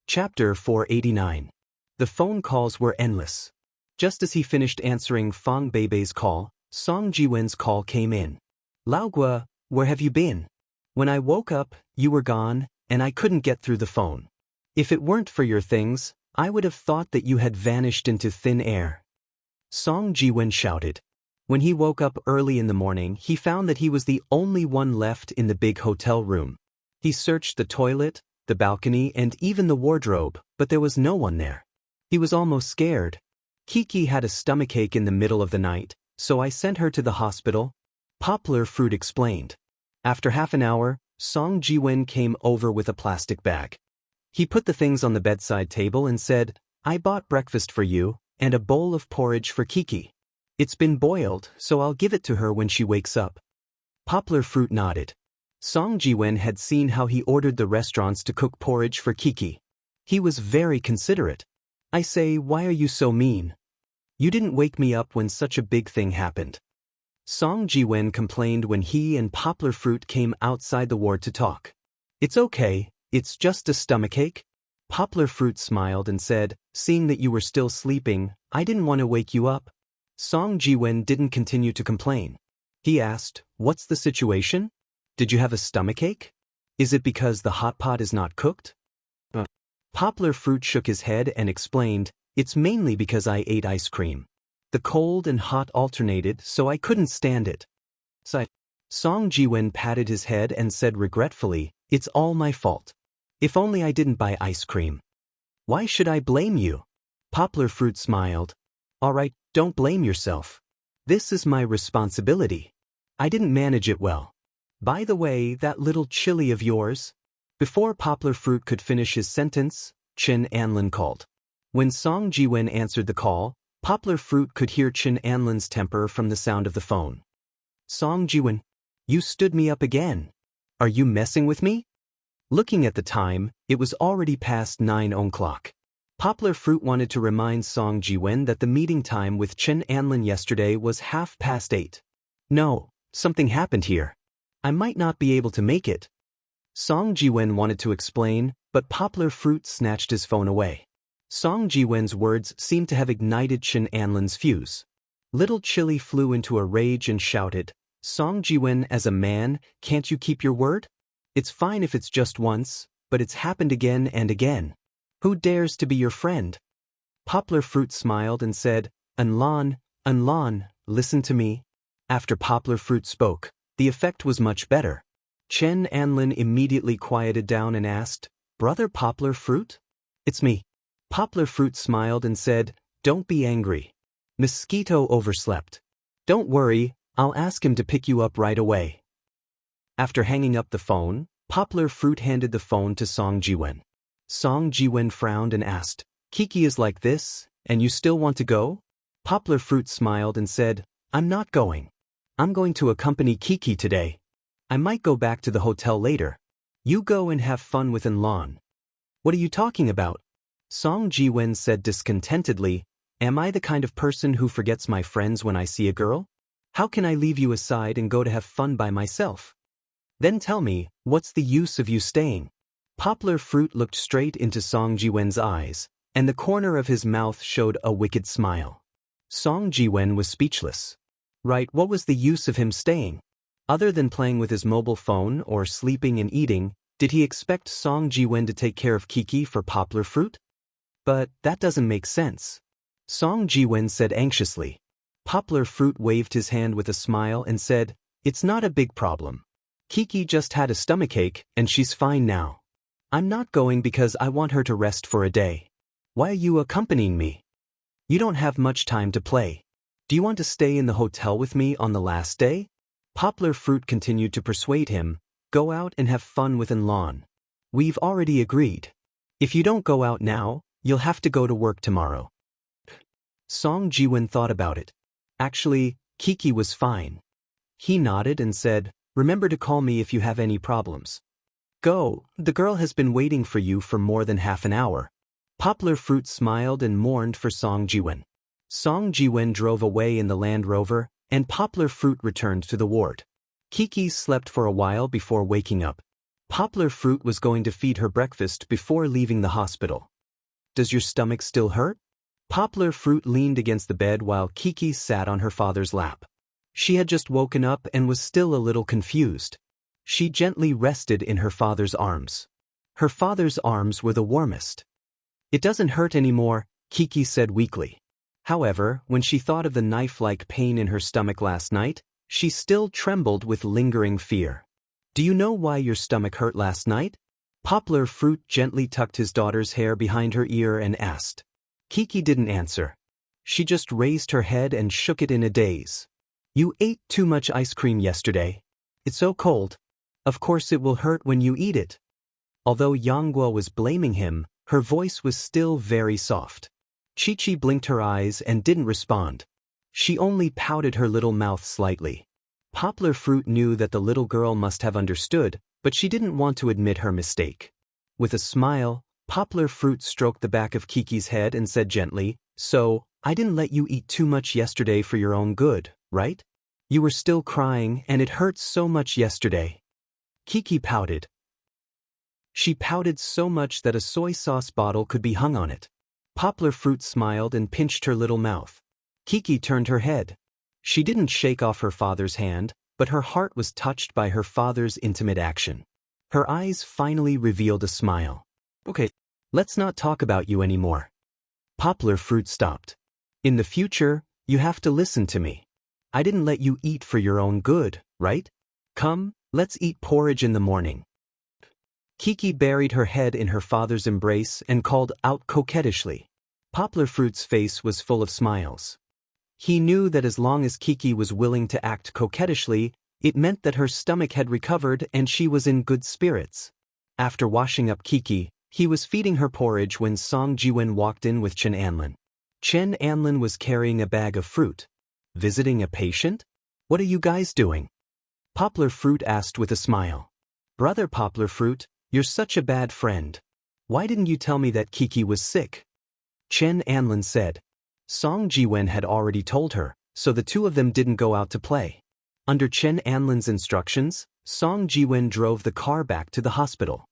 Chapter 489. The phone calls were endless. Just as he finished answering Fang Beibei's call, Song Jiwen's call came in. Laogua, where have you been? When I woke up, you were gone, and I couldn't get through the phone. If it weren't for your things, I would have thought that you had vanished into thin air. Song Jiwen shouted. When he woke up early in the morning, he found that he was the only one left in the big hotel room. He searched the toilet, the balcony, and even the wardrobe, but there was no one there. He was almost scared. Kiki had a stomachache in the middle of the night, so I sent her to the hospital. Poplar Fruit explained. After half an hour, Song Jiwen came over with a plastic bag. He put the things on the bedside table and said, I bought breakfast for you, and a bowl of porridge for Kiki. It's been boiled, so I'll give it to her when she wakes up. Poplar Fruit nodded. Song Jiwen had seen how he ordered the restaurants to cook porridge for Kiki. He was very considerate. I say, why are you so mean? You didn't wake me up when such a big thing happened. Song Jiwen complained when he and Poplar Fruit came outside the ward to talk. It's okay, it's just a stomachache. Poplar Fruit smiled and said, seeing that you were still sleeping, I didn't want to wake you up. Song Jiwen didn't continue to complain. He asked, what's the situation? Did you have a stomachache? Is it because the hot pot is not cooked? Poplar Fruit shook his head and explained, it's mainly because I ate ice cream. The cold and hot alternated, so I couldn't stand it. Song Jiwen patted his head and said regretfully, it's all my fault. If only I didn't buy ice cream. Why should I blame you? Poplar Fruit smiled. All right, don't blame yourself. This is my responsibility. I didn't manage it well. By the way, that little chili of yours? Before Poplar Fruit could finish his sentence, Chen Anlin called. When Song Jiwen answered the call, Poplar Fruit could hear Chen Anlin's temper from the sound of the phone. Song Jiwen, you stood me up again. Are you messing with me? Looking at the time, it was already past 9 o'clock. Poplar Fruit wanted to remind Song Jiwen that the meeting time with Chen Anlin yesterday was 8:30. No, something happened here. I might not be able to make it. Song Jiwen wanted to explain, but Poplar Fruit snatched his phone away. Song Jiwen's words seemed to have ignited Chen Anlin's fuse. Little Chili flew into a rage and shouted, Song Jiwen, as a man, can't you keep your word? It's fine if it's just once, but it's happened again and again. Who dares to be your friend? Poplar Fruit smiled and said, Anlan, listen to me. After Poplar Fruit spoke, the effect was much better. Chen Anlin immediately quieted down and asked, Brother Poplar Fruit? It's me. Poplar Fruit smiled and said, Don't be angry. Mosquito overslept. Don't worry, I'll ask him to pick you up right away. After hanging up the phone, Poplar Fruit handed the phone to Song Jiwen. Song Jiwen frowned and asked, Kiki is like this, and you still want to go? Poplar Fruit smiled and said, I'm not going. I'm going to accompany Kiki today. I might go back to the hotel later. You go and have fun with Enlon. What are you talking about? Song Jiwen said discontentedly, Am I the kind of person who forgets my friends when I see a girl? How can I leave you aside and go to have fun by myself? Then tell me, what's the use of you staying? Poplar Fruit looked straight into Song Jiwen's eyes, and the corner of his mouth showed a wicked smile. Song Jiwen was speechless. Right, what was the use of him staying? Other than playing with his mobile phone or sleeping and eating, did he expect Song Jiwen to take care of Kiki for Poplar Fruit? But that doesn't make sense. Song Jiwen said anxiously. Poplar Fruit waved his hand with a smile and said, It's not a big problem. Kiki just had a stomachache and she's fine now. I'm not going because I want her to rest for a day. Why are you accompanying me? You don't have much time to play. Do you want to stay in the hotel with me on the last day? Poplar Fruit continued to persuade him, Go out and have fun with Enlon. We've already agreed. If you don't go out now, you'll have to go to work tomorrow. Song Jiwen thought about it. Actually, Kiki was fine. He nodded and said, Remember to call me if you have any problems. Go, the girl has been waiting for you for more than half an hour. Poplar Fruit smiled and mourned for Song Jiwen. Song Jiwen drove away in the Land Rover, and Poplar Fruit returned to the ward. Kiki slept for a while before waking up. Poplar Fruit was going to feed her breakfast before leaving the hospital. Does your stomach still hurt? Poplar Fruit leaned against the bed while Kiki sat on her father's lap. She had just woken up and was still a little confused. She gently rested in her father's arms. Her father's arms were the warmest. It doesn't hurt anymore, Kiki said weakly. However, when she thought of the knife-like pain in her stomach last night, she still trembled with lingering fear. Do you know why your stomach hurt last night? Poplar Fruit gently tucked his daughter's hair behind her ear and asked. Kiki didn't answer. She just raised her head and shook it in a daze. You ate too much ice cream yesterday. It's so cold. Of course it will hurt when you eat it. Although Yanghua was blaming him, her voice was still very soft. Chi-Chi blinked her eyes and didn't respond. She only pouted her little mouth slightly. Poplar Fruit knew that the little girl must have understood, but she didn't want to admit her mistake. With a smile, Poplar Fruit stroked the back of Kiki's head and said gently, So, I didn't let you eat too much yesterday for your own good, right? You were still crying and it hurt so much yesterday. Kiki pouted. She pouted so much that a soy sauce bottle could be hung on it. Poplar Fruit smiled and pinched her little mouth. Kiki turned her head. She didn't shake off her father's hand, but her heart was touched by her father's intimate action. Her eyes finally revealed a smile. Okay, let's not talk about you anymore. Poplar Fruit stopped. In the future, you have to listen to me. I didn't let you eat for your own good, right? Come, let's eat porridge in the morning. Kiki buried her head in her father's embrace and called out coquettishly. Poplar Fruit's face was full of smiles. He knew that as long as Kiki was willing to act coquettishly, it meant that her stomach had recovered and she was in good spirits. After washing up Kiki, he was feeding her porridge when Song Jiwen walked in with Chen Anlin. Chen Anlin was carrying a bag of fruit. Visiting a patient? What are you guys doing? Poplar Fruit asked with a smile. Brother Poplar Fruit, you're such a bad friend. Why didn't you tell me that Kiki was sick? Chen Anlin said. Song Jiwen had already told her, so the two of them didn't go out to play. Under Chen Anlin's instructions, Song Jiwen drove the car back to the hospital.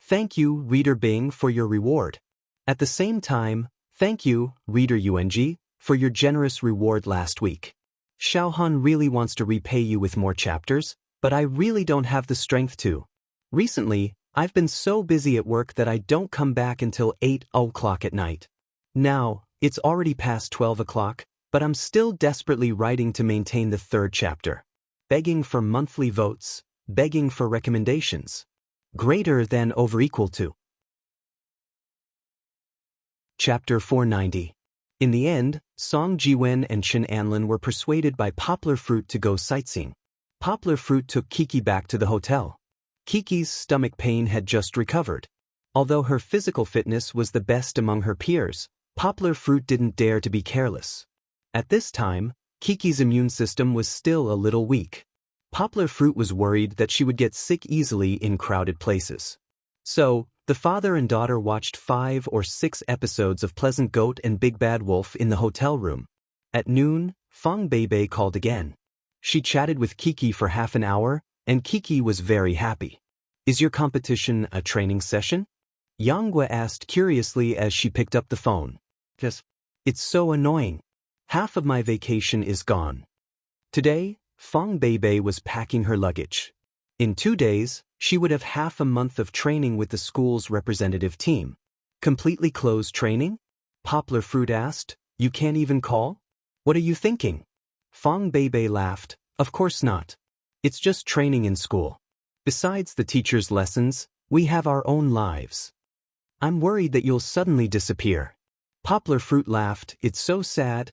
Thank you, Reader Bing, for your reward. At the same time, thank you, Reader UNG, for your generous reward last week. Xiaohan really wants to repay you with more chapters, but I really don't have the strength to. Recently, I've been so busy at work that I don't come back until 8 o'clock at night. Now, it's already past 12 o'clock, but I'm still desperately writing to maintain the third chapter. Begging for monthly votes, begging for recommendations. Greater than over equal to. Chapter 490. In the end, Song Jiwen and Chen Anlin were persuaded by Poplar Fruit to go sightseeing. Poplar Fruit took Kiki back to the hotel. Kiki's stomach pain had just recovered. Although her physical fitness was the best among her peers, Poplar Fruit didn't dare to be careless. At this time, Kiki's immune system was still a little weak. Poplar Fruit was worried that she would get sick easily in crowded places. So, the father and daughter watched 5 or 6 episodes of Pleasant Goat and Big Bad Wolf in the hotel room. At noon, Fang Beibei called again. She chatted with Kiki for half an hour, and Kiki was very happy. Is your competition a training session? Yanghua asked curiously as she picked up the phone. Yes. It's so annoying. Half of my vacation is gone. Today, Fang Beibei was packing her luggage. In 2 days, she would have half a month of training with the school's representative team. Completely closed training? Poplar Fruit asked. You can't even call? What are you thinking? Fang Beibei laughed. Of course not. It's just training in school. Besides the teacher's lessons, we have our own lives. I'm worried that you'll suddenly disappear. Poplar Fruit laughed. It's so sad.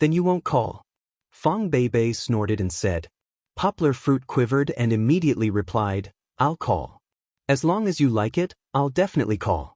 Then you won't call. Fang Beibei snorted and said. Poplar Fruit quivered and immediately replied, I'll call. As long as you like it, I'll definitely call.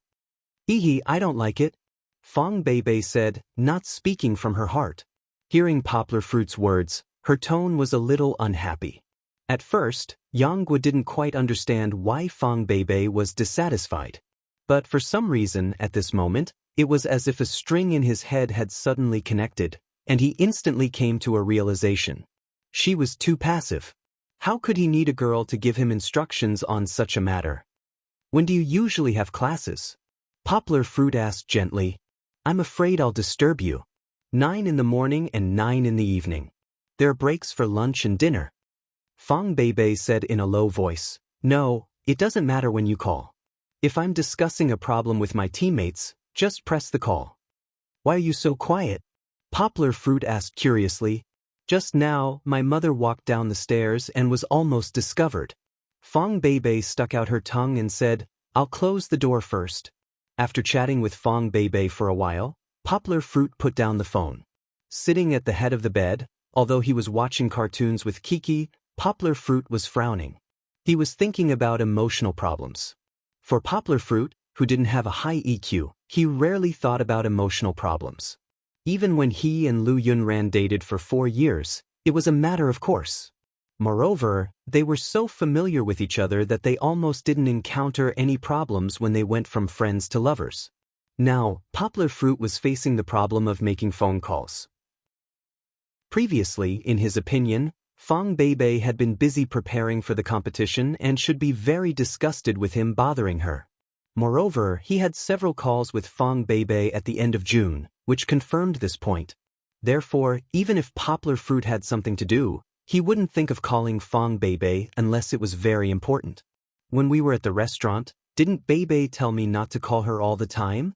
Ehe, I don't like it. Fang Beibei said, not speaking from her heart. Hearing Poplar Fruit's words, her tone was a little unhappy. At first, Yanghua didn't quite understand why Fang Beibei was dissatisfied. But for some reason, at this moment, it was as if a string in his head had suddenly connected, and he instantly came to a realization. She was too passive. How could he need a girl to give him instructions on such a matter? When do you usually have classes? Poplar Fruit asked gently. I'm afraid I'll disturb you. 9 in the morning and 9 in the evening. There are breaks for lunch and dinner. Fong Beibei said in a low voice. No, it doesn't matter when you call. If I'm discussing a problem with my teammates, just press the call. Why are you so quiet? Poplar Fruit asked curiously. Just now, my mother walked down the stairs and was almost discovered. Fong Beibei stuck out her tongue and said, I'll close the door first. After chatting with Fong Beibei for a while, Poplar Fruit put down the phone. Sitting at the head of the bed, although he was watching cartoons with Kiki, Poplar Fruit was frowning. He was thinking about emotional problems. For Poplar Fruit, who didn't have a high EQ, he rarely thought about emotional problems. Even when he and Lu Yunran dated for 4 years, it was a matter of course. Moreover, they were so familiar with each other that they almost didn't encounter any problems when they went from friends to lovers. Now, Poplar Fruit was facing the problem of making phone calls. Previously, in his opinion, Fong Beibei had been busy preparing for the competition and should be very disgusted with him bothering her. Moreover, he had several calls with Fong Beibei at the end of June, which confirmed this point. Therefore, even if Poplar Fruit had something to do, he wouldn't think of calling Fong Beibei unless it was very important. When we were at the restaurant, didn't Beibei tell me not to call her all the time?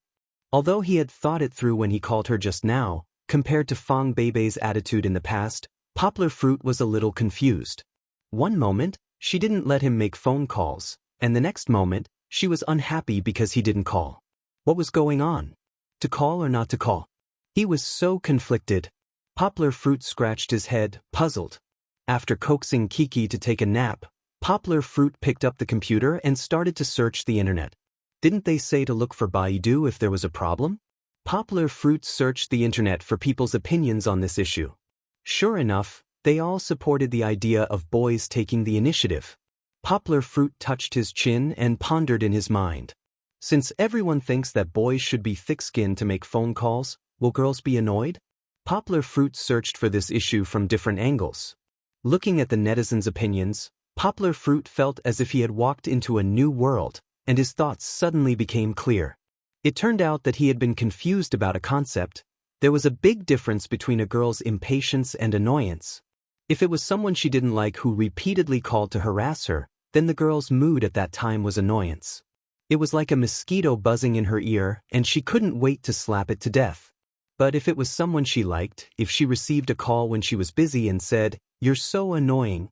Although he had thought it through when he called her just now, compared to Fong Beibei's attitude in the past, Poplar Fruit was a little confused. One moment, she didn't let him make phone calls, and the next moment, she was unhappy because he didn't call. What was going on? To call or not to call? He was so conflicted. Poplar Fruit scratched his head, puzzled. After coaxing Kiki to take a nap, Poplar Fruit picked up the computer and started to search the internet. Didn't they say to look for Baidu if there was a problem? Poplar Fruit searched the internet for people's opinions on this issue. Sure enough, they all supported the idea of boys taking the initiative. Poplar Fruit touched his chin and pondered in his mind. Since everyone thinks that boys should be thick-skinned to make phone calls, will girls be annoyed? Poplar Fruit searched for this issue from different angles. Looking at the netizens' opinions, Poplar Fruit felt as if he had walked into a new world, and his thoughts suddenly became clear. It turned out that he had been confused about a concept. There was a big difference between a girl's impatience and annoyance. If it was someone she didn't like who repeatedly called to harass her, then the girl's mood at that time was annoyance. It was like a mosquito buzzing in her ear, and she couldn't wait to slap it to death. But if it was someone she liked, if she received a call when she was busy and said, "You're so annoying,"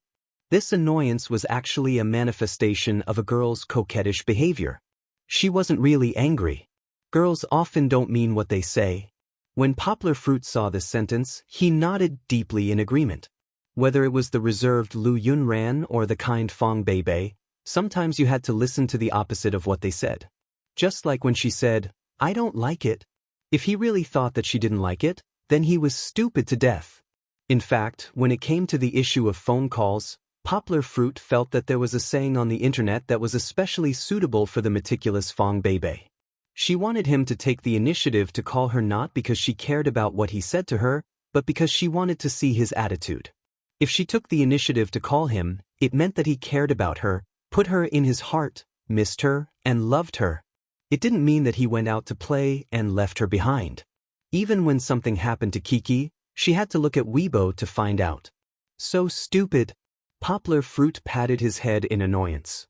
this annoyance was actually a manifestation of a girl's coquettish behavior. She wasn't really angry. Girls often don't mean what they say. When Poplar Fruit saw this sentence, he nodded deeply in agreement. Whether it was the reserved Lu Yunran or the kind Fong Beibei, sometimes you had to listen to the opposite of what they said. Just like when she said, "I don't like it." If he really thought that she didn't like it, then he was stupid to death. In fact, when it came to the issue of phone calls, Poplar Fruit felt that there was a saying on the internet that was especially suitable for the meticulous Fong Beibei. She wanted him to take the initiative to call her not because she cared about what he said to her, but because she wanted to see his attitude. If she took the initiative to call him, it meant that he cared about her, put her in his heart, missed her, and loved her. It didn't mean that he went out to play and left her behind. Even when something happened to Kiki, she had to look at Weibo to find out. So stupid. Poplar Fruit patted his head in annoyance.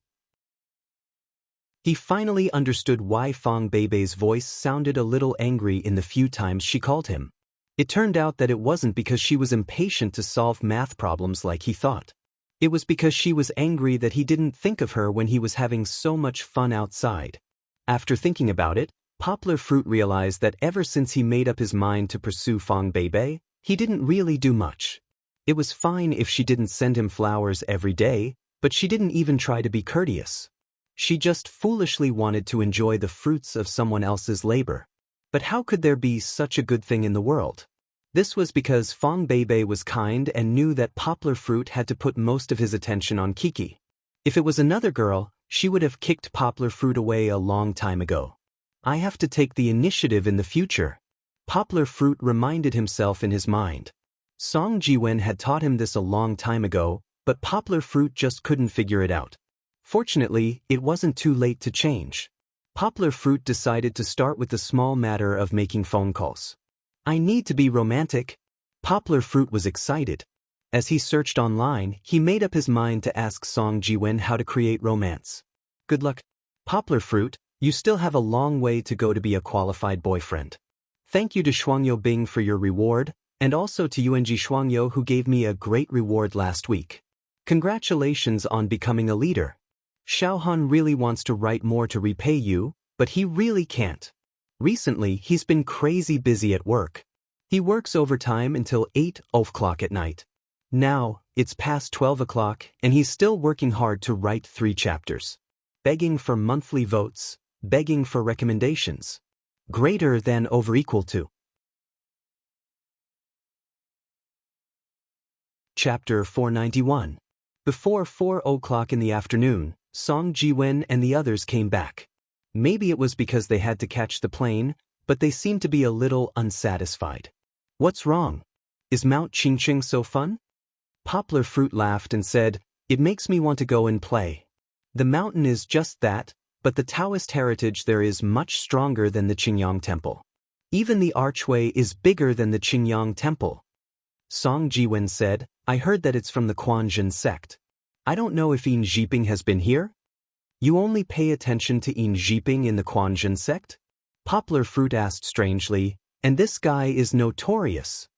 He finally understood why Fong Beibei's voice sounded a little angry in the few times she called him. It turned out that it wasn't because she was impatient to solve math problems like he thought. It was because she was angry that he didn't think of her when he was having so much fun outside. After thinking about it, Poplar Fruit realized that ever since he made up his mind to pursue Fong Beibei, he didn't really do much. It was fine if she didn't send him flowers every day, but she didn't even try to be courteous. She just foolishly wanted to enjoy the fruits of someone else's labor. But how could there be such a good thing in the world? This was because Fong Beibei was kind and knew that Poplar Fruit had to put most of his attention on Kiki. If it was another girl, she would have kicked Poplar Fruit away a long time ago. I have to take the initiative in the future. Poplar Fruit reminded himself in his mind. Song Jiwen had taught him this a long time ago, But Poplar Fruit just couldn't figure it out. Fortunately, it wasn't too late to change. Poplar Fruit decided to start with the small matter of making phone calls. I need to be romantic. Poplar Fruit was excited. As he searched online, he made up his mind to ask Song Jiwen how to create romance. Good luck. Poplar Fruit, you still have a long way to go to be a qualified boyfriend. Thank you to Shuangyo Bing for your reward, and also to UNG Shuangyo who gave me a great reward last week. Congratulations on becoming a leader. Xiaohan really wants to write more to repay you, but he really can't. Recently, he's been crazy busy at work. He works overtime until 8 o'clock at night. Now, it's past 12 o'clock and he's still working hard to write 3 chapters. Begging for monthly votes, begging for recommendations. Greater than over equal to. Chapter 491. Before 4 o'clock in the afternoon, Song Jiwen and the others came back. Maybe it was because they had to catch the plane, but they seemed to be a little unsatisfied. What's wrong? Is Mount Qingqing so fun? Poplar Fruit laughed and said, it makes me want to go and play. The mountain is just that, but the Taoist heritage there is much stronger than the Qingyang Temple. Even the archway is bigger than the Qingyang Temple. Song Jiwen said, I heard that it's from the Quanzhen sect. I don't know if Yin Zhiping has been here? You only pay attention to Yin Zhiping in the Quanzhen sect? Poplar Fruit asked strangely, and this guy is notorious.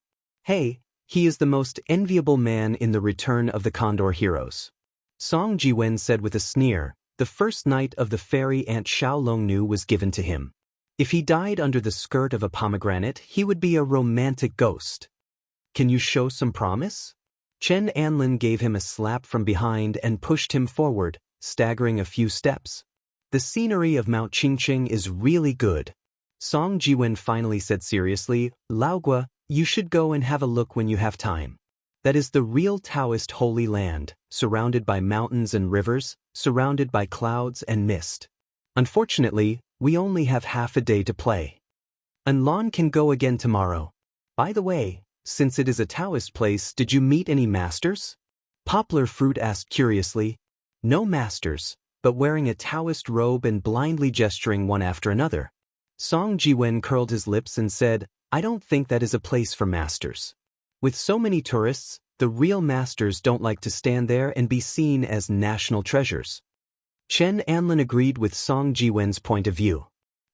Hey, he is the most enviable man in the Return of the Condor Heroes. Song Jiwen said with a sneer, the first night of the fairy ant Xiaolongnu was given to him. If he died under the skirt of a pomegranate, he would be a romantic ghost. Can you show some promise? Chen Anlin gave him a slap from behind and pushed him forward, staggering a few steps. The scenery of Mount Qingqing is really good. Song Jiwen finally said seriously, Laogua, you should go and have a look when you have time. That is the real Taoist holy land, surrounded by mountains and rivers, surrounded by clouds and mist. Unfortunately, we only have half a day to play. Anlan can go again tomorrow. By the way, since it is a Taoist place, did you meet any masters? Poplar Fruit asked curiously. No masters, but wearing a Taoist robe and blindly gesturing one after another. Song Jiwen curled his lips and said, I don't think that is a place for masters. With so many tourists, the real masters don't like to stand there and be seen as national treasures. Chen Anlin agreed with Song Jiwen's point of view.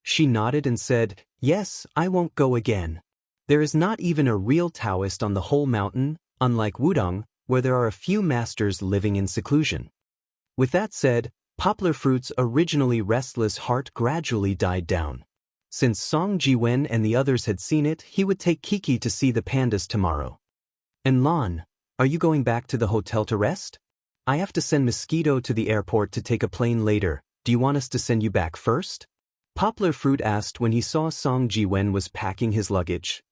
She nodded and said, yes, I won't go again. There is not even a real Taoist on the whole mountain, unlike Wudong, where there are a few masters living in seclusion. With that said, Poplar Fruit's originally restless heart gradually died down. Since Song Jiwen and the others had seen it, he would take Kiki to see the pandas tomorrow. And Lan, are you going back to the hotel to rest? I have to send Mosquito to the airport to take a plane later. Do you want us to send you back first? Poplar Fruit asked when he saw Song Jiwen was packing his luggage.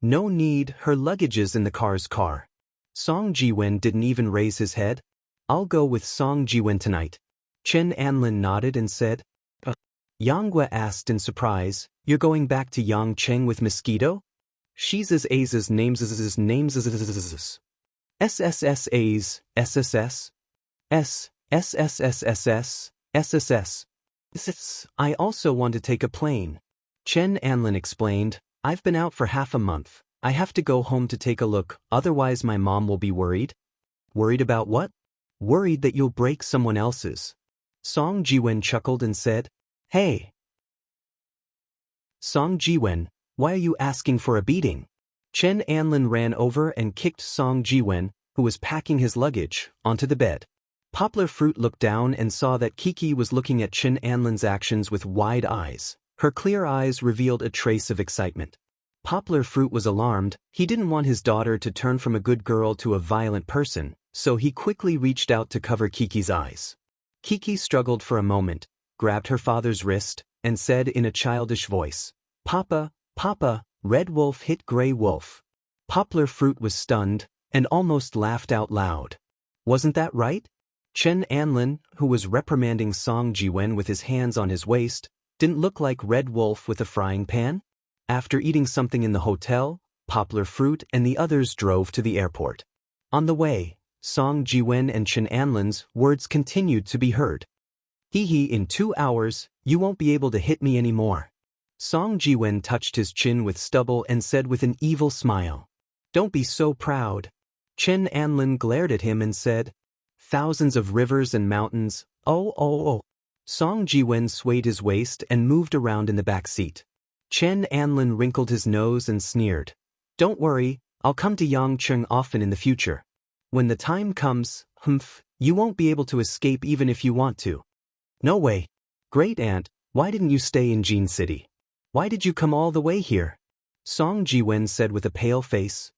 No need, her luggage is in the car's car. Song Jiwen didn't even raise his head. I'll go with Song Jiwen tonight. Chen Anlin nodded and said, Yanghua asked in surprise, you're going back to Yangcheng with Mosquito? She's A's names SSSA's, SSS, SSSSS, SSS. I also want to take a plane. Chen Anlin explained, I've been out for half a month. I have to go home to take a look, otherwise my mom will be worried. Worried about what? Worried that you'll break someone else's. Song Jiwen chuckled and said, Hey. Song Jiwen, why are you asking for a beating? Chen Anlin ran over and kicked Song Jiwen, who was packing his luggage, onto the bed. Poplar Fruit looked down and saw that Kiki was looking at Chen Anlin's actions with wide eyes. Her clear eyes revealed a trace of excitement. Poplar Fruit was alarmed. He didn't want his daughter to turn from a good girl to a violent person, so he quickly reached out to cover Kiki's eyes. Kiki struggled for a moment, grabbed her father's wrist, and said in a childish voice, Papa, Papa, Red Wolf hit Grey Wolf. Poplar Fruit was stunned, and almost laughed out loud. Wasn't that right? Chen Anlin, who was reprimanding Song Jiwen with his hands on his waist, didn't look like Red Wolf with a frying pan? After eating something in the hotel, Poplar Fruit and the others drove to the airport. On the way, Song Jiwen and Chen Anlin's words continued to be heard. In 2 hours, you won't be able to hit me anymore. Song Jiwen touched his chin with stubble and said with an evil smile. Don't be so proud. Chen Anlin glared at him and said, thousands of rivers and mountains, oh. Song Jiwen swayed his waist and moved around in the back seat. Chen Anlin wrinkled his nose and sneered. Don't worry, I'll come to Yangcheng often in the future. When the time comes, you won't be able to escape even if you want to. No way. Great aunt, why didn't you stay in Jin City? Why did you come all the way here? Song Jiwen said with a pale face.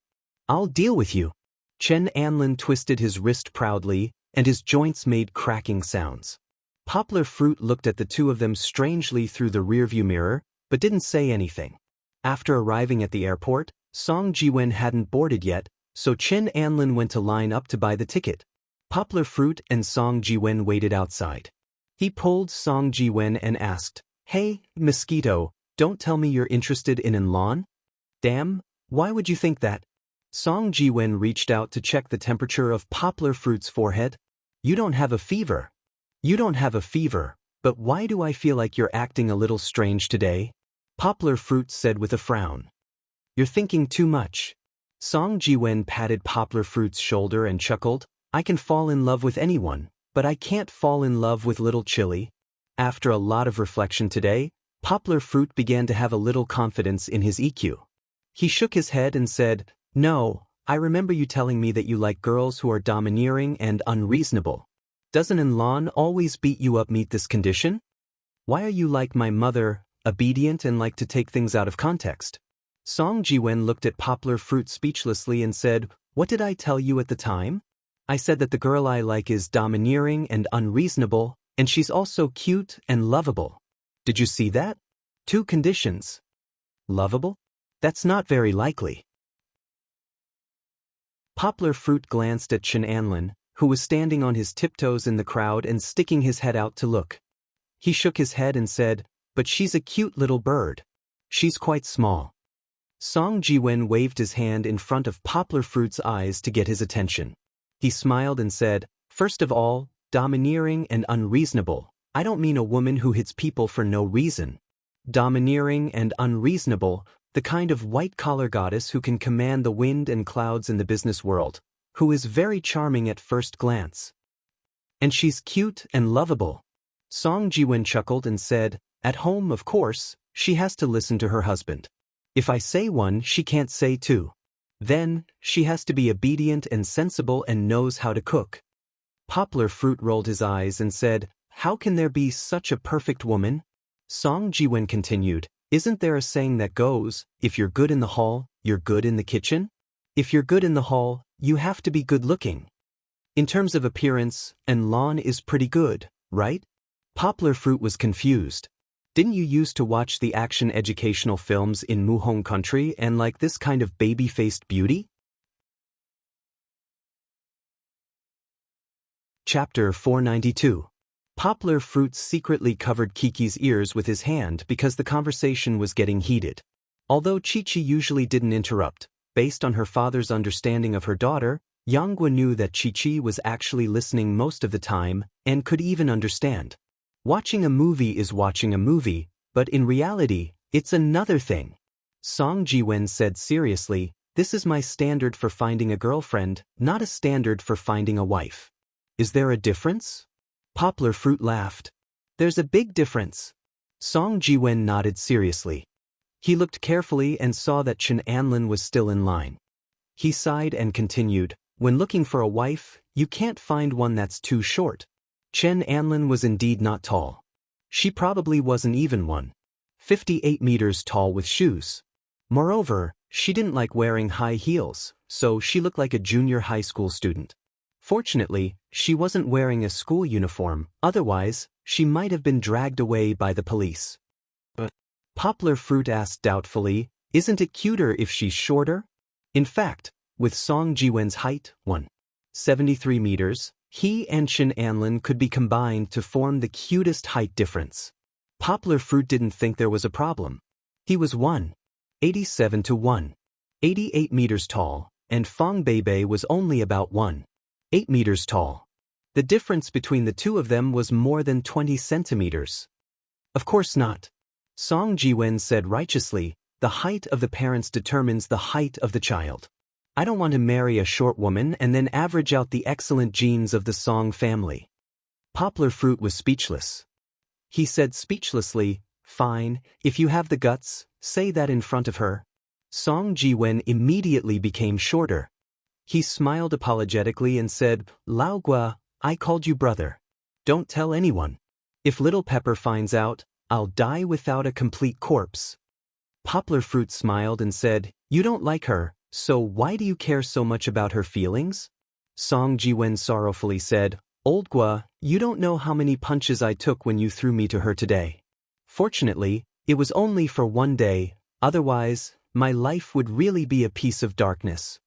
I'll deal with you. Chen Anlin twisted his wrist proudly, and his joints made cracking sounds. Poplar Fruit looked at the two of them strangely through the rearview mirror, but didn't say anything. After arriving at the airport, Song Jiwen hadn't boarded yet, so Chen Anlin went to line up to buy the ticket. Poplar Fruit and Song Jiwen waited outside. He pulled Song Jiwen and asked, Hey, Mosquito, don't tell me you're interested in Enlon? Damn, why would you think that? Song Jiwen reached out to check the temperature of Poplar Fruit's forehead. You don't have a fever. You don't have a fever, but why do I feel like you're acting a little strange today? Poplar Fruit said with a frown. You're thinking too much. Song Jiwen patted Poplar Fruit's shoulder and chuckled. I can fall in love with anyone, but I can't fall in love with little Chili. After a lot of reflection today, Poplar Fruit began to have a little confidence in his EQ. He shook his head and said, No, I remember you telling me that you like girls who are domineering and unreasonable. Doesn't Enlon always beat you up meet this condition? Why are you like my mother, obedient and like to take things out of context? Song Jiwen looked at Poplar Fruit speechlessly and said, What did I tell you at the time? I said that the girl I like is domineering and unreasonable, and she's also cute and lovable. Did you see that? 2 conditions. Lovable? That's not very likely. Poplar Fruit glanced at Chen Anlin, who was standing on his tiptoes in the crowd and sticking his head out to look. He shook his head and said, But she's a cute little bird. She's quite small. Song Jiwen waved his hand in front of Poplar Fruit's eyes to get his attention. He smiled and said, First of all, domineering and unreasonable. I don't mean a woman who hits people for no reason. Domineering and unreasonable, the kind of white-collar goddess who can command the wind and clouds in the business world, who is very charming at first glance. And she's cute and lovable. Song Jiwen chuckled and said, At home, of course, she has to listen to her husband. If I say one, she can't say two. Then, she has to be obedient and sensible and knows how to cook. Poplar Fruit rolled his eyes and said, How can there be such a perfect woman? Song Jiwen continued, Isn't there a saying that goes, if you're good in the hall, you're good in the kitchen? If you're good in the hall, you have to be good looking. In terms of appearance, Enlon is pretty good, right? Poplar Fruit was confused. Didn't you used to watch the action educational films in Muhong country and like this kind of baby-faced beauty? Chapter 492. Poplar Fruit secretly covered Kiki's ears with his hand because the conversation was getting heated. Although Chi-Chi usually didn't interrupt, based on her father's understanding of her daughter, Yanghua knew that Chi-Chi was actually listening most of the time and could even understand. Watching a movie is watching a movie, but in reality, it's another thing. Song Jiwen said seriously, This is my standard for finding a girlfriend, not a standard for finding a wife. Is there a difference? Poplar Fruit laughed. There's a big difference. Song Jiwen nodded seriously. He looked carefully and saw that Chen Anlin was still in line. He sighed and continued, When looking for a wife, you can't find one that's too short. Chen Anlin was indeed not tall. She probably wasn't even 1.58 meters tall with shoes. Moreover, she didn't like wearing high heels, so she looked like a junior high school student. Fortunately, she wasn't wearing a school uniform, otherwise, she might have been dragged away by the police. But Poplar Fruit asked doubtfully, Isn't it cuter if she's shorter? In fact, with Song Jiwen's height, 1.73 meters, he and Chen Anlin could be combined to form the cutest height difference. Poplar Fruit didn't think there was a problem. He was 1.87 to 1.88 meters tall, and Fong Beibei was only about 1. 8 meters tall. The difference between the two of them was more than 20 centimeters. Of course not. Song Jiwen said righteously, the height of the parents determines the height of the child. I don't want to marry a short woman and then average out the excellent genes of the Song family. Poplar Fruit was speechless. He said speechlessly, fine, if you have the guts, say that in front of her. Song Jiwen immediately became shorter. He smiled apologetically and said, Lao Gua, I called you brother. Don't tell anyone. If Little Pepper finds out, I'll die without a complete corpse. Poplar Fruit smiled and said, you don't like her, so why do you care so much about her feelings? Song Jiwen sorrowfully said, Old Gua, you don't know how many punches I took when you threw me to her today. Fortunately, it was only for one day, otherwise, my life would really be a piece of darkness.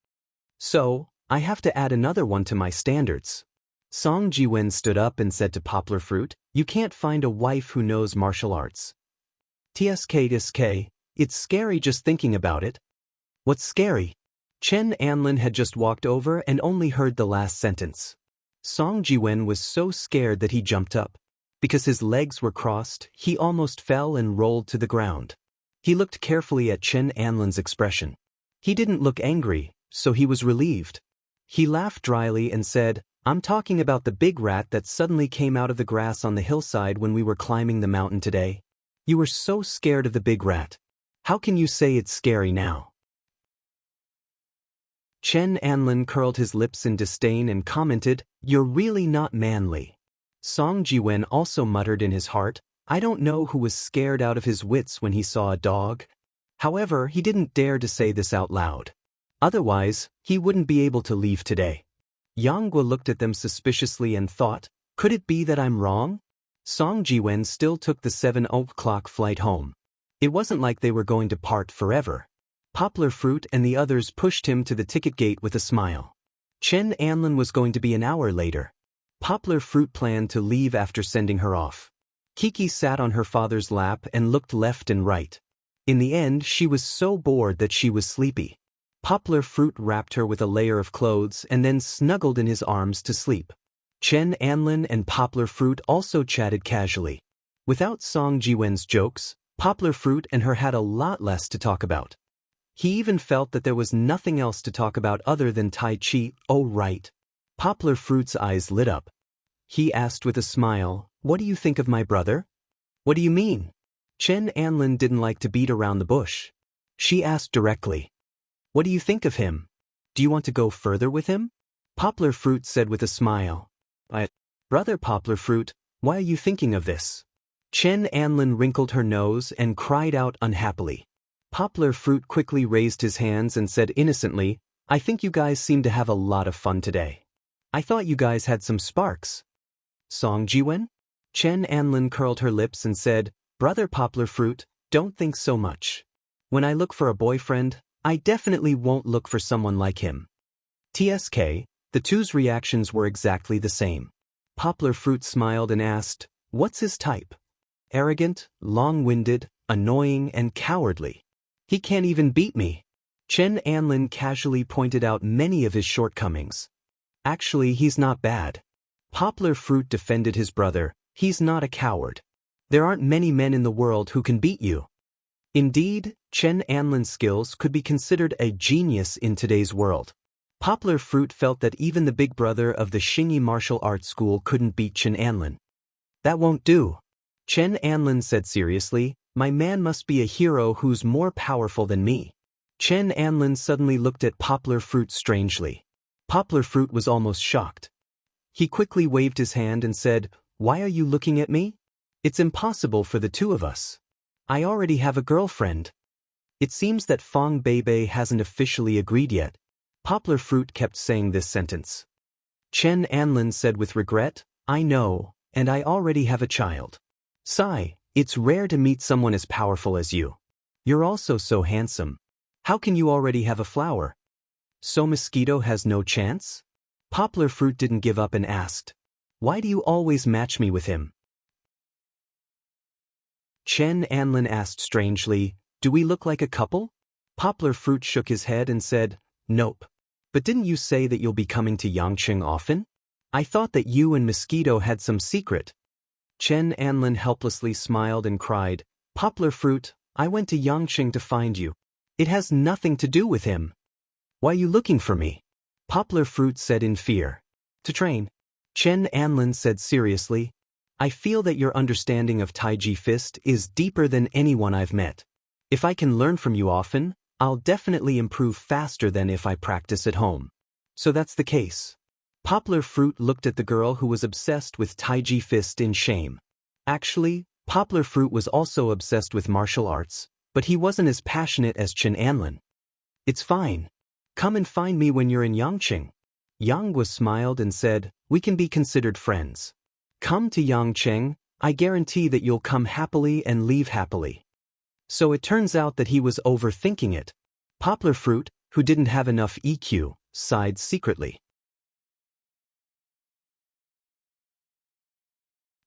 So, I have to add another one to my standards. Song Jiwen stood up and said to Poplar Fruit, you can't find a wife who knows martial arts. TSK, it's scary just thinking about it. What's scary? Chen Anlin had just walked over and only heard the last sentence. Song Jiwen was so scared that he jumped up. Because his legs were crossed, he almost fell and rolled to the ground. He looked carefully at Chen Anlin's expression. He didn't look angry, so he was relieved. He laughed dryly and said, I'm talking about the big rat that suddenly came out of the grass on the hillside when we were climbing the mountain today. You were so scared of the big rat. How can you say it's scary now? Chen Anlin curled his lips in disdain and commented, you're really not manly. Song Jiwen also muttered in his heart, I don't know who was scared out of his wits when he saw a dog. However, he didn't dare to say this out loud. Otherwise, he wouldn't be able to leave today. Yang Guo looked at them suspiciously and thought, could it be that I'm wrong? Song Jiwen still took the 7:00 flight home. It wasn't like they were going to part forever. Poplar Fruit and the others pushed him to the ticket gate with a smile. Chen Anlin was going to be an hour later. Poplar Fruit planned to leave after sending her off. Kiki sat on her father's lap and looked left and right. In the end, she was so bored that she was sleepy. Poplar Fruit wrapped her with a layer of clothes and then snuggled in his arms to sleep. Chen Anlin and Poplar Fruit also chatted casually. Without Song Jiwen's jokes, Poplar Fruit and her had a lot less to talk about. He even felt that there was nothing else to talk about other than Tai Chi. Oh right. Poplar Fruit's eyes lit up. He asked with a smile, what do you think of my brother? What do you mean? Chen Anlin didn't like to beat around the bush. She asked directly. What do you think of him? Do you want to go further with him? Poplar Fruit said with a smile. Brother Poplar Fruit, why are you thinking of this? Chen Anlin wrinkled her nose and cried out unhappily. Poplar Fruit quickly raised his hands and said innocently, I think you guys seem to have a lot of fun today. I thought you guys had some sparks. Song Jiwen? Chen Anlin curled her lips and said, Brother Poplar Fruit, don't think so much. When I look for a boyfriend, I definitely won't look for someone like him. TSK, the two's reactions were exactly the same. Poplar Fruit smiled and asked, what's his type? Arrogant, long-winded, annoying, and cowardly. He can't even beat me. Chen Anlin casually pointed out many of his shortcomings. Actually, he's not bad. Poplar Fruit defended his brother, he's not a coward. There aren't many men in the world who can beat you. Indeed, Chen Anlin's skills could be considered a genius in today's world. Poplar Fruit felt that even the big brother of the Xingyi martial arts school couldn't beat Chen Anlin. That won't do. Chen Anlin said seriously, my man must be a hero who's more powerful than me. Chen Anlin suddenly looked at Poplar Fruit strangely. Poplar Fruit was almost shocked. He quickly waved his hand and said, why are you looking at me? It's impossible for the two of us. I already have a girlfriend. It seems that Fong Beibei hasn't officially agreed yet. Poplar Fruit kept saying this sentence. Chen Anlin said with regret, I know, and I already have a child. Sigh, it's rare to meet someone as powerful as you. You're also so handsome. How can you already have a flower? So Mosquito has no chance? Poplar Fruit didn't give up and asked, why do you always match me with him? Chen Anlin asked strangely, do we look like a couple? Poplar Fruit shook his head and said, nope. But didn't you say that you'll be coming to Yangqing often? I thought that you and Mosquito had some secret. Chen Anlin helplessly smiled and cried, Poplar Fruit, I went to Yangqing to find you. It has nothing to do with him. Why are you looking for me? Poplar Fruit said in fear. To train. Chen Anlin said seriously, I feel that your understanding of Taiji Fist is deeper than anyone I've met. If I can learn from you often, I'll definitely improve faster than if I practice at home. So that's the case. Poplar Fruit looked at the girl who was obsessed with Taiji Fist in shame. Actually, Poplar Fruit was also obsessed with martial arts, but he wasn't as passionate as Chen Anlin. It's fine. Come and find me when you're in Yangqing. Yanghua smiled and said, we can be considered friends. Come to Yangqing, I guarantee that you'll come happily and leave happily. So it turns out that he was overthinking it. Poplar Fruit, who didn't have enough EQ, sighed secretly.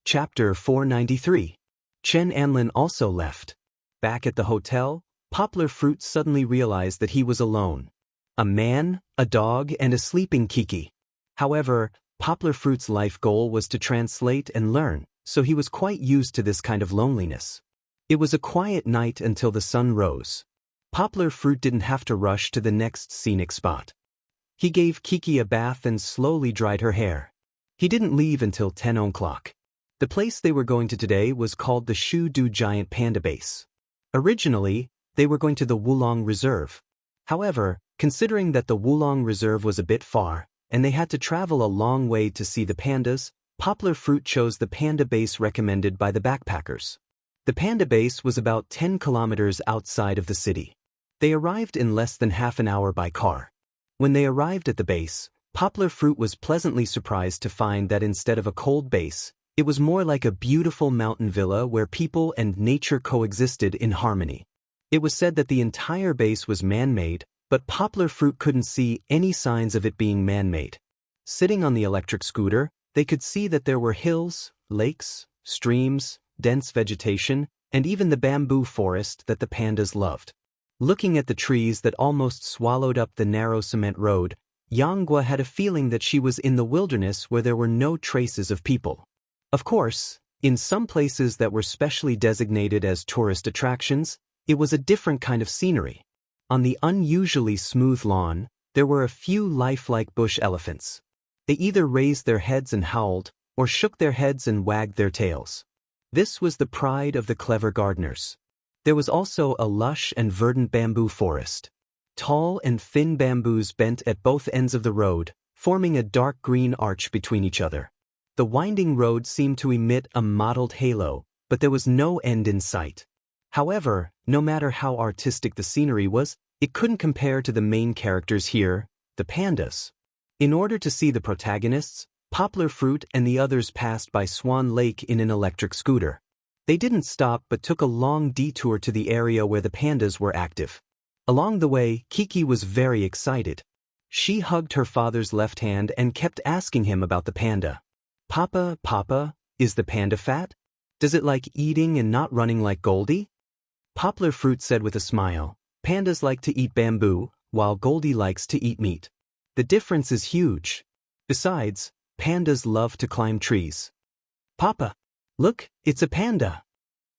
Chapter 493. Chen Anlin also left. Back at the hotel, Poplar Fruit suddenly realized that he was alone. A man, a dog, and a sleeping Kiki. However, Poplar Fruit's life goal was to translate and learn, so he was quite used to this kind of loneliness. It was a quiet night until the sun rose. Poplar Fruit didn't have to rush to the next scenic spot. He gave Kiki a bath and slowly dried her hair. He didn't leave until 10 o'clock. The place they were going to today was called the Shu-Du Giant Panda Base. Originally, they were going to the Wulong Reserve. However, considering that the Wulong Reserve was a bit far, and they had to travel a long way to see the pandas, Poplar Fruit chose the panda base recommended by the backpackers. The panda base was about 10 kilometers outside of the city. They arrived in less than half an hour by car. When they arrived at the base, Poplar Fruit was pleasantly surprised to find that instead of a cold base, it was more like a beautiful mountain villa where people and nature coexisted in harmony. It was said that the entire base was man-made, but Poplar Fruit couldn't see any signs of it being man-made. Sitting on the electric scooter, they could see that there were hills, lakes, streams, dense vegetation, and even the bamboo forest that the pandas loved. Looking at the trees that almost swallowed up the narrow cement road, Yanghua had a feeling that she was in the wilderness where there were no traces of people. Of course, in some places that were specially designated as tourist attractions, it was a different kind of scenery. On the unusually smooth lawn, there were a few lifelike bush elephants. They either raised their heads and howled, or shook their heads and wagged their tails. This was the pride of the clever gardeners. There was also a lush and verdant bamboo forest. Tall and thin bamboos bent at both ends of the road, forming a dark green arch between each other. The winding road seemed to emit a mottled halo, but there was no end in sight. However, no matter how artistic the scenery was, it couldn't compare to the main characters here, the pandas. In order to see the protagonists, Poplar Fruit and the others passed by Swan Lake in an electric scooter. They didn't stop but took a long detour to the area where the pandas were active. Along the way, Kiki was very excited. She hugged her father's left hand and kept asking him about the panda. Papa, is the panda fat? Does it like eating and not running like Goldie? Poplar Fruit said with a smile, pandas like to eat bamboo, while Goldie likes to eat meat. The difference is huge. Besides, pandas love to climb trees. Papa, look, it's a panda.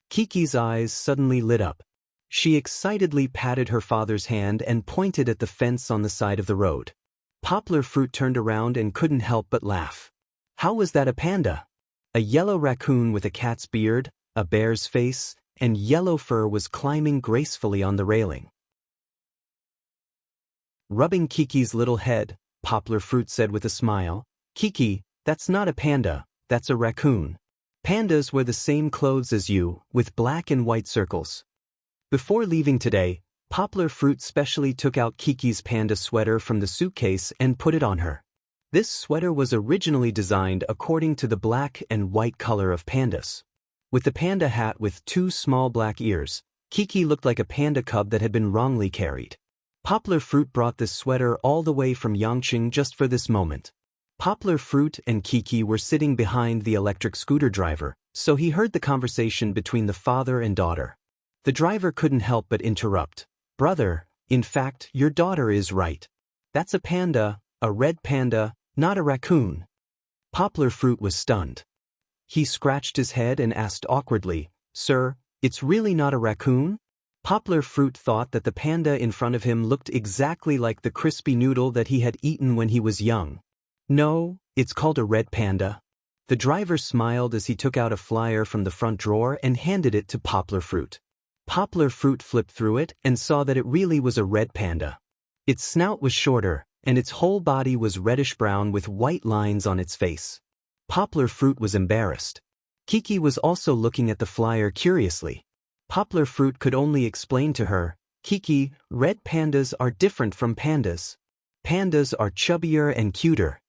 Kiki's eyes suddenly lit up. She excitedly patted her father's hand and pointed at the fence on the side of the road. Poplar Fruit turned around and couldn't help but laugh. How was that a panda? A yellow raccoon with a cat's beard, a bear's face, and yellow fur was climbing gracefully on the railing. Rubbing Kiki's little head, Poplar Fruit said with a smile, Kiki, that's not a panda, that's a raccoon. Pandas wear the same clothes as you, with black and white circles. Before leaving today, Poplar Fruit specially took out Kiki's panda sweater from the suitcase and put it on her. This sweater was originally designed according to the black and white color of pandas. With the panda hat with 2 small black ears, Kiki looked like a panda cub that had been wrongly carried. Poplar Fruit brought this sweater all the way from Yangqing just for this moment. Poplar Fruit and Kiki were sitting behind the electric scooter driver, so he heard the conversation between the father and daughter. The driver couldn't help but interrupt. Brother, in fact, your daughter is right. That's a panda, a red panda, not a raccoon. Poplar Fruit was stunned. He scratched his head and asked awkwardly, "Sir, it's really not a raccoon?" Poplar Fruit thought that the panda in front of him looked exactly like the crispy noodle that he had eaten when he was young. "No, it's called a red panda." The driver smiled as he took out a flyer from the front drawer and handed it to Poplar Fruit. Poplar Fruit flipped through it and saw that it really was a red panda. Its snout was shorter, and its whole body was reddish-brown with white lines on its face. Poplar Fruit was embarrassed. Kiki was also looking at the flyer curiously. Poplar Fruit could only explain to her, "Kiki, red pandas are different from pandas. Pandas are chubbier and cuter."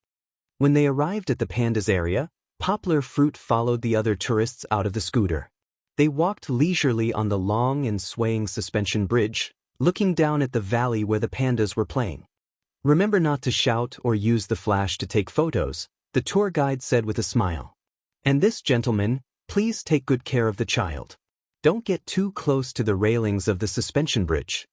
When they arrived at the pandas area, Poplar Fruit followed the other tourists out of the scooter. They walked leisurely on the long and swaying suspension bridge, looking down at the valley where the pandas were playing. "Remember not to shout or use the flash to take photos," the tour guide said with a smile. "And this gentleman, please take good care of the child. Don't get too close to the railings of the suspension bridge."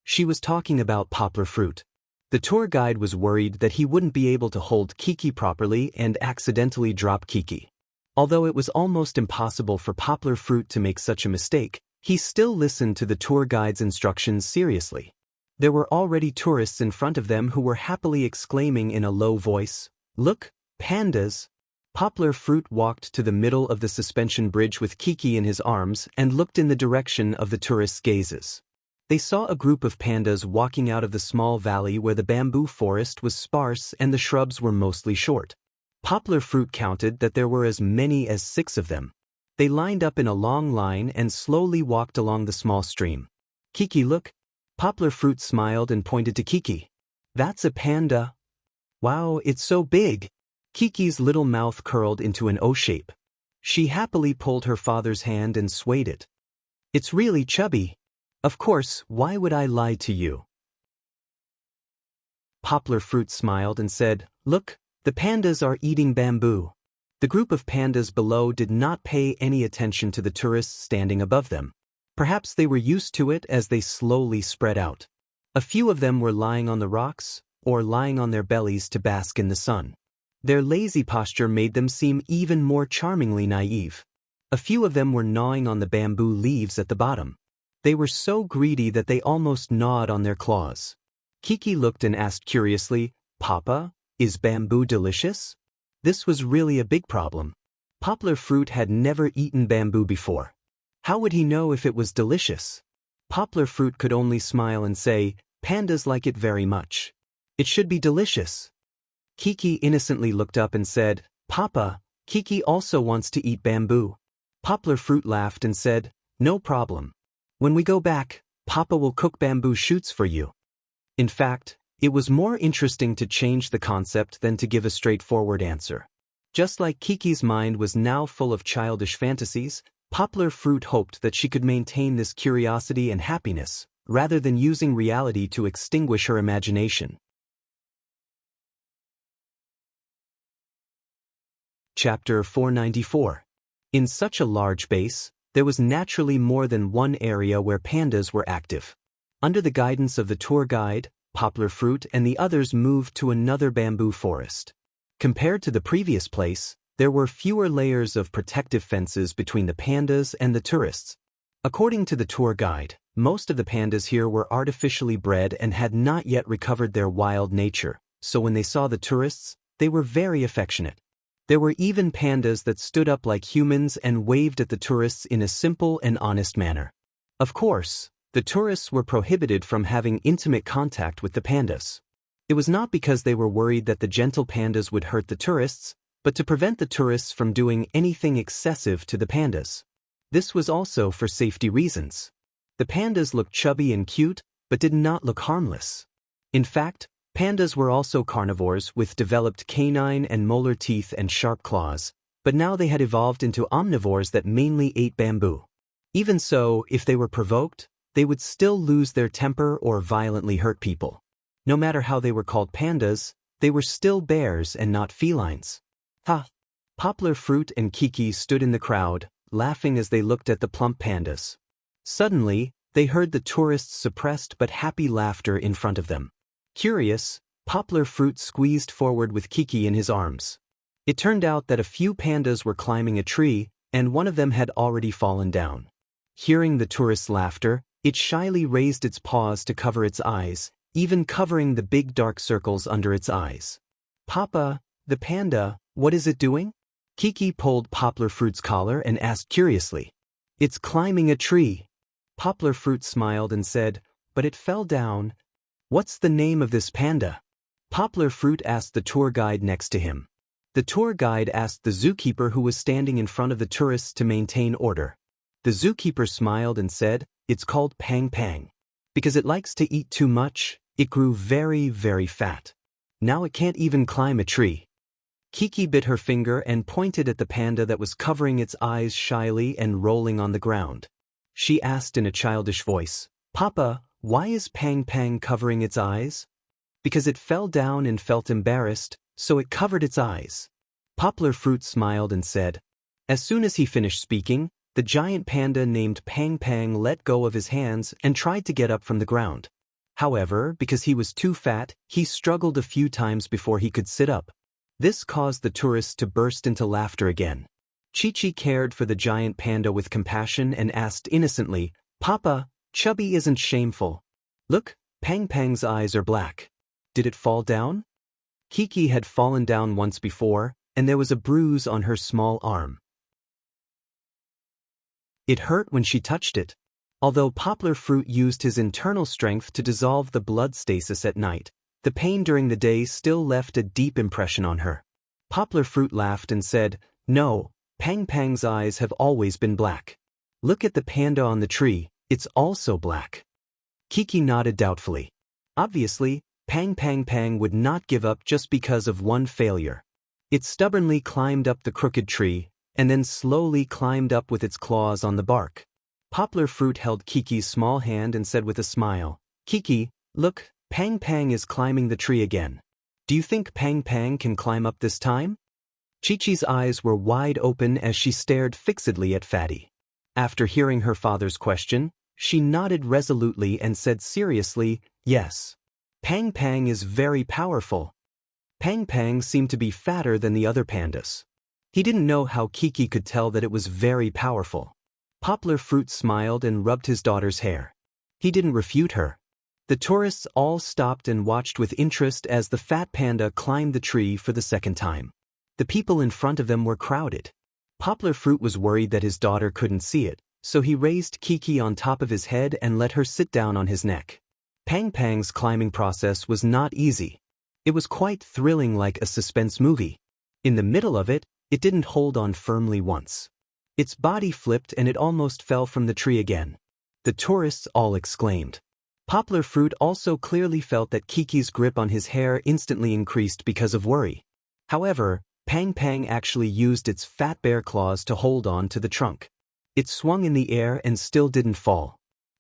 She was talking about Poplar Fruit. The tour guide was worried that he wouldn't be able to hold Kiki properly and accidentally drop Kiki. Although it was almost impossible for Poplar Fruit to make such a mistake, he still listened to the tour guide's instructions seriously. There were already tourists in front of them who were happily exclaiming in a low voice, "Look, pandas!" Poplar Fruit walked to the middle of the suspension bridge with Kiki in his arms and looked in the direction of the tourists' gazes. They saw a group of pandas walking out of the small valley where the bamboo forest was sparse and the shrubs were mostly short. Poplar Fruit counted that there were as many as 6 of them. They lined up in a long line and slowly walked along the small stream. "Kiki, look." Poplar Fruit smiled and pointed to Kiki. "That's a panda." "Wow, it's so big." Kiki's little mouth curled into an O shape. She happily pulled her father's hand and swayed it. "It's really chubby." "Of course, why would I lie to you?" Poplar Fruit smiled and said, "Look, the pandas are eating bamboo." The group of pandas below did not pay any attention to the tourists standing above them. Perhaps they were used to it as they slowly spread out. A few of them were lying on the rocks, or lying on their bellies to bask in the sun. Their lazy posture made them seem even more charmingly naive. A few of them were gnawing on the bamboo leaves at the bottom. They were so greedy that they almost gnawed on their claws. Kiki looked and asked curiously, "Papa, is bamboo delicious?" This was really a big problem. Poplar Fruit had never eaten bamboo before. How would he know if it was delicious? Poplar Fruit could only smile and say, "Pandas like it very much. It should be delicious." Kiki innocently looked up and said, "Papa, Kiki also wants to eat bamboo." Poplar Fruit laughed and said, "No problem. When we go back, Papa will cook bamboo shoots for you." In fact, it was more interesting to change the concept than to give a straightforward answer. Just like Kiki's mind was now full of childish fantasies, Poplar Fruit hoped that she could maintain this curiosity and happiness, rather than using reality to extinguish her imagination. Chapter 494. In such a large base, there was naturally more than one area where pandas were active. Under the guidance of the tour guide, Poplar Fruit and the others moved to another bamboo forest. Compared to the previous place, there were fewer layers of protective fences between the pandas and the tourists. According to the tour guide, most of the pandas here were artificially bred and had not yet recovered their wild nature, so when they saw the tourists, they were very affectionate. There were even pandas that stood up like humans and waved at the tourists in a simple and honest manner. Of course, the tourists were prohibited from having intimate contact with the pandas. It was not because they were worried that the gentle pandas would hurt the tourists, but to prevent the tourists from doing anything excessive to the pandas. This was also for safety reasons. The pandas looked chubby and cute, but did not look harmless. In fact, pandas were also carnivores with developed canine and molar teeth and sharp claws, but now they had evolved into omnivores that mainly ate bamboo. Even so, if they were provoked, they would still lose their temper or violently hurt people. No matter how they were called pandas, they were still bears and not felines. Ha! Poplar Fruit and Kiki stood in the crowd, laughing as they looked at the plump pandas. Suddenly, they heard the tourists' suppressed but happy laughter in front of them. Curious, Poplar Fruit squeezed forward with Kiki in his arms. It turned out that a few pandas were climbing a tree, and one of them had already fallen down. Hearing the tourist's laughter, it shyly raised its paws to cover its eyes, even covering the big dark circles under its eyes. "Papa, the panda, what is it doing?" Kiki pulled Poplar Fruit's collar and asked curiously. "It's climbing a tree." Poplar Fruit smiled and said, "But it fell down." "What's the name of this panda?" Poplar Fruit asked the tour guide next to him. The tour guide asked the zookeeper who was standing in front of the tourists to maintain order. The zookeeper smiled and said, "It's called Pang Pang. Because it likes to eat too much, it grew very, very fat. Now it can't even climb a tree." Kiki bit her finger and pointed at the panda that was covering its eyes shyly and rolling on the ground. She asked in a childish voice, "Papa, why is Pang Pang covering its eyes?" "Because it fell down and felt embarrassed, so it covered its eyes." Poplar Fruit smiled and said. As soon as he finished speaking, the giant panda named Pang Pang let go of his hands and tried to get up from the ground. However, because he was too fat, he struggled a few times before he could sit up. This caused the tourists to burst into laughter again. Chi-Chi cared for the giant panda with compassion and asked innocently, "Papa, Chubby isn't shameful. Look, Pang Pang's eyes are black. Did it fall down?" Kiki had fallen down once before, and there was a bruise on her small arm. It hurt when she touched it. Although Poplar Fruit used his internal strength to dissolve the blood stasis at night, the pain during the day still left a deep impression on her. Poplar Fruit laughed and said, "No, Pang Pang's eyes have always been black. Look at the panda on the tree, it's also black." Kiki nodded doubtfully. Obviously, Pang would not give up just because of one failure. It stubbornly climbed up the crooked tree, and then slowly climbed up with its claws on the bark. Poplar Fruit held Kiki's small hand and said with a smile, "Kiki, look, Pang is climbing the tree again. Do you think Pang can climb up this time?" Chi-Chi's eyes were wide open as she stared fixedly at Fatty. After hearing her father's question, she nodded resolutely and said seriously, "Yes. Pang is very powerful." Pang seemed to be fatter than the other pandas. He didn't know how Kiki could tell that it was very powerful. Poplar Fruit smiled and rubbed his daughter's hair. He didn't refute her. The tourists all stopped and watched with interest as the fat panda climbed the tree for the second time. The people in front of them were crowded. Poplar Fruit was worried that his daughter couldn't see it, so he raised Kiki on top of his head and let her sit down on his neck. Pang's climbing process was not easy. It was quite thrilling, like a suspense movie. In the middle of it, it didn't hold on firmly once. Its body flipped and it almost fell from the tree again. The tourists all exclaimed. Poplar Fruit also clearly felt that Kiki's grip on his hair instantly increased because of worry. However, Pang actually used its fat bear claws to hold on to the trunk. It swung in the air and still didn't fall.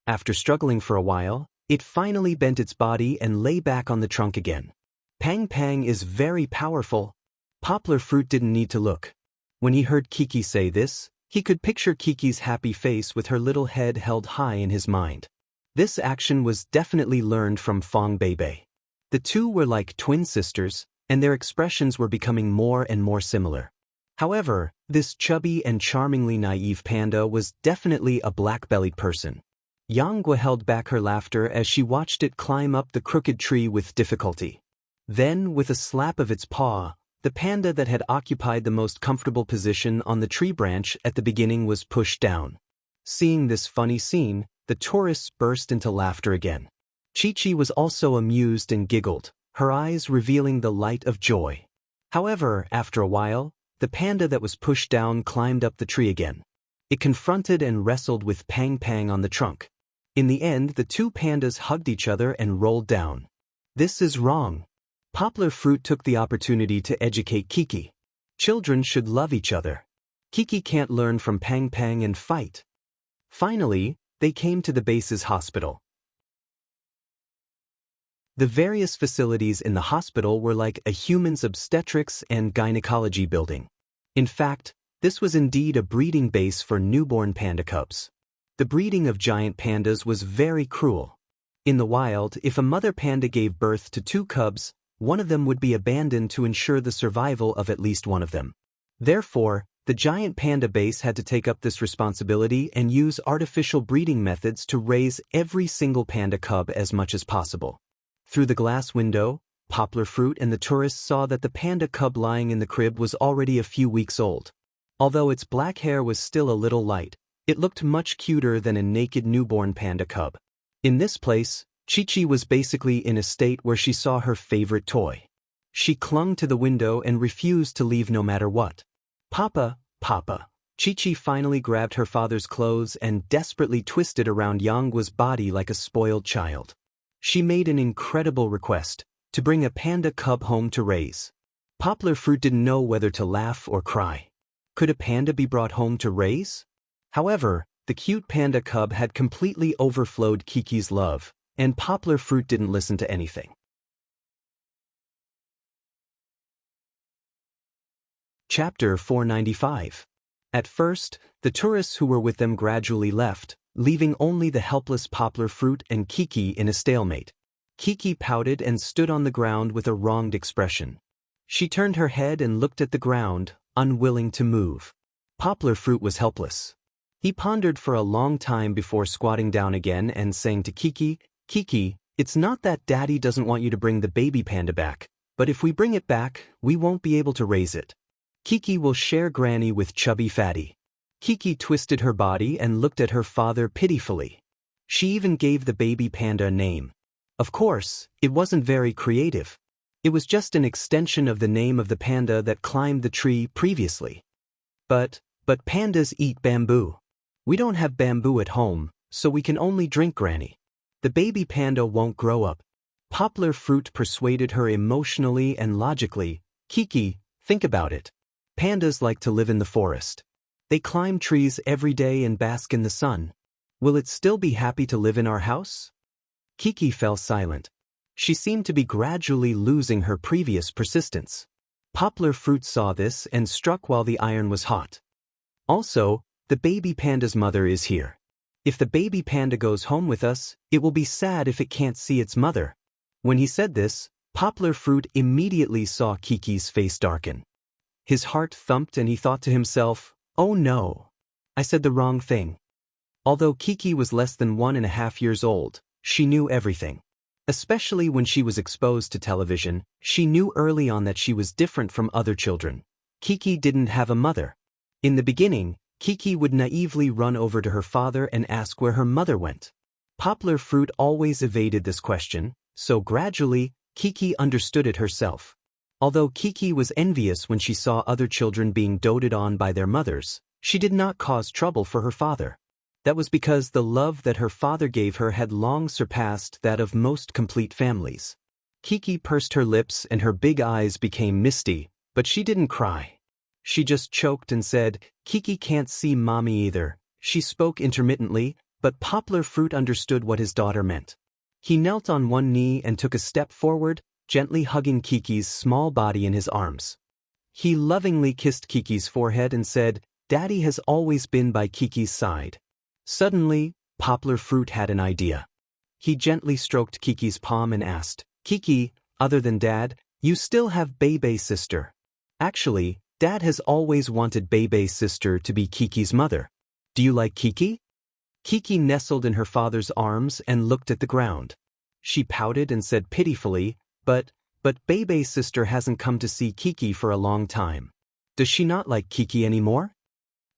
After struggling for a while, it finally bent its body and lay back on the trunk again. Pang is very powerful. Poplar Fruit didn't need to look. When he heard Kiki say this, he could picture Kiki's happy face with her little head held high in his mind. This action was definitely learned from Fong Beibei. The two were like twin sisters, and their expressions were becoming more and more similar. However, this chubby and charmingly naive panda was definitely a black-bellied person. Yanghua held back her laughter as she watched it climb up the crooked tree with difficulty. Then, with a slap of its paw, the panda that had occupied the most comfortable position on the tree branch at the beginning was pushed down. Seeing this funny scene, the tourists burst into laughter again. Chi-Chi was also amused and giggled, her eyes revealing the light of joy. However, after a while, the panda that was pushed down climbed up the tree again. It confronted and wrestled with Pang on the trunk. In the end, the two pandas hugged each other and rolled down. "This is wrong." Poplar Fruit took the opportunity to educate Kiki. Children should love each other. Kiki can't learn from Pang and fight. Finally, they came to the base's hospital. The various facilities in the hospital were like a human's obstetrics and gynecology building. In fact, this was indeed a breeding base for newborn panda cubs. The breeding of giant pandas was very cruel. In the wild, if a mother panda gave birth to two cubs, one of them would be abandoned to ensure the survival of at least one of them. Therefore, the giant panda base had to take up this responsibility and use artificial breeding methods to raise every single panda cub as much as possible. Through the glass window, Poplar Fruit and the tourists saw that the panda cub lying in the crib was already a few weeks old. Although its black hair was still a little light, it looked much cuter than a naked newborn panda cub. In this place, Chi-Chi was basically in a state where she saw her favorite toy. She clung to the window and refused to leave no matter what. Papa, Papa. Chi-Chi finally grabbed her father's clothes and desperately twisted around Yanggua's body like a spoiled child. She made an incredible request, to bring a panda cub home to raise. Poplar Fruit didn't know whether to laugh or cry. Could a panda be brought home to raise? However, the cute panda cub had completely overflowed Kiki's love, and Poplar Fruit didn't listen to anything. Chapter 495. At first, the tourists who were with them gradually left, leaving only the helpless Poplar Fruit and Kiki in a stalemate. Kiki pouted and stood on the ground with a wronged expression. She turned her head and looked at the ground, unwilling to move. Poplar Fruit was helpless. He pondered for a long time before squatting down again and saying to Kiki, "Kiki, it's not that Daddy doesn't want you to bring the baby panda back, but if we bring it back, we won't be able to raise it. Kiki will share Granny with Chubby Fatty." Kiki twisted her body and looked at her father pitifully. She even gave the baby panda a name. Of course, it wasn't very creative. It was just an extension of the name of the panda that climbed the tree previously. But pandas eat bamboo. We don't have bamboo at home, so we can only drink Granny. The baby panda won't grow up. Poplar Fruit persuaded her emotionally and logically. Kiki, think about it. Pandas like to live in the forest. They climb trees every day and bask in the sun. Will it still be happy to live in our house? Kiki fell silent. She seemed to be gradually losing her previous persistence. Poplar Fruit saw this and struck while the iron was hot. Also, the baby panda's mother is here. If the baby panda goes home with us, it will be sad if it can't see its mother. When he said this, Poplar Fruit immediately saw Kiki's face darken. His heart thumped and he thought to himself, "Oh no, I said the wrong thing." Although Kiki was less than 1.5 years old, she knew everything. Especially when she was exposed to television, she knew early on that she was different from other children. Kiki didn't have a mother. In the beginning, Kiki would naively run over to her father and ask where her mother went. Poplar Fruit always evaded this question, so gradually, Kiki understood it herself. Although Kiki was envious when she saw other children being doted on by their mothers, she did not cause trouble for her father. That was because the love that her father gave her had long surpassed that of most complete families. Kiki pursed her lips and her big eyes became misty, but she didn't cry. She just choked and said, "Kiki can't see Mommy either." She spoke intermittently, but Poplar Fruit understood what his daughter meant. He knelt on one knee and took a step forward, gently hugging Kiki's small body in his arms. He lovingly kissed Kiki's forehead and said, "Daddy has always been by Kiki's side." Suddenly, Poplar Fruit had an idea. He gently stroked Kiki's palm and asked, "Kiki, other than Dad, you still have Bebe's sister." Actually, Dad has always wanted Bebe's sister to be Kiki's mother. Do you like Kiki? Kiki nestled in her father's arms and looked at the ground. She pouted and said pitifully, But Bebe's sister hasn't come to see Kiki for a long time. Does she not like Kiki anymore?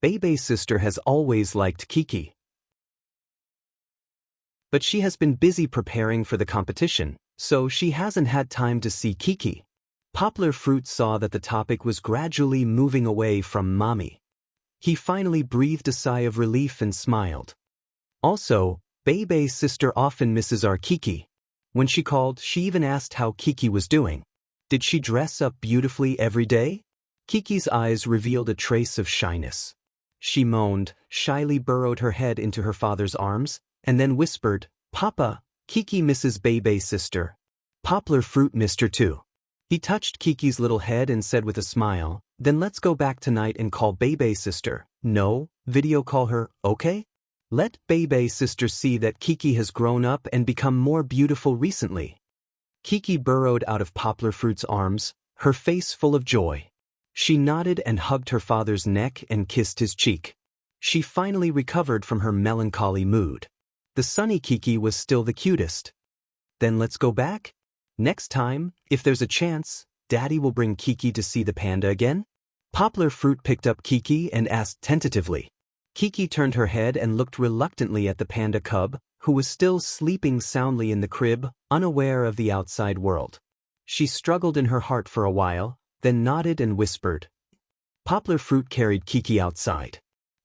Bebe's sister has always liked Kiki. But she has been busy preparing for the competition, so she hasn't had time to see Kiki. Poplar Fruit saw that the topic was gradually moving away from Mommy. He finally breathed a sigh of relief and smiled. Also, Bebe's sister often misses our Kiki. When she called, she even asked how Kiki was doing. Did she dress up beautifully every day? Kiki's eyes revealed a trace of shyness. She moaned, shyly burrowed her head into her father's arms, and then whispered, "Papa, Kiki misses Bebe's sister." Poplar Fruit missed her too. He touched Kiki's little head and said with a smile, "Then let's go back tonight and call Bebe's sister." "No, video call her, okay? Let Bebe's sister see that Kiki has grown up and become more beautiful recently." Kiki burrowed out of Poplar Fruit's arms, her face full of joy. She nodded and hugged her father's neck and kissed his cheek. She finally recovered from her melancholy mood. The sunny Kiki was still the cutest. Then let's go back? Next time, if there's a chance, Daddy will bring Kiki to see the panda again? Poplar Fruit picked up Kiki and asked tentatively. Kiki turned her head and looked reluctantly at the panda cub, who was still sleeping soundly in the crib, unaware of the outside world. She struggled in her heart for a while, then nodded and whispered. Poplar Fruit carried Kiki outside.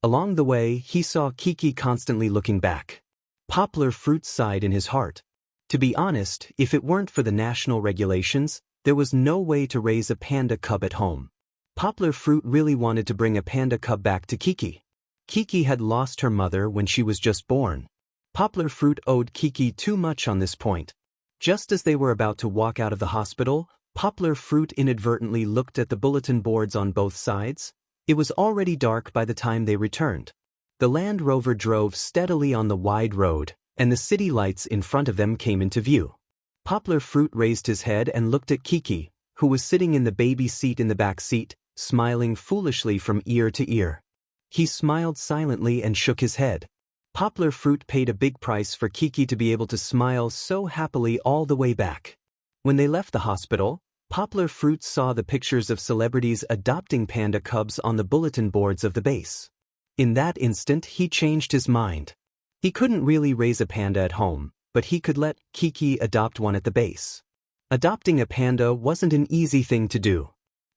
Along the way, he saw Kiki constantly looking back. Poplar Fruit sighed in his heart. To be honest, if it weren't for the national regulations, there was no way to raise a panda cub at home. Poplar Fruit really wanted to bring a panda cub back to Kiki. Kiki had lost her mother when she was just born. Poplar Fruit owed Kiki too much on this point. Just as they were about to walk out of the hospital, Poplar Fruit inadvertently looked at the bulletin boards on both sides. It was already dark by the time they returned. The Land Rover drove steadily on the wide road, and the city lights in front of them came into view. Poplar Fruit raised his head and looked at Kiki, who was sitting in the baby seat in the back seat, smiling foolishly from ear to ear. He smiled silently and shook his head. Poplar Fruit paid a big price for Kiki to be able to smile so happily all the way back. When they left the hospital, Poplar Fruit saw the pictures of celebrities adopting panda cubs on the bulletin boards of the base. In that instant, he changed his mind. He couldn't really raise a panda at home, but he could let Kiki adopt one at the base. Adopting a panda wasn't an easy thing to do.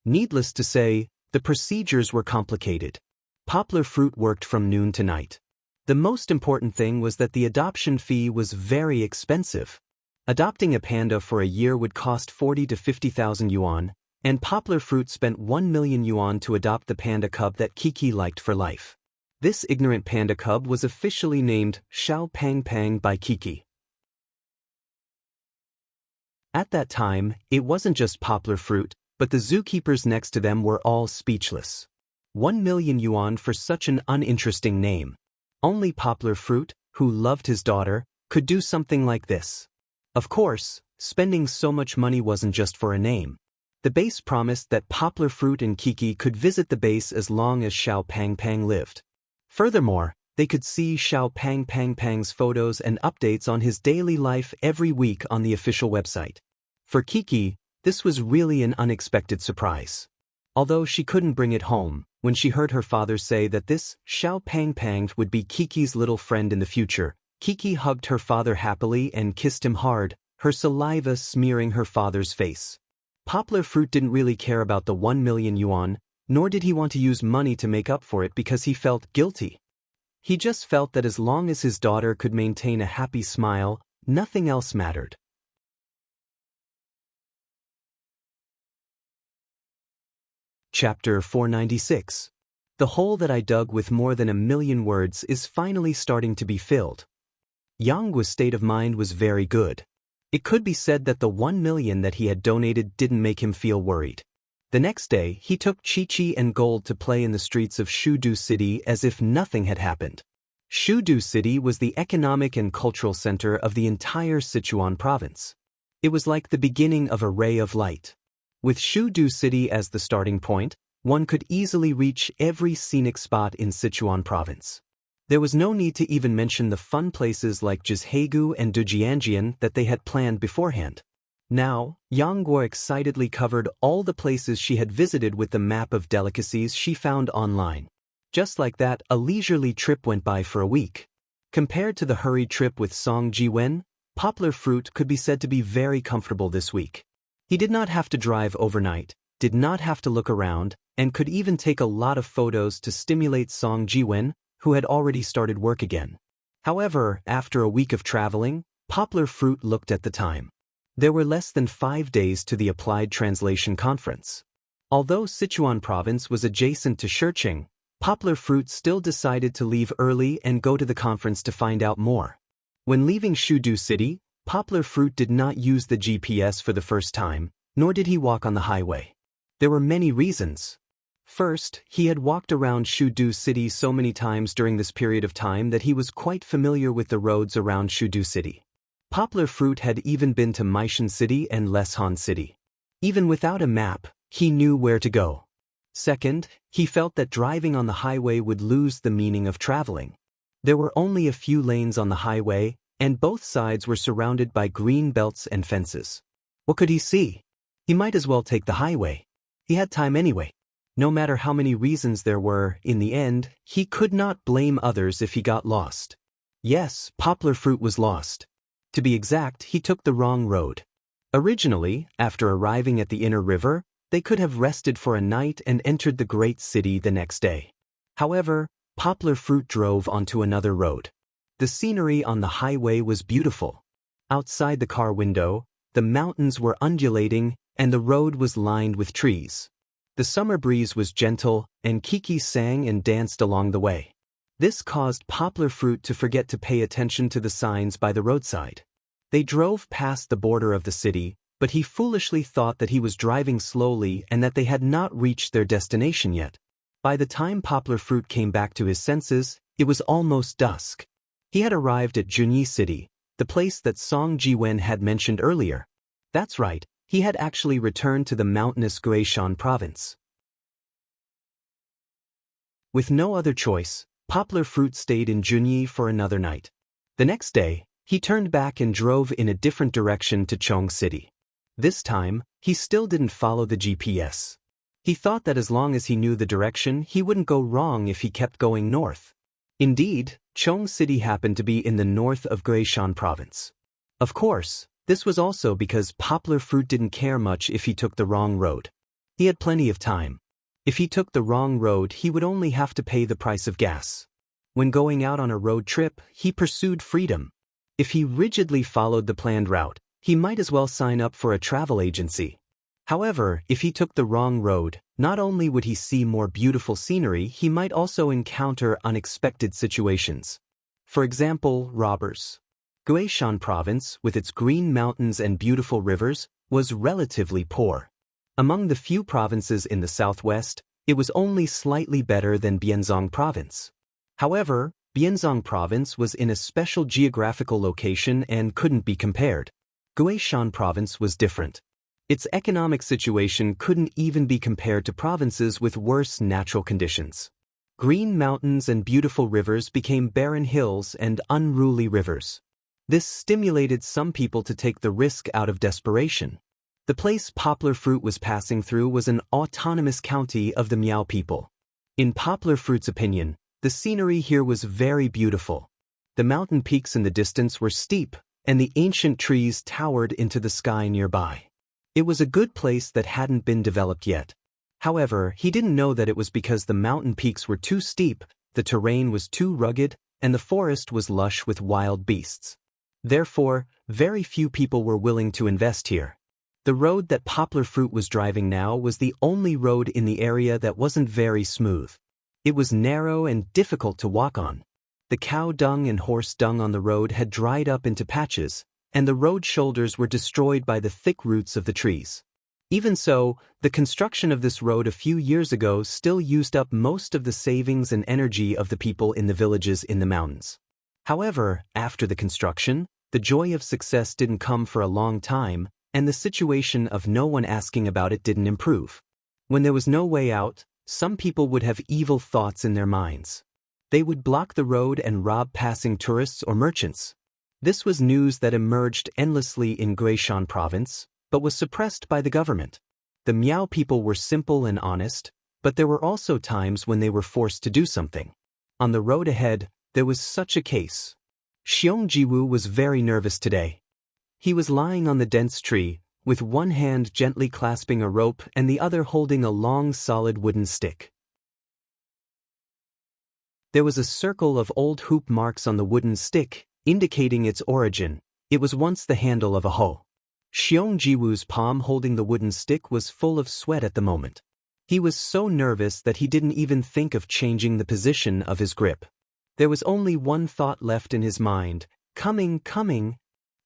Needless to say, the procedures were complicated. Poplar Fruit worked from noon to night. The most important thing was that the adoption fee was very expensive. Adopting a panda for a year would cost 40 to 50,000 yuan, and Poplar Fruit spent 1 million yuan to adopt the panda cub that Kiki liked for life. This ignorant panda cub was officially named Xiao Pang Pang by Kiki. At that time, it wasn't just Poplar Fruit, but the zookeepers next to them were all speechless. 1 million yuan for such an uninteresting name. Only Poplar Fruit, who loved his daughter, could do something like this. Of course, spending so much money wasn't just for a name. The base promised that Poplar Fruit and Kiki could visit the base as long as Xiao Pang Pang lived. Furthermore, they could see Xiao Pang Pang's photos and updates on his daily life every week on the official website. For Kiki, this was really an unexpected surprise. Although she couldn't bring it home, when she heard her father say that this Xiao Pang would be Kiki's little friend in the future, Kiki hugged her father happily and kissed him hard, her saliva smearing her father's face. Poplar Fruit didn't really care about the 1 million yuan, nor did he want to use money to make up for it because he felt guilty. He just felt that as long as his daughter could maintain a happy smile, nothing else mattered. Chapter 496. The hole that I dug with more than 1 million words is finally starting to be filled. Yang Guo's state of mind was very good. It could be said that the 1 million that he had donated didn't make him feel worried. The next day, he took Chi-Chi and Gold to play in the streets of Shudu City as if nothing had happened. Shudu City was the economic and cultural center of the entire Sichuan province. It was like the beginning of a ray of light. With Shudu City as the starting point, one could easily reach every scenic spot in Sichuan province. There was no need to even mention the fun places like Jizhegu and Dujianjian that they had planned beforehand. Now, Yang Guo excitedly covered all the places she had visited with the map of delicacies she found online. Just like that, a leisurely trip went by for a week. Compared to the hurried trip with Song Jiwen, Poplar Fruit could be said to be very comfortable this week. He did not have to drive overnight, did not have to look around, and could even take a lot of photos to stimulate Song Jiwen, who had already started work again. However, after a week of traveling, Poplar Fruit looked at the time. There were less than 5 days to the Applied Translation Conference. Although Sichuan province was adjacent to Shicheng, Poplar Fruit still decided to leave early and go to the conference to find out more. When leaving Shudu City, Poplar Fruit did not use the GPS for the first time, nor did he walk on the highway. There were many reasons. First, he had walked around Shudu City so many times during this period of time that he was quite familiar with the roads around Shudu City. Poplar Fruit had even been to Maishan City and Leshan City. Even without a map, he knew where to go. Second, he felt that driving on the highway would lose the meaning of traveling. There were only a few lanes on the highway, and both sides were surrounded by green belts and fences. What could he see? He might as well take the highway. He had time anyway. No matter how many reasons there were, in the end, he could not blame others if he got lost. Yes, Poplar Fruit was lost. To be exact, he took the wrong road. Originally, after arriving at the inner river, they could have rested for a night and entered the great city the next day. However, Poplar Fruit drove onto another road. The scenery on the highway was beautiful. Outside the car window, the mountains were undulating and the road was lined with trees. The summer breeze was gentle and Kiki sang and danced along the way. This caused Poplar Fruit to forget to pay attention to the signs by the roadside. They drove past the border of the city, but he foolishly thought that he was driving slowly and that they had not reached their destination yet. By the time Poplar Fruit came back to his senses, it was almost dusk. He had arrived at Junyi City, the place that Song Jiwen had mentioned earlier. That's right, he had actually returned to the mountainous Guishan province. With no other choice, Poplar Fruit stayed in Junyi for another night. The next day, he turned back and drove in a different direction to Chong City. This time, he still didn't follow the GPS. He thought that as long as he knew the direction, he wouldn't go wrong if he kept going north. Indeed, Chong City happened to be in the north of Guishan province. Of course, this was also because Poplar Fruit didn't care much if he took the wrong road. He had plenty of time. If he took the wrong road, he would only have to pay the price of gas. When going out on a road trip, he pursued freedom. If he rigidly followed the planned route, he might as well sign up for a travel agency. However, if he took the wrong road, not only would he see more beautiful scenery, he might also encounter unexpected situations. For example, robbers. Guishan province, with its green mountains and beautiful rivers, was relatively poor. Among the few provinces in the southwest, it was only slightly better than Bianzong province. However, Bianzong province was in a special geographical location and couldn't be compared. Guishan province was different. Its economic situation couldn't even be compared to provinces with worse natural conditions. Green mountains and beautiful rivers became barren hills and unruly rivers. This stimulated some people to take the risk out of desperation. The place Poplar Fruit was passing through was an autonomous county of the Miao people. In Poplar Fruit's opinion, the scenery here was very beautiful. The mountain peaks in the distance were steep, and the ancient trees towered into the sky nearby. It was a good place that hadn't been developed yet. However, he didn't know that it was because the mountain peaks were too steep, the terrain was too rugged, and the forest was lush with wild beasts. Therefore, very few people were willing to invest here. The road that Poplar Fruit was driving now was the only road in the area that wasn't very smooth. It was narrow and difficult to walk on. The cow dung and horse dung on the road had dried up into patches, and the road shoulders were destroyed by the thick roots of the trees. Even so, the construction of this road a few years ago still used up most of the savings and energy of the people in the villages in the mountains. However, after the construction, the joy of success didn't come for a long time, and the situation of no one asking about it didn't improve. When there was no way out, some people would have evil thoughts in their minds. They would block the road and rob passing tourists or merchants. This was news that emerged endlessly in Guishan province, but was suppressed by the government. The Miao people were simple and honest, but there were also times when they were forced to do something. On the road ahead, there was such a case. Xiong Jiwu was very nervous today. He was lying on the dense tree, with one hand gently clasping a rope and the other holding a long solid wooden stick. There was a circle of old hoop marks on the wooden stick, indicating its origin. It was once the handle of a hoe. Xiong Jiwu's palm holding the wooden stick was full of sweat at the moment. He was so nervous that he didn't even think of changing the position of his grip. There was only one thought left in his mind, coming.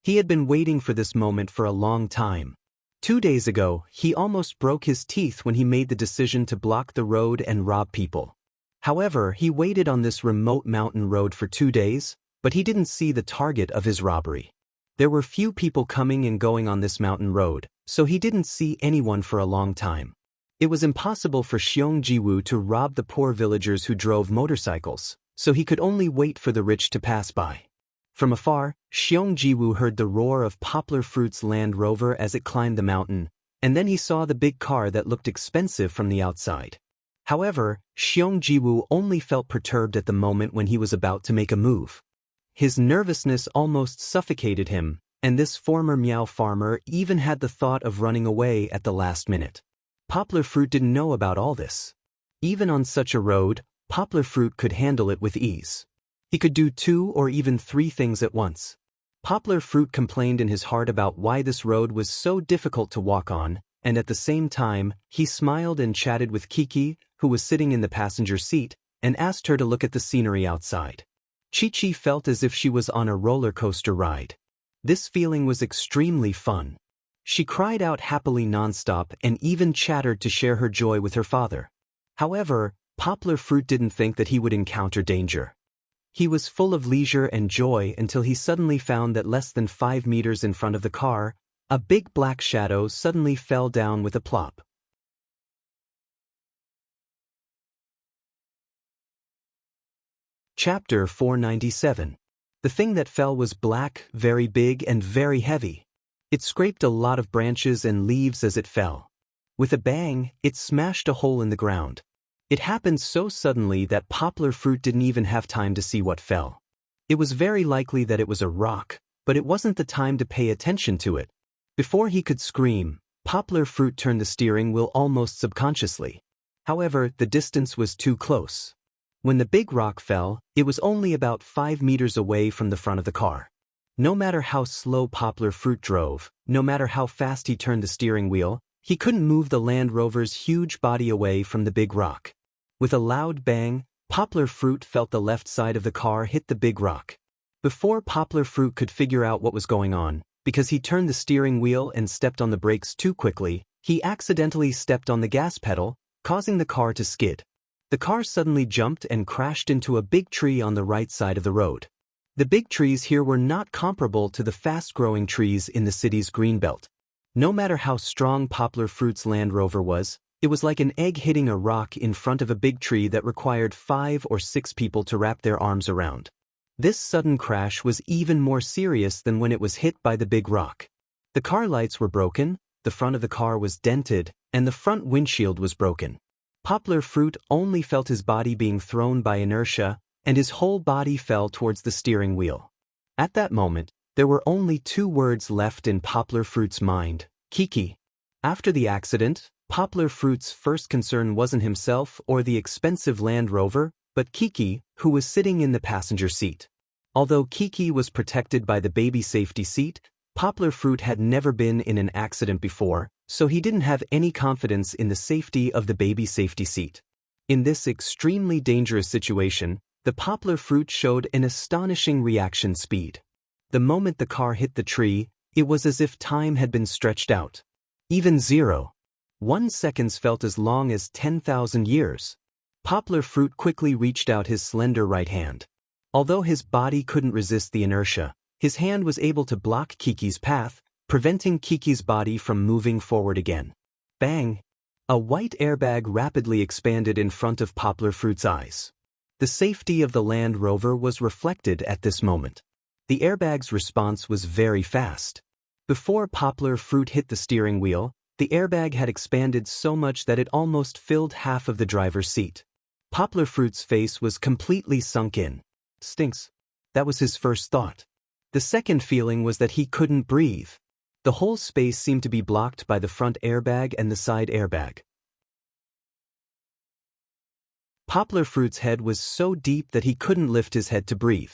He had been waiting for this moment for a long time. 2 days ago, he almost broke his teeth when he made the decision to block the road and rob people. However, he waited on this remote mountain road for 2 days, but he didn't see the target of his robbery. There were few people coming and going on this mountain road, so he didn't see anyone for a long time. It was impossible for Xiong Jiwu to rob the poor villagers who drove motorcycles, so he could only wait for the rich to pass by. From afar, Xiong Jiwu heard the roar of Poplar Fruit's Land Rover as it climbed the mountain, and then he saw the big car that looked expensive from the outside. However, Xiong Jiwu only felt perturbed at the moment when he was about to make a move. His nervousness almost suffocated him, and this former Miao farmer even had the thought of running away at the last minute. Poplar Fruit didn't know about all this. Even on such a road, Poplar Fruit could handle it with ease. He could do 2 or even 3 things at once. Poplar Fruit complained in his heart about why this road was so difficult to walk on, and at the same time, he smiled and chatted with Kiki, who was sitting in the passenger seat, and asked her to look at the scenery outside. Chi-Chi felt as if she was on a roller coaster ride. This feeling was extremely fun. She cried out happily nonstop and even chattered to share her joy with her father. However, Poplar Fruit didn't think that he would encounter danger. He was full of leisure and joy until he suddenly found that less than 5 meters in front of the car, a big black shadow suddenly fell down with a plop. Chapter 497. The thing that fell was black, very big and very heavy. It scraped a lot of branches and leaves as it fell. With a bang, it smashed a hole in the ground. It happened so suddenly that Poplar Fruit didn't even have time to see what fell. It was very likely that it was a rock, but it wasn't the time to pay attention to it. Before he could scream, Poplar Fruit turned the steering wheel almost subconsciously. However, the distance was too close. When the big rock fell, it was only about 5 meters away from the front of the car. No matter how slow Poplar Fruit drove, no matter how fast he turned the steering wheel, he couldn't move the Land Rover's huge body away from the big rock. With a loud bang, Poplar Fruit felt the left side of the car hit the big rock. Before Poplar Fruit could figure out what was going on, because he turned the steering wheel and stepped on the brakes too quickly, he accidentally stepped on the gas pedal, causing the car to skid. The car suddenly jumped and crashed into a big tree on the right side of the road. The big trees here were not comparable to the fast-growing trees in the city's greenbelt. No matter how strong Poplar Fruit's Land Rover was, it was like an egg hitting a rock in front of a big tree that required 5 or 6 people to wrap their arms around. This sudden crash was even more serious than when it was hit by the big rock. The car lights were broken, the front of the car was dented, and the front windshield was broken. Poplar Fruit only felt his body being thrown by inertia, and his whole body fell towards the steering wheel. At that moment, there were only 2 words left in Poplar Fruit's mind: Kiki. After the accident, Poplar Fruit's first concern wasn't himself or the expensive Land Rover, but Kiki, who was sitting in the passenger seat. Although Kiki was protected by the baby safety seat, Poplar Fruit had never been in an accident before, so he didn't have any confidence in the safety of the baby safety seat. In this extremely dangerous situation, the Poplar Fruit showed an astonishing reaction speed. The moment the car hit the tree, it was as if time had been stretched out. Even 0.1 seconds felt as long as 10,000 years. Poplar Fruit quickly reached out his slender right hand. Although his body couldn't resist the inertia, his hand was able to block Kiki's path, preventing Kiki's body from moving forward again. Bang! A white airbag rapidly expanded in front of Poplar Fruit's eyes. The safety of the Land Rover was reflected at this moment. The airbag's response was very fast. Before Poplar Fruit hit the steering wheel, the airbag had expanded so much that it almost filled half of the driver's seat. Poplar Fruit's face was completely sunk in. Stinks. That was his first thought. The second feeling was that he couldn't breathe. The whole space seemed to be blocked by the front airbag and the side airbag. Poplar Fruit's head was so deep that he couldn't lift his head to breathe.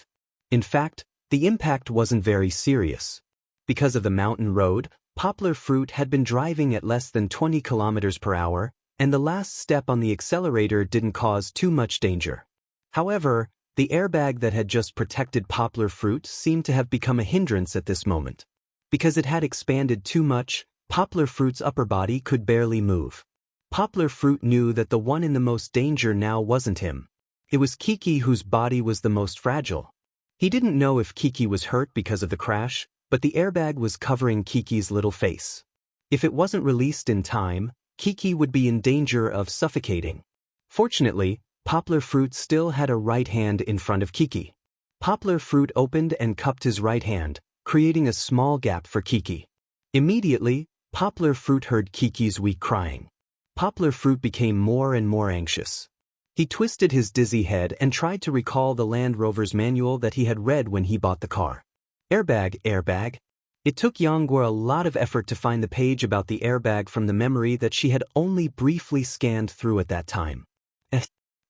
In fact, the impact wasn't very serious. Because of the mountain road, Poplar Fruit had been driving at less than 20 kilometers per hour, and the last step on the accelerator didn't cause too much danger. However, the airbag that had just protected Poplar Fruit seemed to have become a hindrance at this moment. Because it had expanded too much, Poplar Fruit's upper body could barely move. Poplar Fruit knew that the one in the most danger now wasn't him. It was Kiki, whose body was the most fragile. He didn't know if Kiki was hurt because of the crash, but the airbag was covering Kiki's little face. If it wasn't released in time, Kiki would be in danger of suffocating. Fortunately, Poplar Fruit still had a right hand in front of Kiki. Poplar Fruit opened and cupped his right hand, creating a small gap for Kiki. Immediately, Poplar Fruit heard Kiki's weak crying. Poplar Fruit became more and more anxious. He twisted his dizzy head and tried to recall the Land Rover's manual that he had read when he bought the car. Airbag, airbag. It took Yonggwa a lot of effort to find the page about the airbag from the memory that she had only briefly scanned through at that time.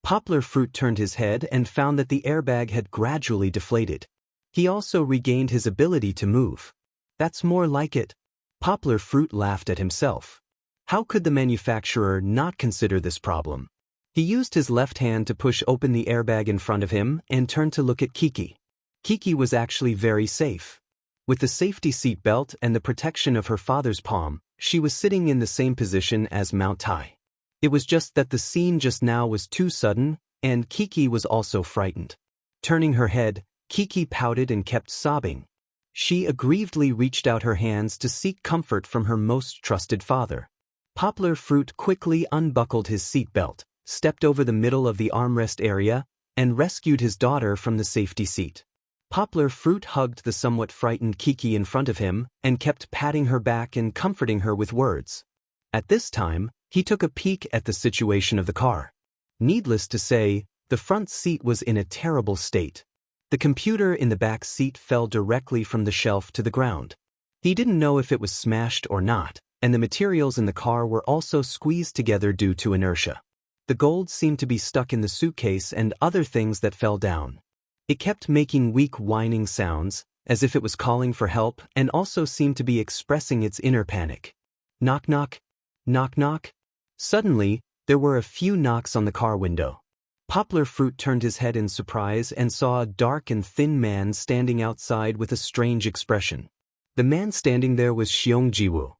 Poplar Fruit turned his head and found that the airbag had gradually deflated. He also regained his ability to move. That's more like it. Poplar Fruit laughed at himself. How could the manufacturer not consider this problem? He used his left hand to push open the airbag in front of him and turned to look at Kiki. Kiki was actually very safe. With the safety seat belt and the protection of her father's palm, she was sitting in the same position as Mount Tai. It was just that the scene just now was too sudden, and Kiki was also frightened. Turning her head, Kiki pouted and kept sobbing. She aggrievedly reached out her hands to seek comfort from her most trusted father. Poplar Fruit quickly unbuckled his seat belt, stepped over the middle of the armrest area, and rescued his daughter from the safety seat. Poplar Fruit hugged the somewhat frightened Kiki in front of him and kept patting her back and comforting her with words. At this time, he took a peek at the situation of the car. Needless to say, the front seat was in a terrible state. The computer in the back seat fell directly from the shelf to the ground. He didn't know if it was smashed or not, and the materials in the car were also squeezed together due to inertia. The gold seemed to be stuck in the suitcase and other things that fell down. It kept making weak whining sounds, as if it was calling for help, and also seemed to be expressing its inner panic. Knock knock. Knock knock. Suddenly, there were a few knocks on the car window. Poplar Fruit turned his head in surprise and saw a dark and thin man standing outside with a strange expression. The man standing there was Xiongjiwu.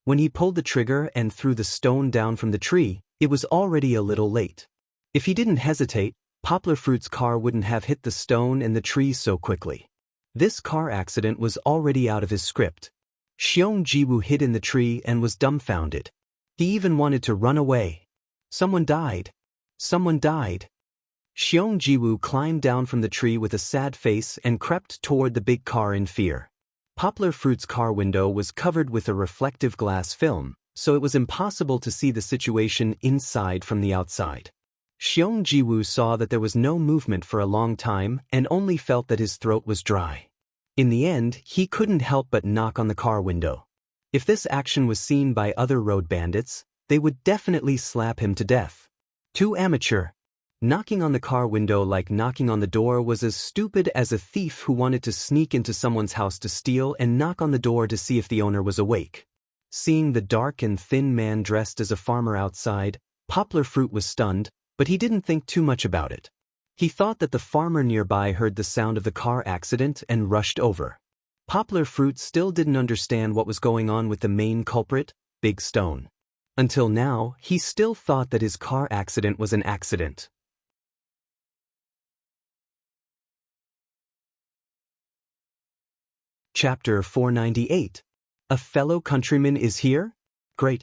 When he pulled the trigger and threw the stone down from the tree, it was already a little late. If he didn't hesitate, Poplar Fruit's car wouldn't have hit the stone and the tree so quickly. This car accident was already out of his script. Xiongjiwu hid in the tree and was dumbfounded. He even wanted to run away. Someone died. Someone died. Xiongjiwu climbed down from the tree with a sad face and crept toward the big car in fear. Poplar Fruit's car window was covered with a reflective glass film, so it was impossible to see the situation inside from the outside. Xiongjiwu saw that there was no movement for a long time and only felt that his throat was dry. In the end, he couldn't help but knock on the car window. If this action was seen by other road bandits, they would definitely slap him to death. Too amateur. Knocking on the car window like knocking on the door was as stupid as a thief who wanted to sneak into someone's house to steal and knock on the door to see if the owner was awake. Seeing the dark and thin man dressed as a farmer outside, Poplar Fruit was stunned, but he didn't think too much about it. He thought that the farmer nearby heard the sound of the car accident and rushed over. Poplar Fruit still didn't understand what was going on with the main culprit, Big Stone. Until now, he still thought that his car accident was an accident. Chapter 498. A fellow countryman is here? Great.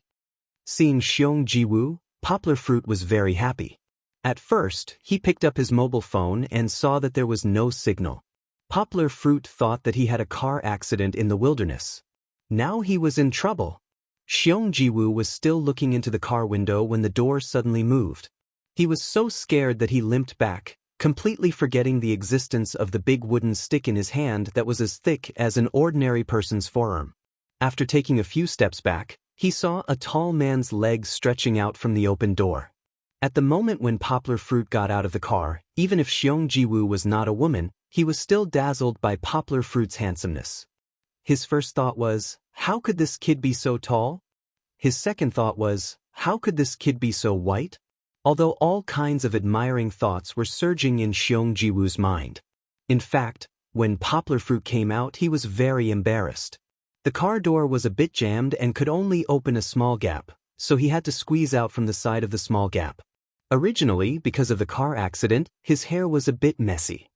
Seeing Xiongjiwu, Poplar Fruit was very happy. At first, he picked up his mobile phone and saw that there was no signal. Poplar Fruit thought that he had a car accident in the wilderness. Now he was in trouble. Xiongjiwu was still looking into the car window when the door suddenly moved. He was so scared that he limped back, completely forgetting the existence of the big wooden stick in his hand that was as thick as an ordinary person's forearm. After taking a few steps back, he saw a tall man's legs stretching out from the open door. At the moment when Poplar Fruit got out of the car, even if Xiongjiwu was not a woman, he was still dazzled by Poplar Fruit's handsomeness. His first thought was, how could this kid be so tall? His second thought was, how could this kid be so white? Although all kinds of admiring thoughts were surging in Xiongjiwu's mind. In fact, when Poplar Fruit came out, he was very embarrassed. The car door was a bit jammed and could only open a small gap, so he had to squeeze out from the side of the small gap. Originally, because of the car accident, his hair was a bit messy.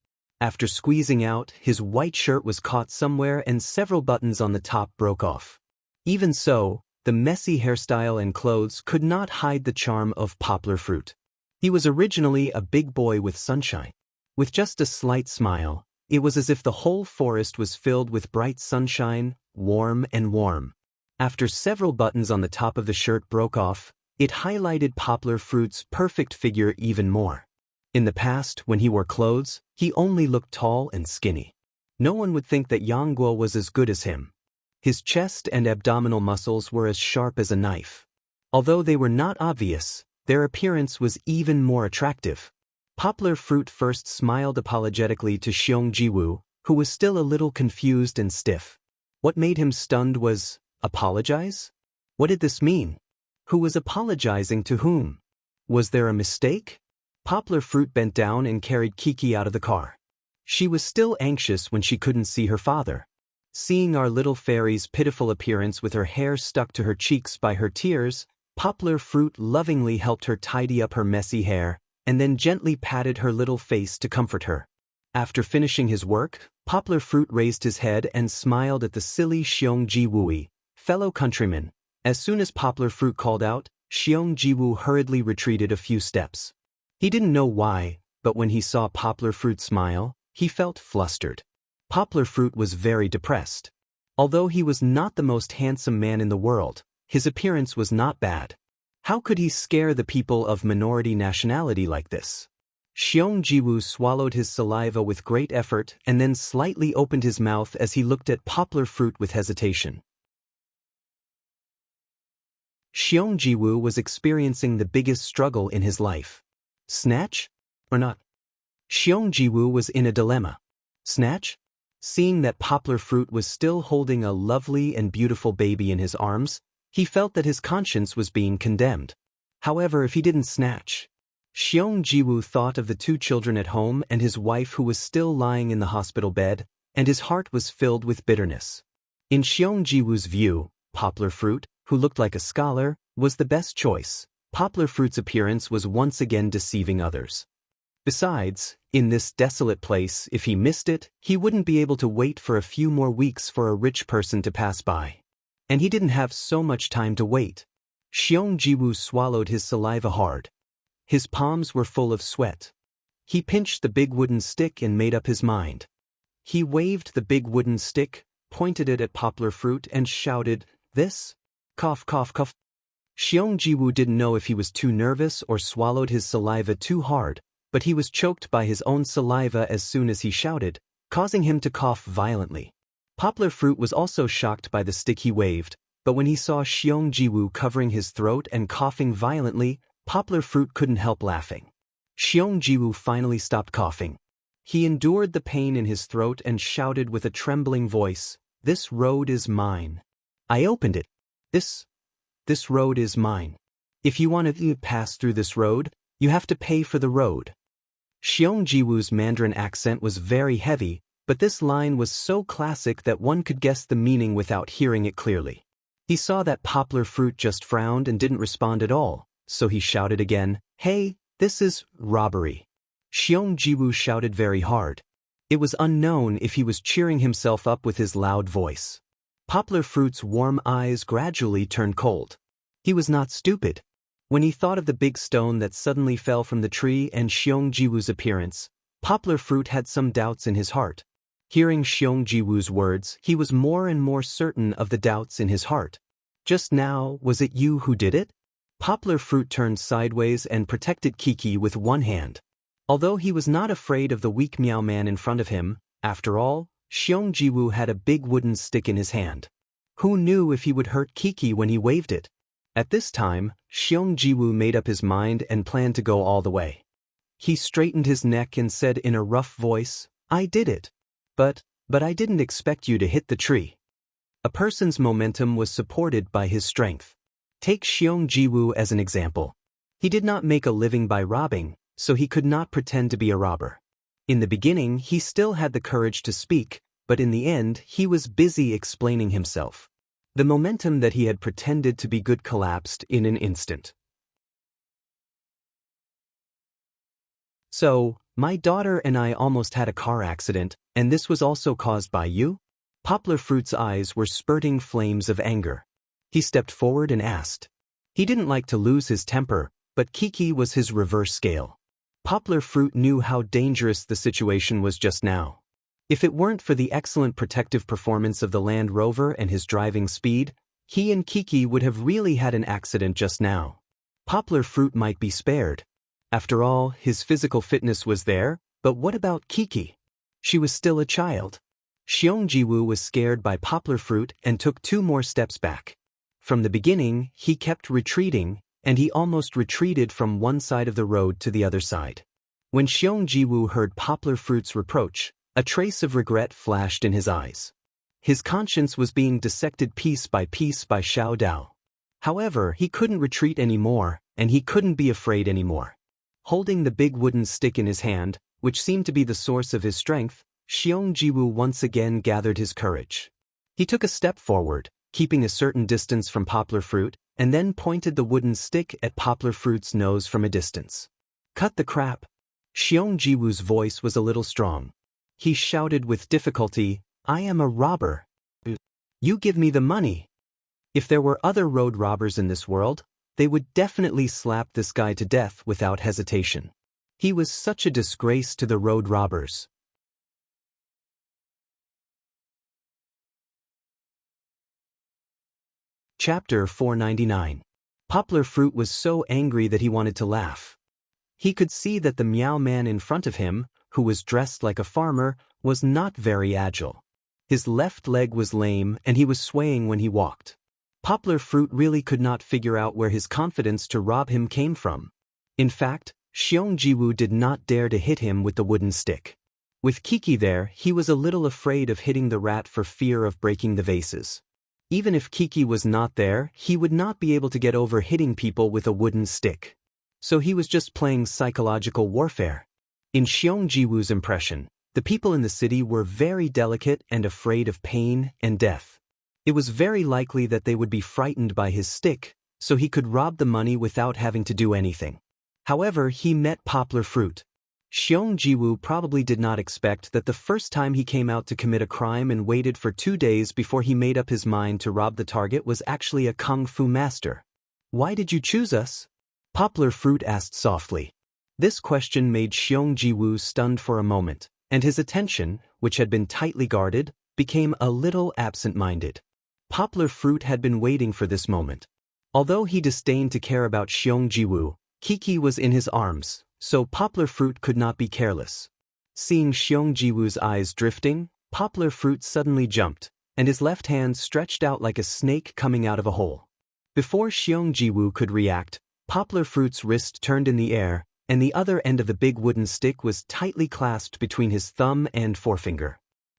After squeezing out, his white shirt was caught somewhere and several buttons on the top broke off. Even so, the messy hairstyle and clothes could not hide the charm of Poplar Fruit. He was originally a big boy with sunshine. With just a slight smile, it was as if the whole forest was filled with bright sunshine, warm and warm. After several buttons on the top of the shirt broke off, it highlighted Poplar Fruit's perfect figure even more. In the past, when he wore clothes, he only looked tall and skinny. No one would think that Yangguo was as good as him. His chest and abdominal muscles were as sharp as a knife. Although they were not obvious, their appearance was even more attractive. Poplar Fruit first smiled apologetically to Xiong Jiwu, who was still a little confused and stiff. What made him stunned was, apologize? What did this mean? Who was apologizing to whom? Was there a mistake? Poplar Fruit bent down and carried Kiki out of the car. She was still anxious when she couldn't see her father. Seeing our little fairy's pitiful appearance with her hair stuck to her cheeks by her tears, Poplar Fruit lovingly helped her tidy up her messy hair, and then gently patted her little face to comfort her. After finishing his work, Poplar Fruit raised his head and smiled at the silly Xiong Jiwu, fellow countryman. As soon as Poplar Fruit called out, Xiong Jiwu hurriedly retreated a few steps. He didn't know why, but when he saw Poplar Fruit smile, he felt flustered. Poplar Fruit was very depressed. Although he was not the most handsome man in the world, his appearance was not bad. How could he scare the people of minority nationality like this? Xiong Jiwu swallowed his saliva with great effort and then slightly opened his mouth as he looked at Poplar Fruit with hesitation. Xiong Jiwu was experiencing the biggest struggle in his life. Snatch? Or not? Xiong Jiwu was in a dilemma. Snatch? Seeing that Poplar Fruit was still holding a lovely and beautiful baby in his arms, he felt that his conscience was being condemned. However, if he didn't snatch, Xiong Jiwu thought of the two children at home and his wife who was still lying in the hospital bed, and his heart was filled with bitterness. In Xiong Jiwu's view, Poplar Fruit, who looked like a scholar, was the best choice. Poplar Fruit's appearance was once again deceiving others. Besides, in this desolate place, if he missed it, he wouldn't be able to wait for a few more weeks for a rich person to pass by. And he didn't have so much time to wait. Xiong Jiwu swallowed his saliva hard. His palms were full of sweat. He pinched the big wooden stick and made up his mind. He waved the big wooden stick, pointed it at Poplar Fruit and shouted, "This? Cough, cough, cough." Xiong Jiwu didn't know if he was too nervous or swallowed his saliva too hard, but he was choked by his own saliva as soon as he shouted, causing him to cough violently. Poplar Fruit was also shocked by the stick he waved, but when he saw Xiong Jiwu covering his throat and coughing violently, Poplar Fruit couldn't help laughing. Xiong Jiwu finally stopped coughing. He endured the pain in his throat and shouted with a trembling voice, "This road is mine. I opened it. This road is mine. If you want to pass through this road, you have to pay for the road." Xiong Jiwu's Mandarin accent was very heavy, but this line was so classic that one could guess the meaning without hearing it clearly. He saw that Poplar Fruit just frowned and didn't respond at all, so he shouted again, "Hey, this is robbery." Xiong Jiwu shouted very hard. It was unknown if he was cheering himself up with his loud voice. Poplar Fruit's warm eyes gradually turned cold. He was not stupid. When he thought of the big stone that suddenly fell from the tree and Xiong Jiwu's appearance, Poplar Fruit had some doubts in his heart. Hearing Xiong Jiwu's words, he was more and more certain of the doubts in his heart. "Just now, was it you who did it?" Poplar Fruit turned sideways and protected Kiki with one hand. Although he was not afraid of the weak Meow Man in front of him, after all, Xiong Jiwu had a big wooden stick in his hand. Who knew if he would hurt Kiki when he waved it? At this time, Xiong Jiwu made up his mind and planned to go all the way. He straightened his neck and said in a rough voice, "I did it. But I didn't expect you to hit the tree." A person's momentum was supported by his strength. Take Xiong Jiwu as an example. He did not make a living by robbing, so he could not pretend to be a robber. In the beginning, he still had the courage to speak, but in the end, he was busy explaining himself. The momentum that he had pretended to be good collapsed in an instant. So, My daughter and I almost had a car accident, and this was also caused by you? Poplar Fruit's eyes were spurting flames of anger. He stepped forward and asked. He didn't like to lose his temper, but Kiki was his reverse scale. Poplar Fruit knew how dangerous the situation was just now. If it weren't for the excellent protective performance of the Land Rover and his driving speed, he and Kiki would have really had an accident just now. Poplar Fruit might be spared. After all, his physical fitness was there, but what about Kiki? She was still a child. Xiongjiwu was scared by Poplar Fruit and took 2 more steps back. From the beginning, he kept retreating, and he almost retreated from one side of the road to the other side. When Xiongjiwu heard Poplar Fruit's reproach, a trace of regret flashed in his eyes. His conscience was being dissected piece by Xiao Dao. However, he couldn't retreat anymore, and he couldn't be afraid anymore. Holding the big wooden stick in his hand, which seemed to be the source of his strength, Xiongjiwu once again gathered his courage. He took a step forward, keeping a certain distance from Poplar Fruit, and then pointed the wooden stick at Poplar Fruit's nose from a distance. Cut the crap! Xiongjiwu's voice was a little strong. He shouted with difficulty, I am a robber. You give me the money. If there were other road robbers in this world, they would definitely slap this guy to death without hesitation. He was such a disgrace to the road robbers. Chapter 499. Poplar Fruit was so angry that he wanted to laugh. He could see that the Meow Man in front of him, who was dressed like a farmer, was not very agile. His left leg was lame and he was swaying when he walked. Poplar Fruit really could not figure out where his confidence to rob him came from. In fact, Xiongjiwu did not dare to hit him with the wooden stick. With Kiki there, he was a little afraid of hitting the rat for fear of breaking the vases. Even if Kiki was not there, he would not be able to get over hitting people with a wooden stick. So he was just playing psychological warfare. In Xiongjiwu's impression, the people in the city were very delicate and afraid of pain and death. It was very likely that they would be frightened by his stick, so he could rob the money without having to do anything. However, he met Poplar Fruit. Xiongjiwu probably did not expect that the first time he came out to commit a crime and waited for 2 days before he made up his mind to rob the target was actually a kung fu master. Why did you choose us? Poplar Fruit asked softly. This question made Xiongjiwu stunned for a moment, and his attention, which had been tightly guarded, became a little absent-minded. Poplar Fruit had been waiting for this moment. Although he disdained to care about Xiongjiwu, Kiki was in his arms, so Poplar Fruit could not be careless. Seeing Xiongjiwu's eyes drifting, Poplar Fruit suddenly jumped, and his left hand stretched out like a snake coming out of a hole. Before Xiongjiwu could react, Poplar Fruit's wrist turned in the air, and the other end of the big wooden stick was tightly clasped between his thumb and forefinger.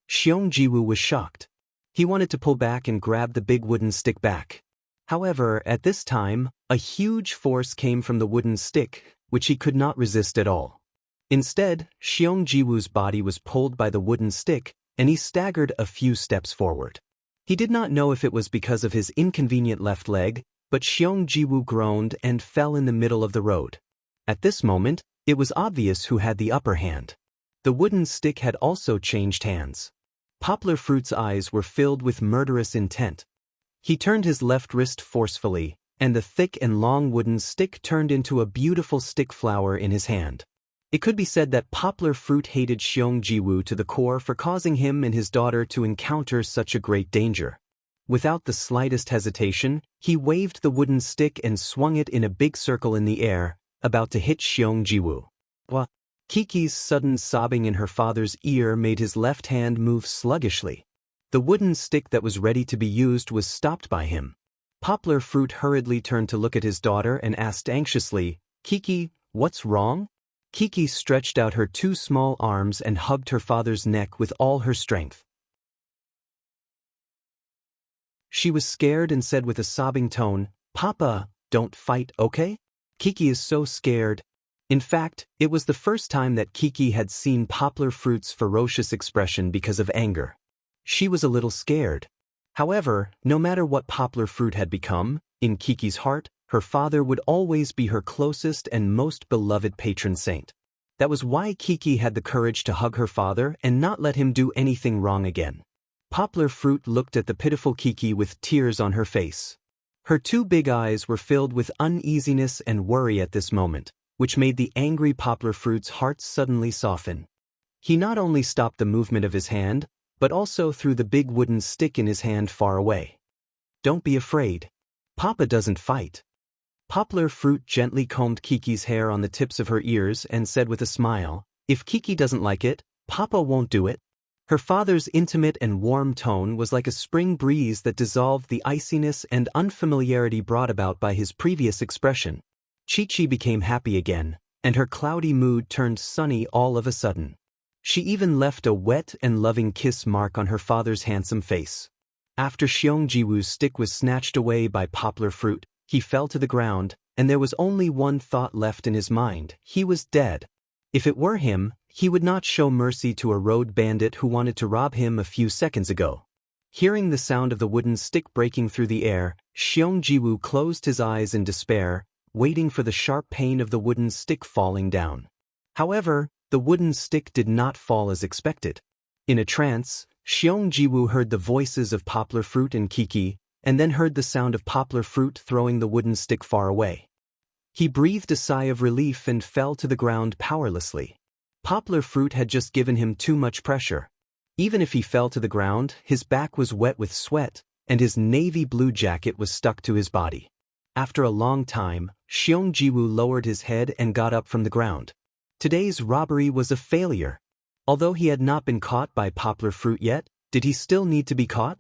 Xiongjiwu was shocked. He wanted to pull back and grab the big wooden stick back. However, at this time, a huge force came from the wooden stick, which he could not resist at all. Instead, Xiongjiwu's body was pulled by the wooden stick, and he staggered a few steps forward. He did not know if it was because of his inconvenient left leg, but Xiongjiwu groaned and fell in the middle of the road. At this moment, it was obvious who had the upper hand. The wooden stick had also changed hands. Poplar Fruit's eyes were filled with murderous intent. He turned his left wrist forcefully, and the thick and long wooden stick turned into a beautiful stick flower in his hand. It could be said that Poplar Fruit hated Xiongjiwu to the core for causing him and his daughter to encounter such a great danger. Without the slightest hesitation, he waved the wooden stick and swung it in a big circle in the air, about to hit Xiongjiwu. Kiki's sudden sobbing in her father's ear made his left hand move sluggishly. The wooden stick that was ready to be used was stopped by him. Poplar Fruit hurriedly turned to look at his daughter and asked anxiously, Kiki, what's wrong? Kiki stretched out her 2 small arms and hugged her father's neck with all her strength. She was scared and said with a sobbing tone, Papa, don't fight, okay? Kiki is so scared. In fact, it was the first time that Kiki had seen Poplar Fruit's ferocious expression because of anger. She was a little scared. However, no matter what Poplar Fruit had become, in Kiki's heart, her father would always be her closest and most beloved patron saint. That was why Kiki had the courage to hug her father and not let him do anything wrong again. Poplar Fruit looked at the pitiful Kiki with tears on her face. Her two big eyes were filled with uneasiness and worry at this moment, which made the angry Poplar Fruit's heart suddenly soften. He not only stopped the movement of his hand, but also threw the big wooden stick in his hand far away. "Don't be afraid. Papa doesn't fight." Poplar Fruit gently combed Kiki's hair on the tips of her ears and said with a smile, "If Kiki doesn't like it, Papa won't do it." Her father's intimate and warm tone was like a spring breeze that dissolved the iciness and unfamiliarity brought about by his previous expression. Chi-Chi became happy again, and her cloudy mood turned sunny all of a sudden. She even left a wet and loving kiss mark on her father's handsome face. After Xiongjiwu's stick was snatched away by Poplar Fruit, he fell to the ground, and there was only one thought left in his mind: he was dead. If it were him, he would not show mercy to a road bandit who wanted to rob him a few seconds ago. Hearing the sound of the wooden stick breaking through the air, Xiongjiwu closed his eyes in despair, waiting for the sharp pain of the wooden stick falling down. However, the wooden stick did not fall as expected. In a trance, Xiongjiwu heard the voices of Poplar Fruit and Kiki, and then heard the sound of Poplar Fruit throwing the wooden stick far away. He breathed a sigh of relief and fell to the ground powerlessly. Poplar Fruit had just given him too much pressure. Even if he fell to the ground, his back was wet with sweat, and his navy blue jacket was stuck to his body. After a long time, Xiongjiwu lowered his head and got up from the ground. Today's robbery was a failure. Although he had not been caught by Poplar Fruit yet, did he still need to be caught?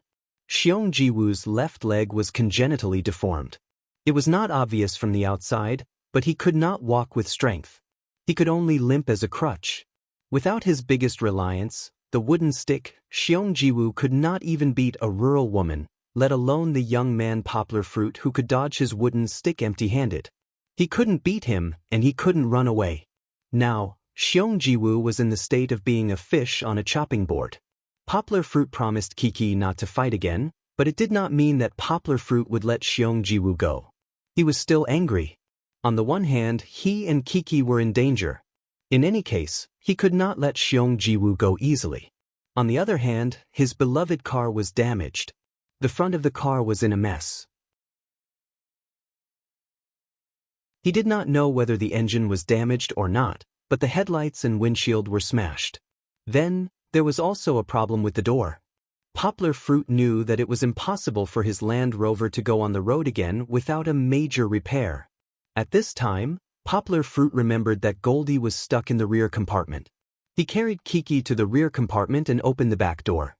Xiongjiwu's left leg was congenitally deformed. It was not obvious from the outside, but he could not walk with strength. He could only limp as a crutch. Without his biggest reliance, the wooden stick, Xiongjiwu could not even beat a rural woman, let alone the young man Poplar Fruit who could dodge his wooden stick empty-handed. He couldn't beat him, and he couldn't run away. Now, Xiongjiwu was in the state of being a fish on a chopping board. Poplar Fruit promised Kiki not to fight again, but it did not mean that Poplar Fruit would let Xiongjiwu go. He was still angry. On the one hand, he and Kiki were in danger. In any case, he could not let Xiongjiwu go easily. On the other hand, his beloved car was damaged. The front of the car was in a mess. He did not know whether the engine was damaged or not, but the headlights and windshield were smashed. Then, there was also a problem with the door. Poplar Fruit knew that it was impossible for his Land Rover to go on the road again without a major repair. At this time, Poplar Fruit remembered that Goldie was stuck in the rear compartment. He carried Kiki to the rear compartment and opened the back door.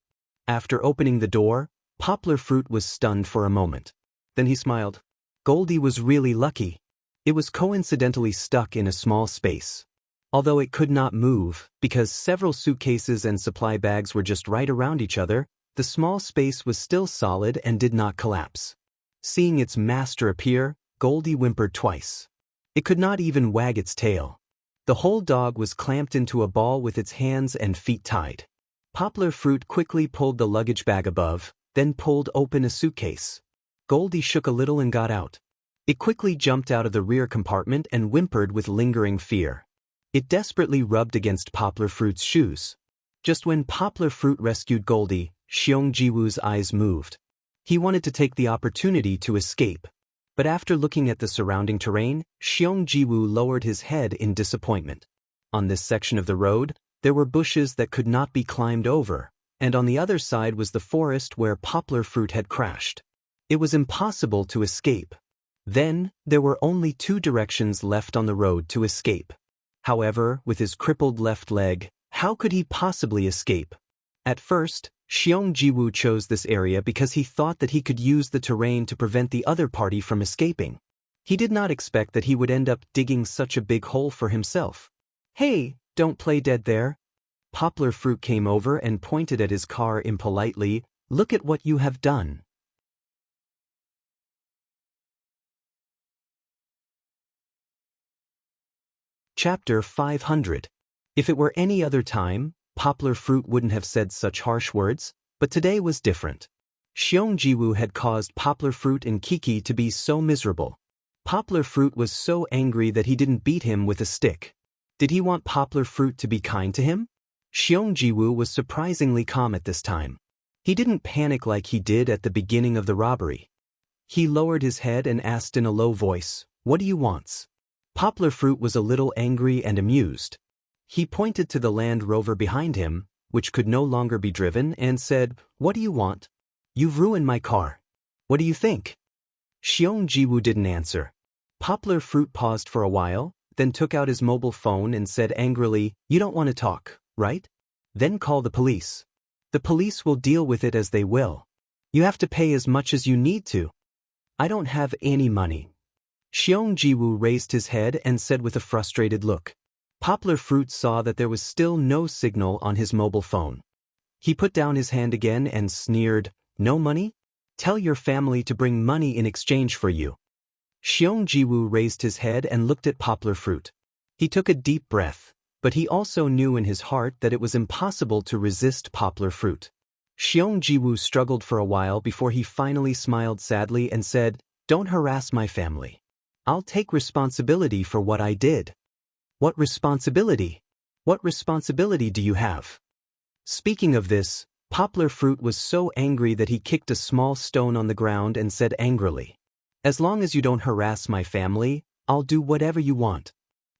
After opening the door, Poplar Fruit was stunned for a moment. Then he smiled. Goldie was really lucky. It was coincidentally stuck in a small space. Although it could not move, because several suitcases and supply bags were just right around each other, the small space was still solid and did not collapse. Seeing its master appear, Goldie whimpered twice. It could not even wag its tail. The whole dog was clamped into a ball with its hands and feet tied. Poplar Fruit quickly pulled the luggage bag above, then pulled open a suitcase. Goldie shook a little and got out. It quickly jumped out of the rear compartment and whimpered with lingering fear. It desperately rubbed against Poplar Fruit's shoes. Just when Poplar Fruit rescued Goldie, Xiongjiwu's eyes moved. He wanted to take the opportunity to escape. But after looking at the surrounding terrain, Xiongjiwu lowered his head in disappointment. On this section of the road, there were bushes that could not be climbed over, and on the other side was the forest where Poplar Fruit had crashed. It was impossible to escape. Then, there were only two directions left on the road to escape. However, with his crippled left leg, how could he possibly escape? At first, Xiongjiwu chose this area because he thought that he could use the terrain to prevent the other party from escaping. He did not expect that he would end up digging such a big hole for himself. "Hey, don't play dead there." Poplar Fruit came over and pointed at his car impolitely. "Look at what you have done." Chapter 500. If it were any other time, Poplar Fruit wouldn't have said such harsh words, but today was different. Xiongjiwu had caused Poplar Fruit and Kiki to be so miserable. Poplar Fruit was so angry that he didn't beat him with a stick. Did he want Poplar Fruit to be kind to him? Xiong Jiwoo was surprisingly calm at this time. He didn't panic like he did at the beginning of the robbery. He lowered his head and asked in a low voice, "What do you want?" Poplar Fruit was a little angry and amused. He pointed to the Land Rover behind him, which could no longer be driven, and said, "What do you want? You've ruined my car. What do you think?" Xiong Jiwoo didn't answer. Poplar Fruit paused for a while, then took out his mobile phone and said angrily, "You don't want to talk, right? Then call the police. The police will deal with it as they will. You have to pay as much as you need to." "I don't have any money." Xiong Jiwoo raised his head and said with a frustrated look. Poplar Fruit saw that there was still no signal on his mobile phone. He put down his hand again and sneered, "No money? Tell your family to bring money in exchange for you." Xiong Jiwoo raised his head and looked at Poplar Fruit. He took a deep breath, but he also knew in his heart that it was impossible to resist Poplar Fruit. Xiong Jiwoo struggled for a while before he finally smiled sadly and said, "Don't harass my family. I'll take responsibility for what I did." "What responsibility? What responsibility do you have?" Speaking of this, Poplar Fruit was so angry that he kicked a small stone on the ground and said angrily, "As long as you don't harass my family, I'll do whatever you want."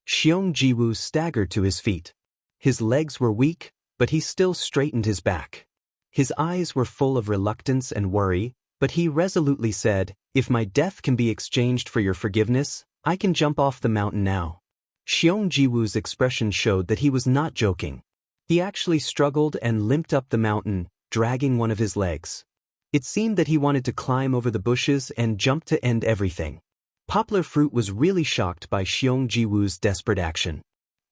Xiong Jiwoo staggered to his feet. His legs were weak, but he still straightened his back. His eyes were full of reluctance and worry, but he resolutely said, "If my death can be exchanged for your forgiveness, I can jump off the mountain now." Xiong Jiwoo's expression showed that he was not joking. He actually struggled and limped up the mountain, dragging one of his legs. It seemed that he wanted to climb over the bushes and jump to end everything. Poplar Fruit was really shocked by Xiong Jiwoo's desperate action.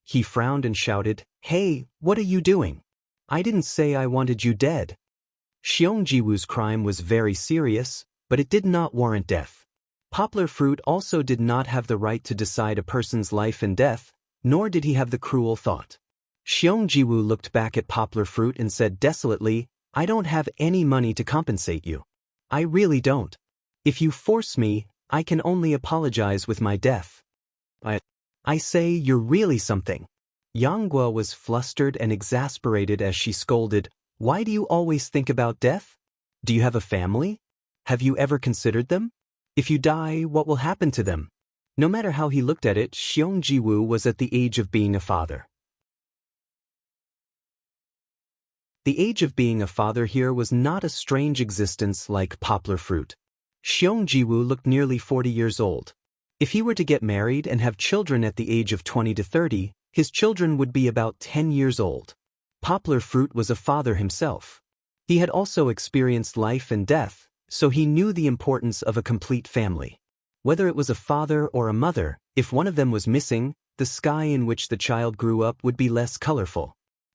He frowned and shouted, "Hey, what are you doing? I didn't say I wanted you dead." Xiong Jiwoo's crime was very serious, but it did not warrant death. Poplar Fruit also did not have the right to decide a person's life and death, nor did he have the cruel thought. Xiong Jiwoo looked back at Poplar Fruit and said desolately, "I don't have any money to compensate you. I really don't. If you force me, I can only apologize with my death." I say you're really something." Yanghua was flustered and exasperated as she scolded, "Why do you always think about death? Do you have a family? Have you ever considered them? If you die, what will happen to them?" No matter how he looked at it, Xiong Jiwoo was at the age of being a father. The age of being a father here was not a strange existence like Poplar Fruit. Xiong Jiwoo looked nearly 40 years old. If he were to get married and have children at the age of 20 to 30, his children would be about 10 years old. Poplar Fruit was a father himself. He had also experienced life and death, so he knew the importance of a complete family. Whether it was a father or a mother, if one of them was missing, the sky in which the child grew up would be less colorful.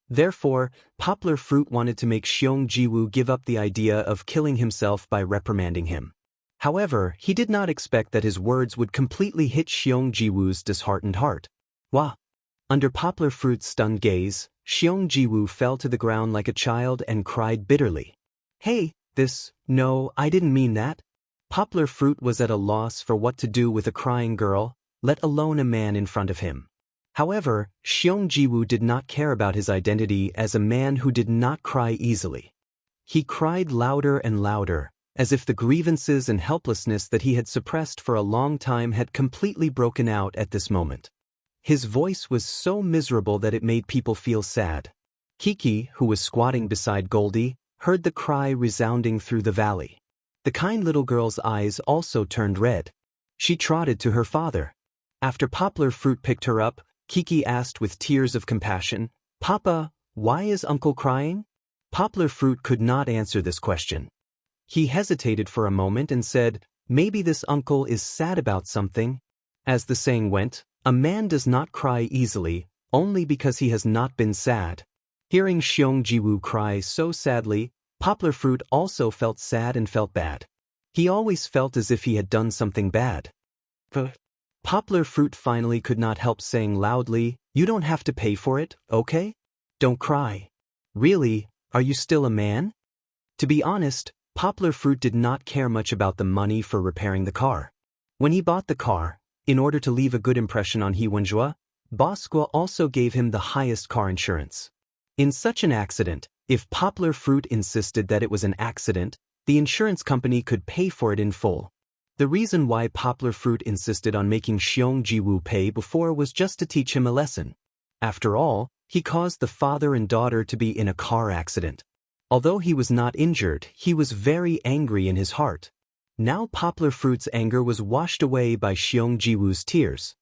Therefore, Poplar Fruit wanted to make Xiong Jiwoo give up the idea of killing himself by reprimanding him. However, he did not expect that his words would completely hit Xiong Jiwoo's disheartened heart. Wah! Under Poplar Fruit's stunned gaze, Xiong Jiwoo fell to the ground like a child and cried bitterly. "Hey, no, I didn't mean that." Poplar Fruit was at a loss for what to do with a crying girl, let alone a man in front of him. However, Xiong Jiwoo did not care about his identity as a man who did not cry easily. He cried louder and louder, as if the grievances and helplessness that he had suppressed for a long time had completely broken out at this moment. His voice was so miserable that it made people feel sad. Kiki, who was squatting beside Goldie, heard the cry resounding through the valley. The kind little girl's eyes also turned red. She trotted to her father. After Poplar Fruit picked her up, Kiki asked with tears of compassion, "Papa, why is Uncle crying?" Poplar Fruit could not answer this question. He hesitated for a moment and said, "Maybe this uncle is sad about something." As the saying went, a man does not cry easily, only because he has not been sad. Hearing Xiong Jiwoo cry so sadly, Poplar Fruit also felt sad and felt bad. He always felt as if he had done something bad. Poplar Fruit finally could not help saying loudly, "You don't have to pay for it, okay? Don't cry." "Really, are you still a man?" To be honest, Poplar Fruit did not care much about the money for repairing the car. When he bought the car, in order to leave a good impression on Heewenjua, Bosqua also gave him the highest car insurance. In such an accident, if Poplar Fruit insisted that it was an accident, the insurance company could pay for it in full. The reason why Poplar Fruit insisted on making Xiong Jiwoo pay before was just to teach him a lesson. After all, he caused the father and daughter to be in a car accident. Although he was not injured, he was very angry in his heart. Now Poplar Fruit's anger was washed away by Xiong Jiwoo's tears.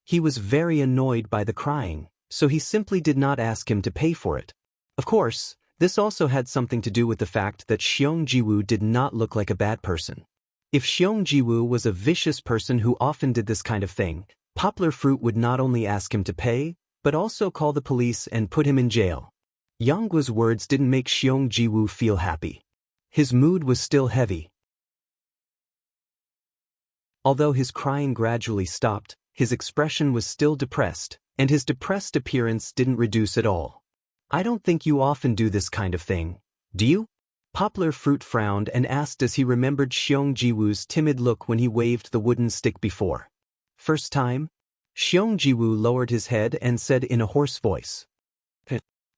He was very annoyed by the crying, so he simply did not ask him to pay for it. Of course, this also had something to do with the fact that Xiong Jiwoo did not look like a bad person. If Xiong Jiwoo was a vicious person who often did this kind of thing, Poplar Fruit would not only ask him to pay, but also call the police and put him in jail. Yanggua's words didn't make Xiong Jiwoo feel happy. His mood was still heavy. Although his crying gradually stopped, his expression was still depressed, and his depressed appearance didn't reduce at all. "I don't think you often do this kind of thing, do you?" Poplar Fruit frowned and asked as he remembered Xiong Jiwoo's timid look when he waved the wooden stick before. "First time?" Xiong Jiwoo lowered his head and said in a hoarse voice.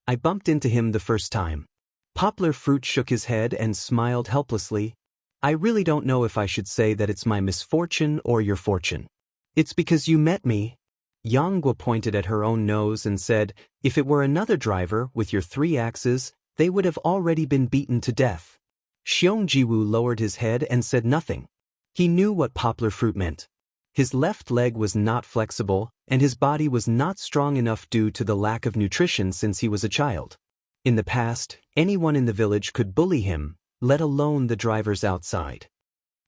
"I bumped into him the first time." Poplar Fruit shook his head and smiled helplessly. "I really don't know if I should say that it's my misfortune or your fortune. It's because you met me." Yanggua pointed at her own nose and said, "If it were another driver with your 3 axes, they would have already been beaten to death." Xiong Jiwoo lowered his head and said nothing. He knew what Poplar Fruit meant. His left leg was not flexible, and his body was not strong enough due to the lack of nutrition since he was a child. In the past, anyone in the village could bully him, let alone the drivers outside.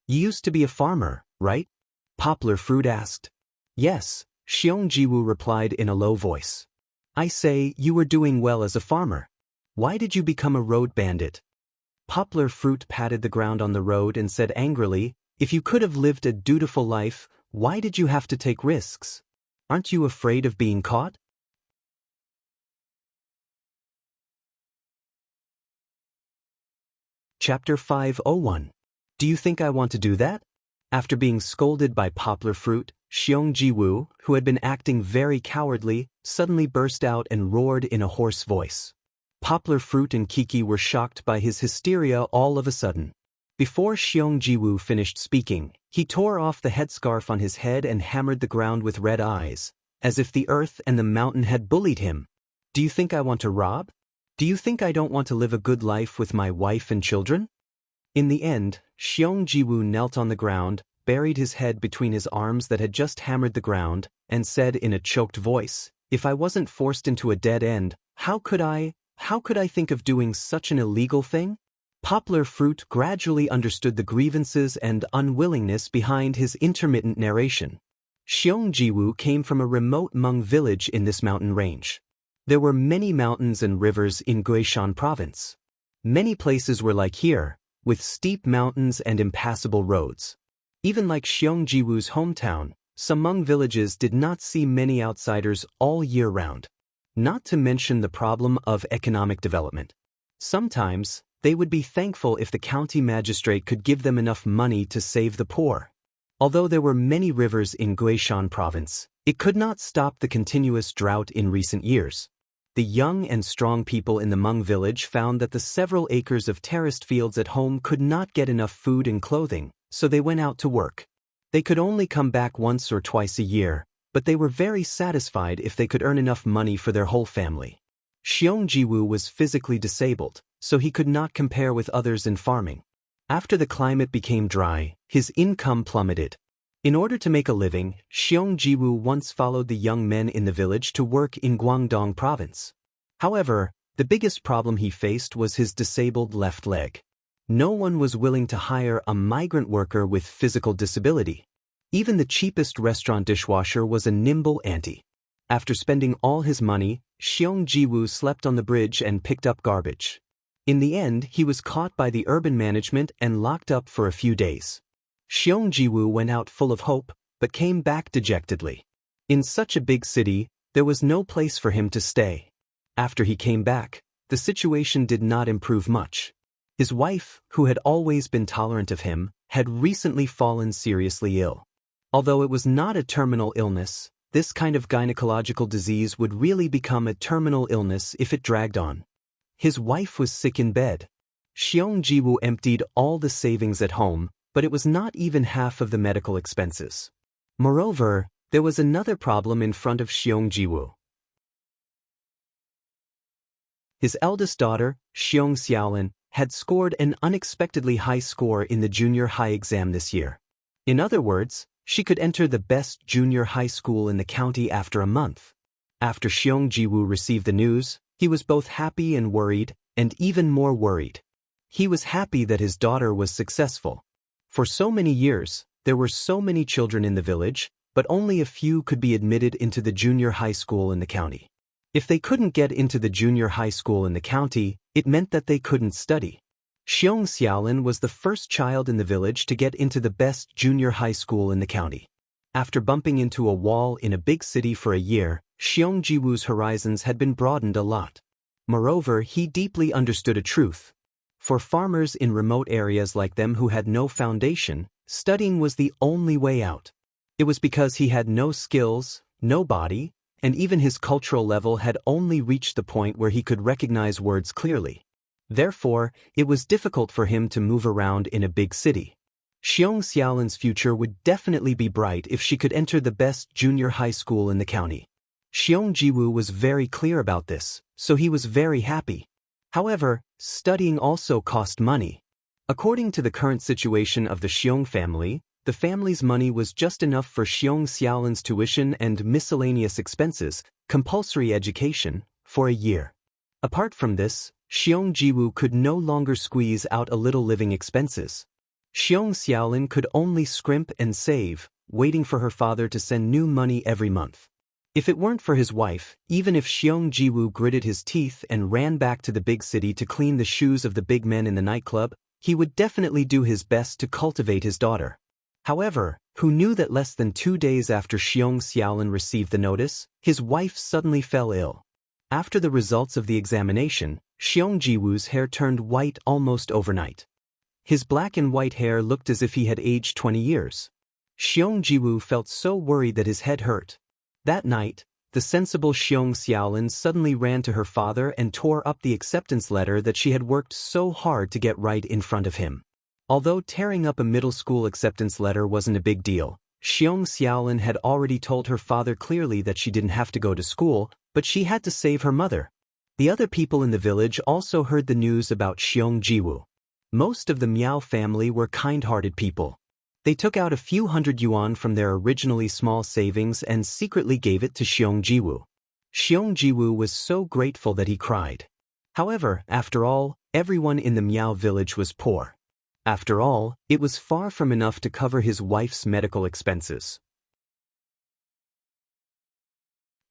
"You used to be a farmer, right?" Poplar Fruit asked. "Yes," Xiong Jiwoo replied in a low voice. "I say, you were doing well as a farmer. Why did you become a road bandit?" Poplar Fruit patted the ground on the road and said angrily, "If you could have lived a dutiful life, why did you have to take risks? Aren't you afraid of being caught?" Chapter 501. Do you think I want to do that? After being scolded by Poplar Fruit, Xiong Jiwoo, who had been acting very cowardly, suddenly burst out and roared in a hoarse voice. Poplar Fruit and Kiki were shocked by his hysteria all of a sudden. Before Xiong Jiwoo finished speaking, he tore off the headscarf on his head and hammered the ground with red eyes, as if the earth and the mountain had bullied him. "Do you think I want to rob? Do you think I don't want to live a good life with my wife and children?" In the end, Xiong Jiwoo knelt on the ground, buried his head between his arms that had just hammered the ground, and said in a choked voice, "If I wasn't forced into a dead end, how could I think of doing such an illegal thing?" Poplar Fruit gradually understood the grievances and unwillingness behind his intermittent narration. Xiong Jiwoo came from a remote Hmong village in this mountain range. There were many mountains and rivers in Guishan province. Many places were like here, with steep mountains and impassable roads. Even like Xiong Jiwoo's hometown, some Hmong villages did not see many outsiders all year round. Not to mention the problem of economic development. Sometimes, they would be thankful if the county magistrate could give them enough money to save the poor. Although there were many rivers in Guishan province, it could not stop the continuous drought in recent years. The young and strong people in the Hmong village found that the several acres of terraced fields at home could not get enough food and clothing, so they went out to work. They could only come back once or twice a year, but they were very satisfied if they could earn enough money for their whole family. Xiong Jiwoo was physically disabled, so he could not compare with others in farming. After the climate became dry, his income plummeted. In order to make a living, Xiong Jiwoo once followed the young men in the village to work in Guangdong province. However, the biggest problem he faced was his disabled left leg. No one was willing to hire a migrant worker with physical disability. Even the cheapest restaurant dishwasher was a nimble auntie. After spending all his money, Xiong Jiwoo slept on the bridge and picked up garbage. In the end, he was caught by the urban management and locked up for a few days. Xiong Jiwoo went out full of hope, but came back dejectedly. In such a big city, there was no place for him to stay. After he came back, the situation did not improve much. His wife, who had always been tolerant of him, had recently fallen seriously ill. Although it was not a terminal illness, This kind of gynecological disease would really become a terminal illness if it dragged on. His wife was sick in bed. Xiong Jiwoo emptied all the savings at home, but it was not even half of the medical expenses. Moreover, there was another problem in front of Xiong Jiwoo. His eldest daughter, Xiong Xiaolin, had scored an unexpectedly high score in the junior high exam this year. In other words, she could enter the best junior high school in the county after a month. After Xiong Jiwoo received the news, he was both happy and worried, and even more worried. He was happy that his daughter was successful. For so many years, there were so many children in the village, but only a few could be admitted into the junior high school in the county. If they couldn't get into the junior high school in the county, it meant that they couldn't study. Xiong Xiaolin was the first child in the village to get into the best junior high school in the county. After bumping into a wall in a big city for a year, Xiong Jiwoo's horizons had been broadened a lot. Moreover, he deeply understood a truth. For farmers in remote areas like them who had no foundation, studying was the only way out. It was because he had no skills, no body, and even his cultural level had only reached the point where he could recognize words clearly. Therefore, it was difficult for him to move around in a big city. Xiong Xiaolin's future would definitely be bright if she could enter the best junior high school in the county. Xiong Jiwoo was very clear about this, so he was very happy. However, studying also cost money. According to the current situation of the Xiong family, the family's money was just enough for Xiong Xiaolin's tuition and miscellaneous expenses, compulsory education, for a year. Apart from this, Xiong Jiwoo could no longer squeeze out a little living expenses. Xiong Xiaolin could only scrimp and save, waiting for her father to send new money every month. If it weren't for his wife, even if Xiong Jiwoo gritted his teeth and ran back to the big city to clean the shoes of the big men in the nightclub, he would definitely do his best to cultivate his daughter. However, who knew that less than 2 days after Xiong Xiaolin received the notice, his wife suddenly fell ill. After the results of the examination, Xiong Jiwoo's hair turned white almost overnight. His black and white hair looked as if he had aged 20 years. Xiong Jiwoo felt so worried that his head hurt. That night, the sensible Xiong Xiaolin suddenly ran to her father and tore up the acceptance letter that she had worked so hard to get right in front of him. Although tearing up a middle school acceptance letter wasn't a big deal, Xiong Xiaolin had already told her father clearly that she didn't have to go to school, but she had to save her mother. The other people in the village also heard the news about Xiong Jiwoo. Most of the Miao family were kind-hearted people. They took out a few hundred yuan from their originally small savings and secretly gave it to Xiong Jiwoo. Xiong Jiwoo was so grateful that he cried. However, after all, everyone in the Miao village was poor. After all, it was far from enough to cover his wife's medical expenses.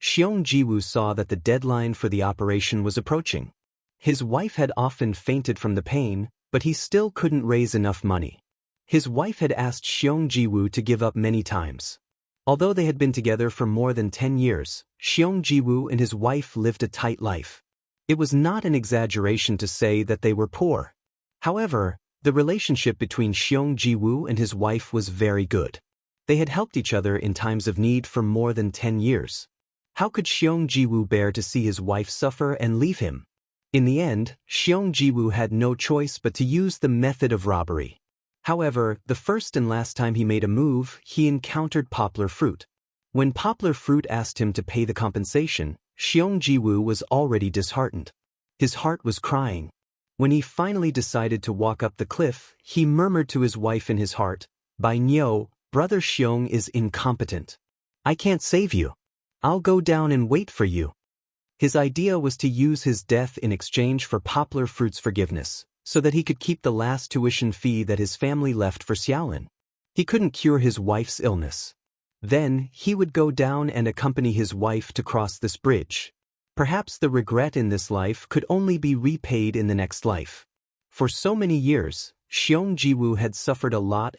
Xiong Jiwoo saw that the deadline for the operation was approaching. His wife had often fainted from the pain, but he still couldn't raise enough money. His wife had asked Xiong Jiwoo to give up many times. Although they had been together for more than 10 years, Xiong Jiwoo and his wife lived a tight life. It was not an exaggeration to say that they were poor. However, the relationship between Xiong Jiwoo and his wife was very good. They had helped each other in times of need for more than 10 years. How could Xiong Jiwoo bear to see his wife suffer and leave him? In the end, Xiong Jiwoo had no choice but to use the method of robbery. However, the first and last time he made a move, he encountered Poplar Fruit. When Poplar Fruit asked him to pay the compensation, Xiong Jiwoo was already disheartened. His heart was crying. When he finally decided to walk up the cliff, he murmured to his wife in his heart, "By Nyo, brother Xiong is incompetent. I can't save you. I'll go down and wait for you." His idea was to use his death in exchange for Poplar Fruit's forgiveness, so that he could keep the last tuition fee that his family left for Xiaolin. He couldn't cure his wife's illness. Then, he would go down and accompany his wife to cross this bridge. Perhaps the regret in this life could only be repaid in the next life. For so many years, Xiong Jiwoo had suffered a lot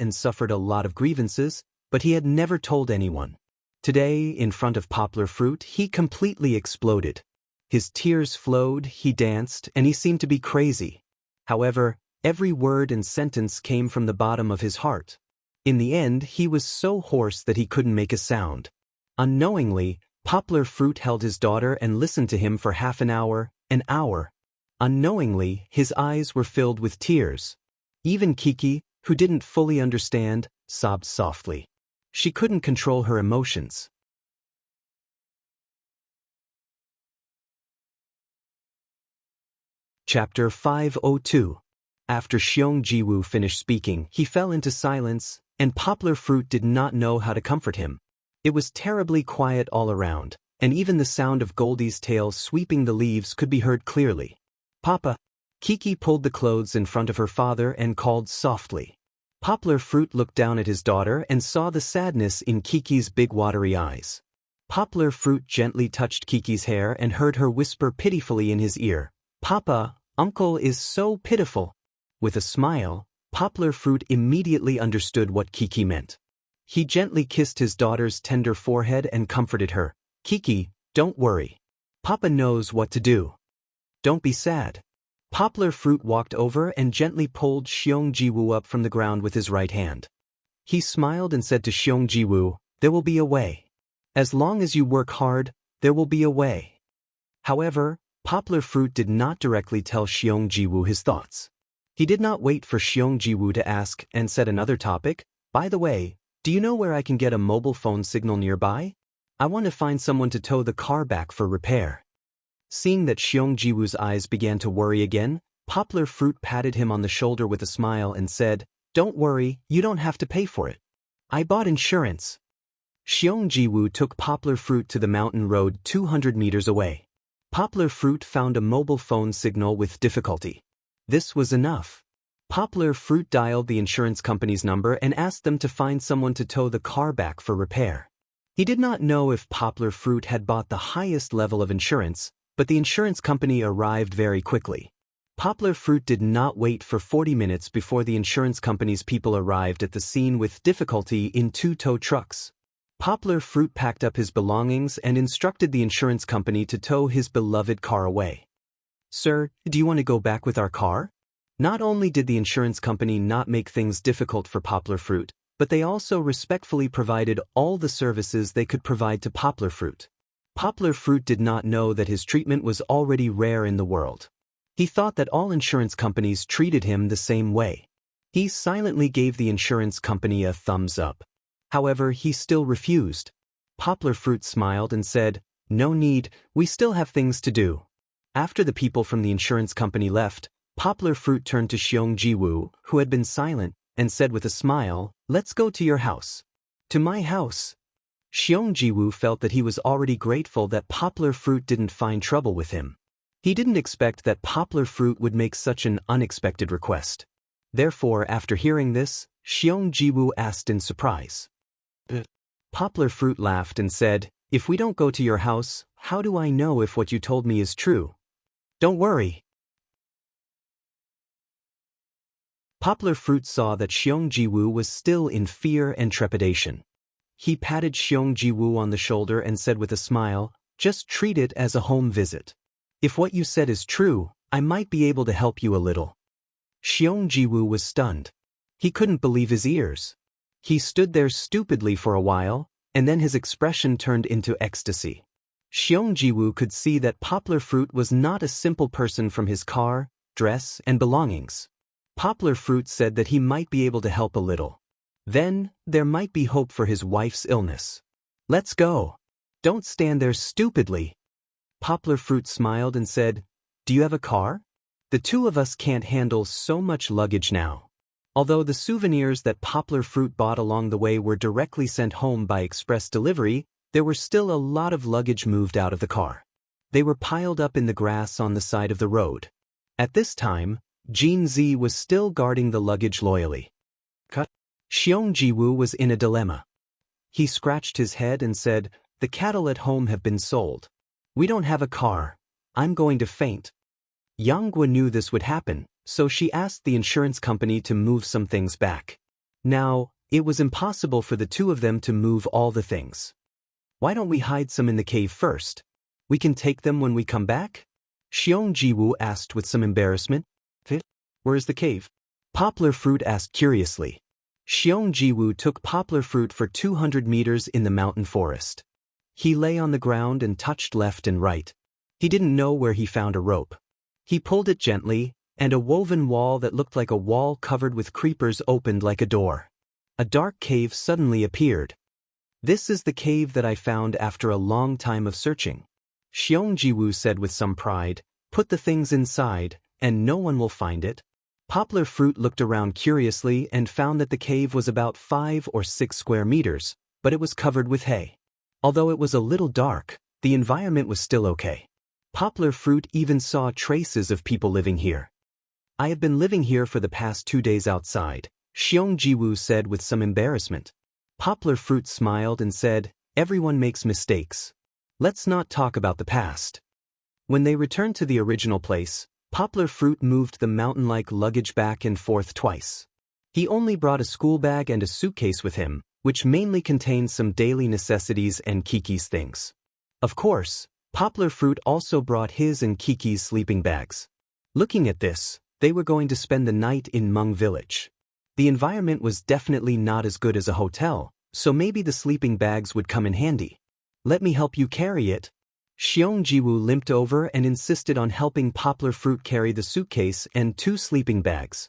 of grievances, but he had never told anyone. Today, in front of Poplar Fruit, he completely exploded. His tears flowed, he danced, and he seemed to be crazy. However, every word and sentence came from the bottom of his heart. In the end, he was so hoarse that he couldn't make a sound. Unknowingly, Poplar Fruit held his daughter and listened to him for half an hour, an hour. Unknowingly, his eyes were filled with tears. Even Kiki, who didn't fully understand, sobbed softly. She couldn't control her emotions. Chapter 502. After Xiong Jiwu finished speaking, he fell into silence, and Poplar Fruit did not know how to comfort him. It was terribly quiet all around, and even the sound of Goldie's tail sweeping the leaves could be heard clearly. Papa. Kiki pulled the clothes in front of her father and called softly. Poplar Fruit looked down at his daughter and saw the sadness in Kiki's big watery eyes. Poplar Fruit gently touched Kiki's hair and heard her whisper pitifully in his ear, "Papa, Uncle is so pitiful." With a smile, Poplar Fruit immediately understood what Kiki meant. He gently kissed his daughter's tender forehead and comforted her. "Kiki, don't worry. Papa knows what to do. Don't be sad." Poplar Fruit walked over and gently pulled Xiong Jiwu up from the ground with his right hand. He smiled and said to Xiong Jiwu, "There will be a way. As long as you work hard, there will be a way." However, Poplar Fruit did not directly tell Xiong Jiwu his thoughts. He did not wait for Xiong Jiwu to ask and said another topic, "By the way, do you know where I can get a mobile phone signal nearby? I want to find someone to tow the car back for repair." Seeing that Xiong Jiwu's eyes began to worry again, Poplar Fruit patted him on the shoulder with a smile and said, "Don't worry, you don't have to pay for it. I bought insurance." Xiong Jiwu took Poplar Fruit to the mountain road 200 meters away. Poplar Fruit found a mobile phone signal with difficulty. This was enough. Poplar Fruit dialed the insurance company's number and asked them to find someone to tow the car back for repair. He did not know if Poplar Fruit had bought the highest level of insurance, but the insurance company arrived very quickly. Poplar Fruit did not wait for 40 minutes before the insurance company's people arrived at the scene with difficulty in 2 tow trucks. Poplar Fruit packed up his belongings and instructed the insurance company to tow his beloved car away. "Sir, do you want to go back with our car?" Not only did the insurance company not make things difficult for Poplar Fruit, but they also respectfully provided all the services they could provide to Poplar Fruit. Poplar Fruit did not know that his treatment was already rare in the world. He thought that all insurance companies treated him the same way. He silently gave the insurance company a thumbs up. However, he still refused. Poplar Fruit smiled and said, "No need, we still have things to do." After the people from the insurance company left, Poplar Fruit turned to Xiong Jiwu, who had been silent, and said with a smile, "Let's go to your house." "To my house?" Xiong Jiwu felt that he was already grateful that Poplar Fruit didn't find trouble with him. He didn't expect that Poplar Fruit would make such an unexpected request. Therefore, after hearing this, Xiong Jiwu asked in surprise. Poplar Fruit laughed and said, "If we don't go to your house, how do I know if what you told me is true?" "Don't worry." Poplar Fruit saw that Xiong Jiwu was still in fear and trepidation. He patted Xiong Jiwu on the shoulder and said with a smile, "Just treat it as a home visit. If what you said is true, I might be able to help you a little." Xiong Jiwu was stunned. He couldn't believe his ears. He stood there stupidly for a while, and then his expression turned into ecstasy. Xiong Jiwu could see that Poplar Fruit was not a simple person from his car, dress, and belongings. Poplar Fruit said that he might be able to help a little. Then, there might be hope for his wife's illness. "Let's go. Don't stand there stupidly." Poplar Fruit smiled and said, "Do you have a car? The two of us can't handle so much luggage now." Although the souvenirs that Poplar Fruit bought along the way were directly sent home by express delivery, there were still a lot of luggage moved out of the car. They were piled up in the grass on the side of the road. At this time, Jean Z was still guarding the luggage loyally. Xiong Jiwu was in a dilemma. He scratched his head and said, "The cattle at home have been sold. We don't have a car. I'm going to faint." Yang Gua knew this would happen, so she asked the insurance company to move some things back. Now, it was impossible for the two of them to move all the things. "Why don't we hide some in the cave first? We can take them when we come back?" Xiong Jiwu asked with some embarrassment. "Where is the cave?" Poplar Fruit asked curiously. Xiong Jiwu took Poplar Fruit for 200 meters in the mountain forest. He lay on the ground and touched left and right. He didn't know where he found a rope. He pulled it gently, and a woven wall that looked like a wall covered with creepers opened like a door. A dark cave suddenly appeared. "This is the cave that I found after a long time of searching," Xiong said with some pride. "Put the things inside, and no one will find it." Poplar Fruit looked around curiously and found that the cave was about 5 or 6 square meters, but it was covered with hay. Although it was a little dark, the environment was still okay. Poplar Fruit even saw traces of people living here. "I have been living here for the past 2 days outside," Xiong said with some embarrassment. Poplar Fruit smiled and said, "Everyone makes mistakes. Let's not talk about the past." When they returned to the original place, Poplar Fruit moved the mountain-like luggage back and forth twice. He only brought a school bag and a suitcase with him, which mainly contained some daily necessities and Kiki's things. Of course, Poplar Fruit also brought his and Kiki's sleeping bags. Looking at this, they were going to spend the night in Hmong Village. The environment was definitely not as good as a hotel, so maybe the sleeping bags would come in handy. "Let me help you carry it." Xiong limped over and insisted on helping Poplar Fruit carry the suitcase and 2 sleeping bags.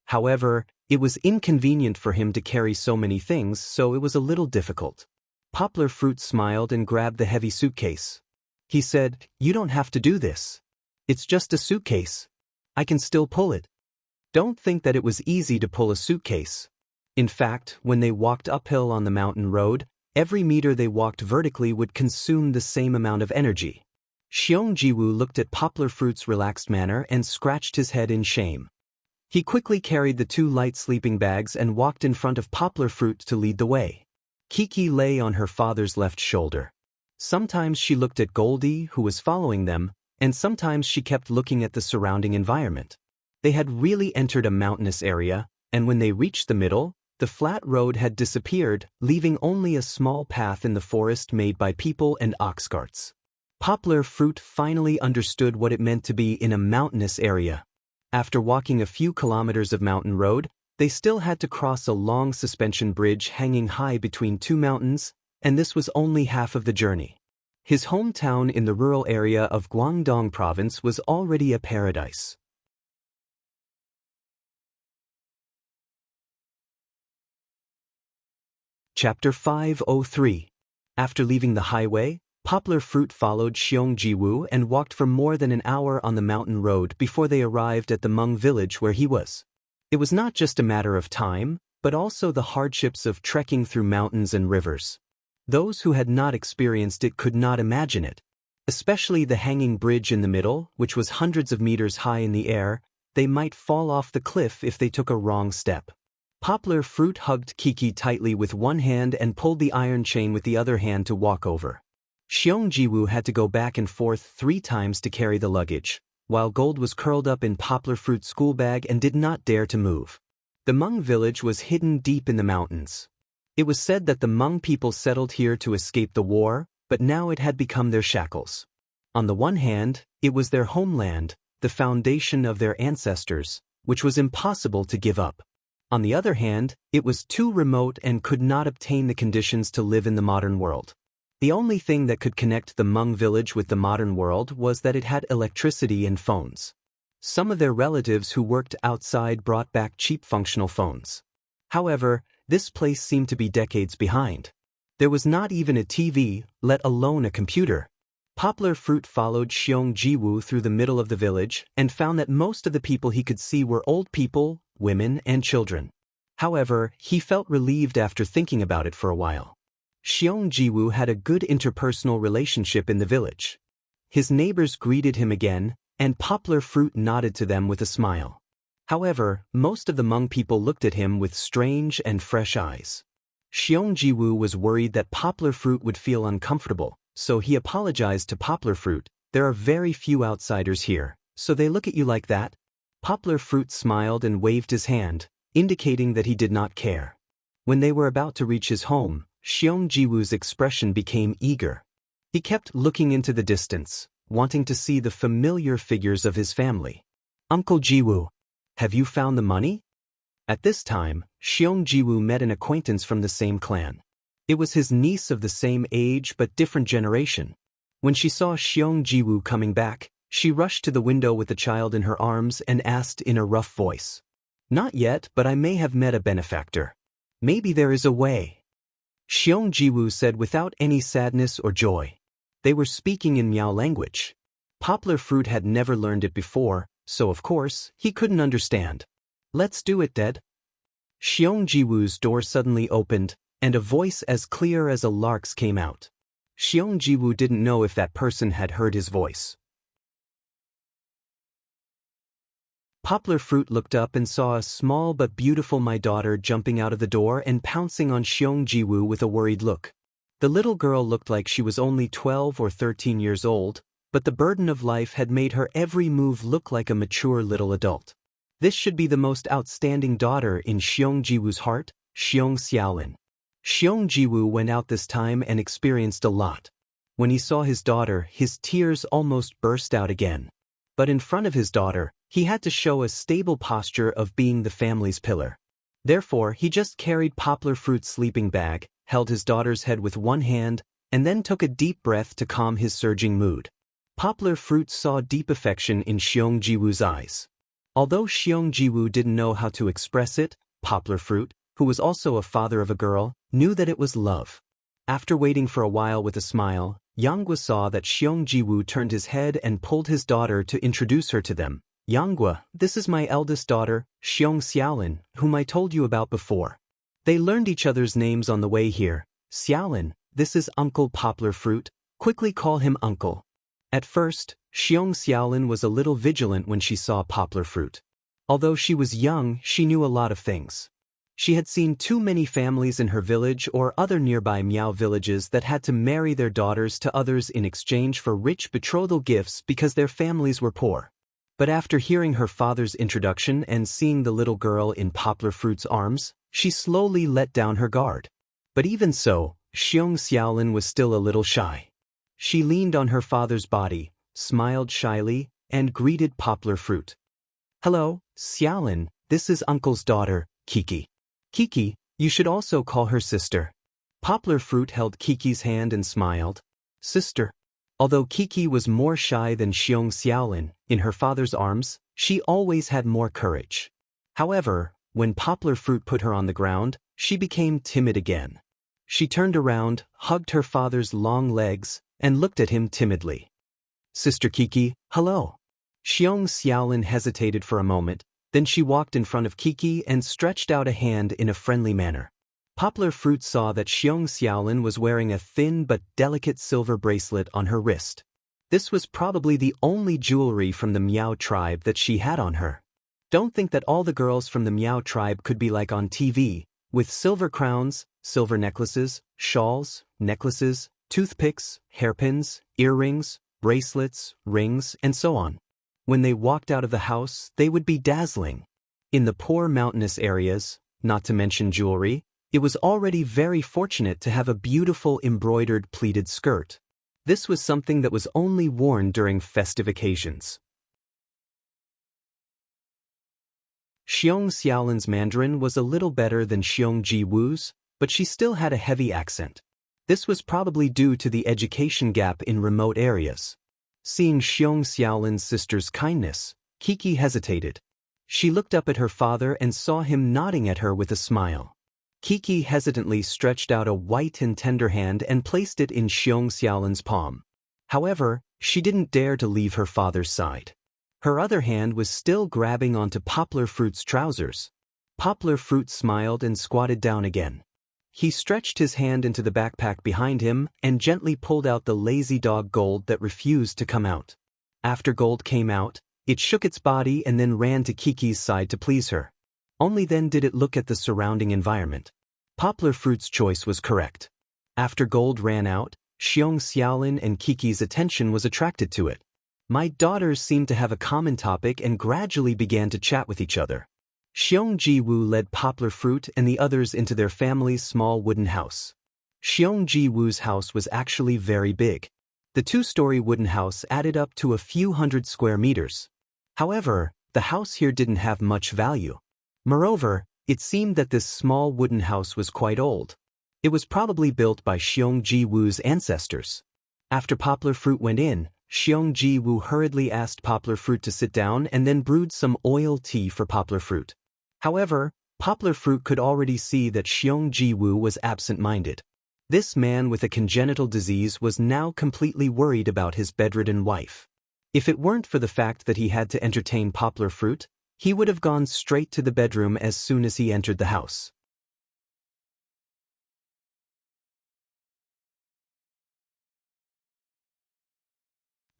However, it was inconvenient for him to carry so many things, so it was a little difficult. Poplar Fruit smiled and grabbed the heavy suitcase. He said, "You don't have to do this. It's just a suitcase. I can still pull it." Don't think that it was easy to pull a suitcase. In fact, when they walked uphill on the mountain road, every meter they walked vertically would consume the same amount of energy. Xiong looked at Poplar Fruit's relaxed manner and scratched his head in shame. He quickly carried the 2 light sleeping bags and walked in front of Poplar Fruit to lead the way. Kiki lay on her father's left shoulder. Sometimes she looked at Goldie, who was following them, and sometimes she kept looking at the surrounding environment. They had really entered a mountainous area, and when they reached the middle, the flat road had disappeared, leaving only a small path in the forest made by people and ox carts. Poplar Fruit finally understood what it meant to be in a mountainous area. After walking a few kilometers of mountain road, they still had to cross a long suspension bridge hanging high between 2 mountains, and this was only half of the journey. His hometown in the rural area of Guangdong province was already a paradise. Chapter 503. After leaving the highway, Poplar Fruit followed Xiong and walked for more than an hour on the mountain road before they arrived at the Hmong village where he was. It was not just a matter of time, but also the hardships of trekking through mountains and rivers. Those who had not experienced it could not imagine it. Especially the hanging bridge in the middle, which was hundreds of meters high in the air. They might fall off the cliff if they took a wrong step. Poplar Fruit hugged Kiki tightly with one hand and pulled the iron chain with the other hand to walk over. Xiong had to go back and forth 3 times to carry the luggage, while Gold was curled up in Poplar Fruit's school bag and did not dare to move. The Hmong village was hidden deep in the mountains. It was said that the Hmong people settled here to escape the war, but now it had become their shackles. On the one hand, it was their homeland, the foundation of their ancestors, which was impossible to give up. On the other hand, it was too remote and could not obtain the conditions to live in the modern world. The only thing that could connect the Hmong village with the modern world was that it had electricity and phones. Some of their relatives who worked outside brought back cheap functional phones. However, this place seemed to be decades behind. There was not even a TV, let alone a computer. Poplar Fruit followed Xiong through the middle of the village and found that most of the people he could see were old people, women, and children. However, he felt relieved after thinking about it for a while. Xiong had a good interpersonal relationship in the village. His neighbors greeted him again, and Poplar Fruit nodded to them with a smile. However, most of the Hmong people looked at him with strange and fresh eyes. Xiong was worried that Poplar Fruit would feel uncomfortable, so he apologized to Poplar Fruit. "There are very few outsiders here, so they look at you like that?" Poplar Fruit smiled and waved his hand, indicating that he did not care. When they were about to reach his home, Xiong expression became eager. He kept looking into the distance, wanting to see the familiar figures of his family. "Uncle Jiwoo, have you found the money?" At this time, Xiong met an acquaintance from the same clan. It was his niece of the same age but different generation. When she saw Xiong Jiwoo coming back, she rushed to the window with the child in her arms and asked in a rough voice. "Not yet, but I may have met a benefactor. Maybe there is a way." Xiong Jiwoo said without any sadness or joy. They were speaking in Miao language. Poplar Fruit had never learned it before, so of course, he couldn't understand. "Let's do it, Dad." Xiong Jiwoo's door suddenly opened, and a voice as clear as a lark's came out. Xiong Jiwoo didn't know if that person had heard his voice. Poplar Fruit looked up and saw a small but beautiful my daughter jumping out of the door and pouncing on Xiong Jiwoo with a worried look. The little girl looked like she was only 12 or 13 years old, but the burden of life had made her every move look like a mature little adult. This should be the most outstanding daughter in Xiong Jiwoo's heart, Xiong Xiaolin. Xiong Jiwoo went out this time and experienced a lot. When he saw his daughter, his tears almost burst out again. But in front of his daughter, he had to show a stable posture of being the family's pillar. Therefore, he just carried Poplar Fruit's sleeping bag, held his daughter's head with one hand, and then took a deep breath to calm his surging mood. Poplar Fruit saw deep affection in Xiong Jiwoo's eyes. Although Xiong Jiwoo didn't know how to express it, Poplar Fruit, who was also a father of a girl, knew that it was love. After waiting for a while with a smile, Yanghua saw that Xiong Jiwoo turned his head and pulled his daughter to introduce her to them. "Yanghua, this is my eldest daughter, Xiong Xiaolin, whom I told you about before." They learned each other's names on the way here. "Xiaolin, this is Uncle Poplar Fruit. Quickly call him Uncle." At first, Xiong Xiaolin was a little vigilant when she saw Poplar Fruit. Although she was young, she knew a lot of things. She had seen too many families in her village or other nearby Miao villages that had to marry their daughters to others in exchange for rich betrothal gifts because their families were poor. But after hearing her father's introduction and seeing the little girl in Poplar Fruit's arms, she slowly let down her guard. But even so, Xiong Xiaolin was still a little shy. She leaned on her father's body, smiled shyly, and greeted Poplar Fruit. "Hello, Xiaolin, this is Uncle's daughter, Kiki." "Kiki, you should also call her sister." Poplar Fruit held Kiki's hand and smiled. "Sister." Although Kiki was more shy than Xiong Xiaolin, in her father's arms, she always had more courage. However, when Poplar Fruit put her on the ground, she became timid again. She turned around, hugged her father's long legs, and looked at him timidly. "Sister Kiki, hello." Xiong Xiaolin hesitated for a moment, then she walked in front of Kiki and stretched out a hand in a friendly manner. Poplar Fruit saw that Xiong Xiaolin was wearing a thin but delicate silver bracelet on her wrist. This was probably the only jewelry from the Miao tribe that she had on her. Don't think that all the girls from the Miao tribe could be like on TV, with silver crowns, silver necklaces, shawls, necklaces, toothpicks, hairpins, earrings, bracelets, rings, and so on. When they walked out of the house, they would be dazzling. In the poor mountainous areas, not to mention jewelry, it was already very fortunate to have a beautiful embroidered pleated skirt. This was something that was only worn during festive occasions. Xiong Xiaolin's Mandarin was a little better than Xiong Jiwoo's, but she still had a heavy accent. This was probably due to the education gap in remote areas. Seeing Xiong Xiaolin's sister's kindness, Kiki hesitated. She looked up at her father and saw him nodding at her with a smile. Kiki hesitantly stretched out a white and tender hand and placed it in Xiong Xiaolin's palm. However, she didn't dare to leave her father's side. Her other hand was still grabbing onto Poplar Fruit's trousers. Poplar Fruit smiled and squatted down again. He stretched his hand into the backpack behind him and gently pulled out the lazy dog Gold that refused to come out. After Gold came out, it shook its body and then ran to Kiki's side to please her. Only then did it look at the surrounding environment. Poplar Fruit's choice was correct. After Gold ran out, Xiong Xiaolin and Kiki's attention was attracted to it. My daughters seemed to have a common topic and gradually began to chat with each other. Xiong Jiwoo led Poplar Fruit and the others into their family's small wooden house. Xiong Jiwoo's house was actually very big. The two-story wooden house added up to a few hundred square meters. However, the house here didn't have much value. Moreover, it seemed that this small wooden house was quite old. It was probably built by Xiong Ji-woo's ancestors. After Poplar Fruit went in, Xiong Ji-woo hurriedly asked Poplar Fruit to sit down and then brewed some oil tea for Poplar Fruit. However, Poplar Fruit could already see that Xiong Ji-woo was absent-minded. This man with a congenital disease was now completely worried about his bedridden wife. If it weren't for the fact that he had to entertain Poplar Fruit, he would have gone straight to the bedroom as soon as he entered the house.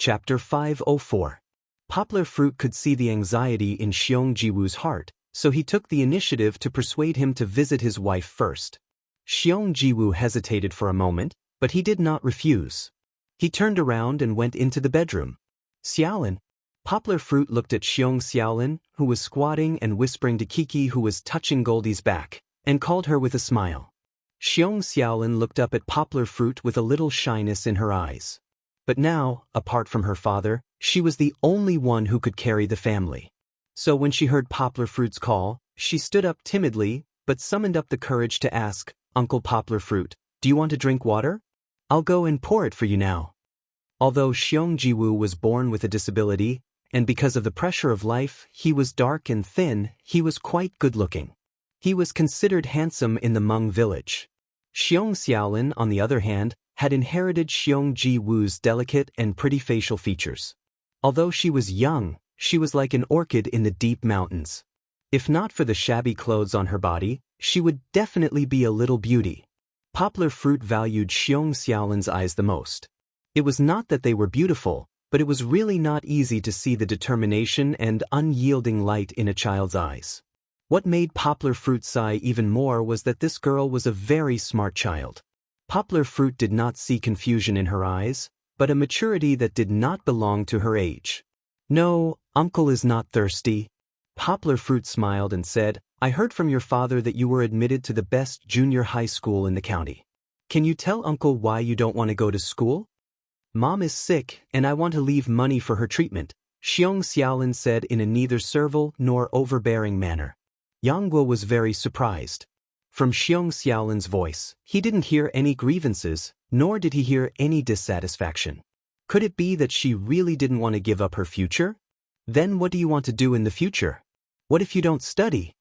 Chapter 504. Poplar Fruit could see the anxiety in Xiong Ji-woo's heart, so he took the initiative to persuade him to visit his wife first. Xiong Ji-woo hesitated for a moment, but he did not refuse. He turned around and went into the bedroom. Xiaolin. Poplar Fruit looked at Xiong Xiaolin, who was squatting and whispering to Kiki, who was touching Goldie's back, and called her with a smile. Xiong Xiaolin looked up at Poplar Fruit with a little shyness in her eyes. But now, apart from her father, she was the only one who could carry the family. So when she heard Poplar Fruit's call, she stood up timidly, but summoned up the courage to ask, "Uncle Poplar Fruit, do you want to drink water? I'll go and pour it for you now." Although Xiong Ji-woo was born with a disability, and because of the pressure of life, he was dark and thin, he was quite good-looking. He was considered handsome in the Hmong village. Xiong Xiaolin, on the other hand, had inherited Xiong Ji-woo's delicate and pretty facial features. Although she was young, she was like an orchid in the deep mountains. If not for the shabby clothes on her body, she would definitely be a little beauty. Poplar Fruit valued Xiong Xiaolin's eyes the most. It was not that they were beautiful, but it was really not easy to see the determination and unyielding light in a child's eyes. What made Poplar Fruit sigh even more was that this girl was a very smart child. Poplar Fruit did not see confusion in her eyes, but a maturity that did not belong to her age. "No, Uncle is not thirsty." Poplar Fruit smiled and said, "I heard from your father that you were admitted to the best junior high school in the county. Can you tell Uncle why you don't want to go to school?" "Mom is sick, and I want to leave money for her treatment," Xiong Xiaolin said in a neither servile nor overbearing manner. Yang Guo was very surprised. From Xiong Xiaolin's voice, he didn't hear any grievances, nor did he hear any dissatisfaction. Could it be that she really didn't want to give up her future? Then what do you want to do in the future? What if you don't study?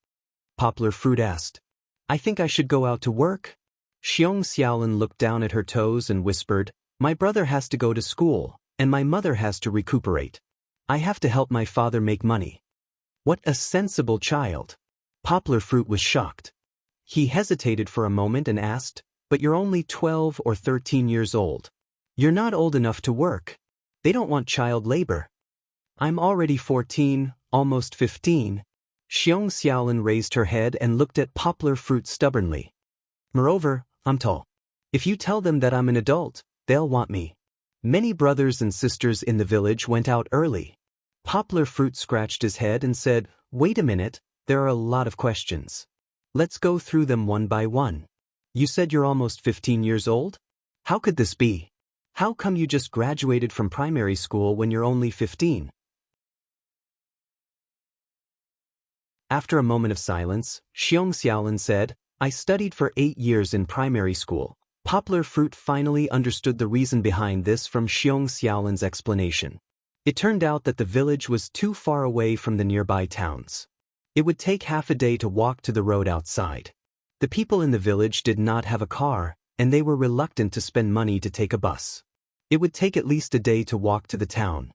Poplar Fruit asked. "I think I should go out to work." Xiong Xiaolin looked down at her toes and whispered, "My brother has to go to school, and my mother has to recuperate. I have to help my father make money." What a sensible child! Poplar Fruit was shocked. He hesitated for a moment and asked, "But you're only 12 or 13 years old. You're not old enough to work. They don't want child labor." "I'm already 14, almost 15. Xiong Xiaolin raised her head and looked at Poplar Fruit stubbornly. "Moreover, I'm tall. If you tell them that I'm an adult, they'll want me." Many brothers and sisters in the village went out early. Poplar Fruit scratched his head and said, "Wait a minute, there are a lot of questions. Let's go through them one by one. You said you're almost 15 years old? How could this be? How come you just graduated from primary school when you're only 15? After a moment of silence, Xiong Xiaolin said, "I studied for 8 years in primary school." Poplar Fruit finally understood the reason behind this from Xiong Xiaolin's explanation. It turned out that the village was too far away from the nearby towns. It would take half a day to walk to the road outside. The people in the village did not have a car, and they were reluctant to spend money to take a bus. It would take at least a day to walk to the town.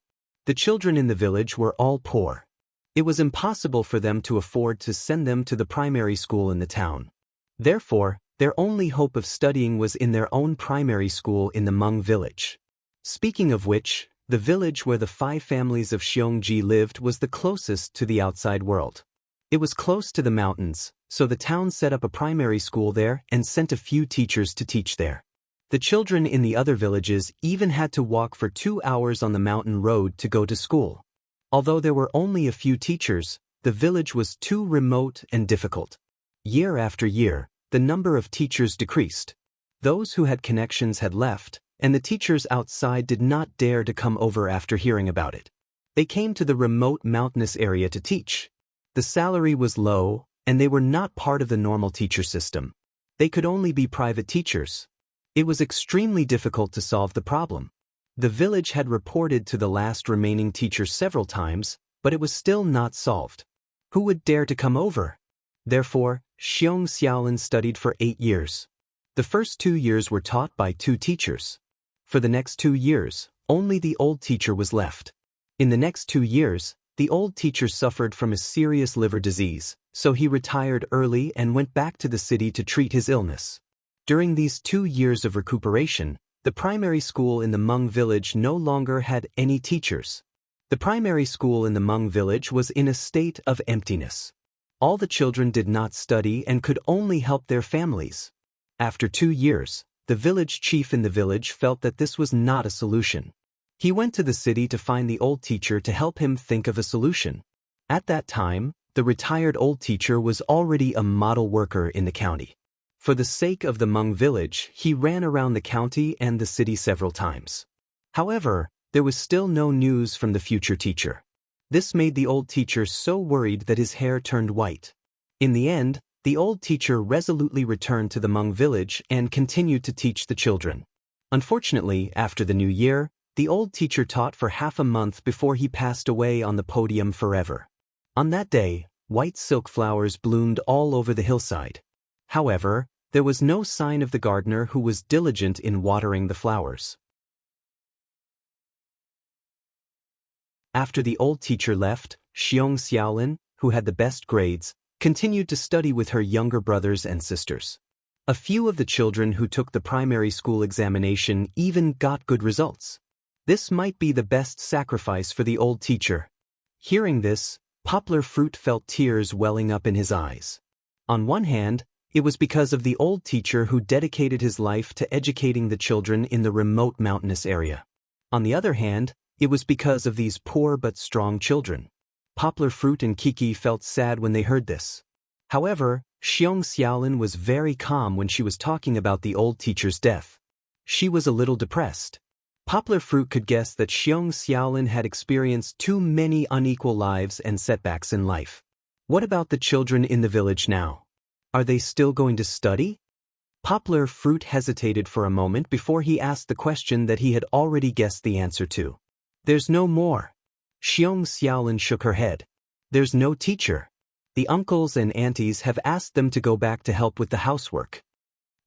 The children in the village were all poor. It was impossible for them to afford to send them to the primary school in the town. Therefore, their only hope of studying was in their own primary school in the Hmong village. Speaking of which, the village where the 5 families of Xiongji lived was the closest to the outside world. It was close to the mountains, so the town set up a primary school there and sent a few teachers to teach there. The children in the other villages even had to walk for 2 hours on the mountain road to go to school. Although there were only a few teachers, the village was too remote and difficult. Year after year, the number of teachers decreased. Those who had connections had left, and the teachers outside did not dare to come over after hearing about it. They came to the remote mountainous area to teach. The salary was low, and they were not part of the normal teacher system. They could only be private teachers. It was extremely difficult to solve the problem. The village had reported to the last remaining teacher several times, but it was still not solved. Who would dare to come over? Therefore, Xiong Xiaolin studied for 8 years. The first 2 years were taught by 2 teachers. For the next 2 years, only the old teacher was left. In the next 2 years, the old teacher suffered from a serious liver disease, so he retired early and went back to the city to treat his illness. During these 2 years of recuperation, the primary school in the Hmong village no longer had any teachers. The primary school in the Hmong village was in a state of emptiness. All the children did not study and could only help their families. After 2 years, the village chief in the village felt that this was not a solution. He went to the city to find the old teacher to help him think of a solution. At that time, the retired old teacher was already a model worker in the county. For the sake of the Hmong village, he ran around the county and the city several times. However, there was still no news from the future teacher. This made the old teacher so worried that his hair turned white. In the end, the old teacher resolutely returned to the Hmong village and continued to teach the children. Unfortunately, after the new year, the old teacher taught for half a month before he passed away on the podium forever. On that day, white silk flowers bloomed all over the hillside. However, there was no sign of the gardener who was diligent in watering the flowers. After the old teacher left, Xiong Xiaolin, who had the best grades, continued to study with her younger brothers and sisters. A few of the children who took the primary school examination even got good results. This might be the best sacrifice for the old teacher. Hearing this, Poplar Fruit felt tears welling up in his eyes. On one hand, it was because of the old teacher who dedicated his life to educating the children in the remote mountainous area. On the other hand, it was because of these poor but strong children. Poplar Fruit and Kiki felt sad when they heard this. However, Xiong Xiaolin was very calm when she was talking about the old teacher's death. She was a little depressed. Poplar Fruit could guess that Xiong Xiaolin had experienced too many unequal lives and setbacks in life. What about the children in the village now? Are they still going to study? Poplar Fruit hesitated for a moment before he asked the question that he had already guessed the answer to. There's no more. Xiong Xiaolin shook her head. There's no teacher. The uncles and aunties have asked them to go back to help with the housework.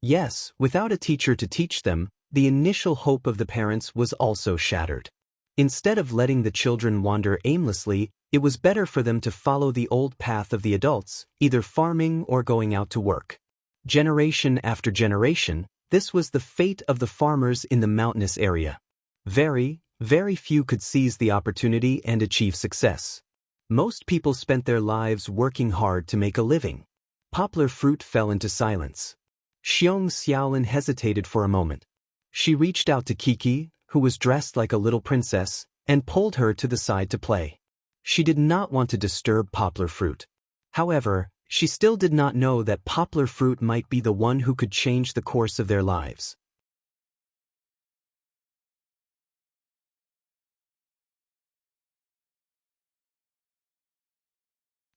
Yes, without a teacher to teach them, the initial hope of the parents was also shattered. Instead of letting the children wander aimlessly, it was better for them to follow the old path of the adults, either farming or going out to work. Generation after generation, this was the fate of the farmers in the mountainous area. Very few could seize the opportunity and achieve success. Most people spent their lives working hard to make a living. Poplar Fruit fell into silence. Xiong Xiaolin hesitated for a moment. She reached out to Kiki, who was dressed like a little princess, and pulled her to the side to play. She did not want to disturb Poplar Fruit. However, she still did not know that Poplar Fruit might be the one who could change the course of their lives.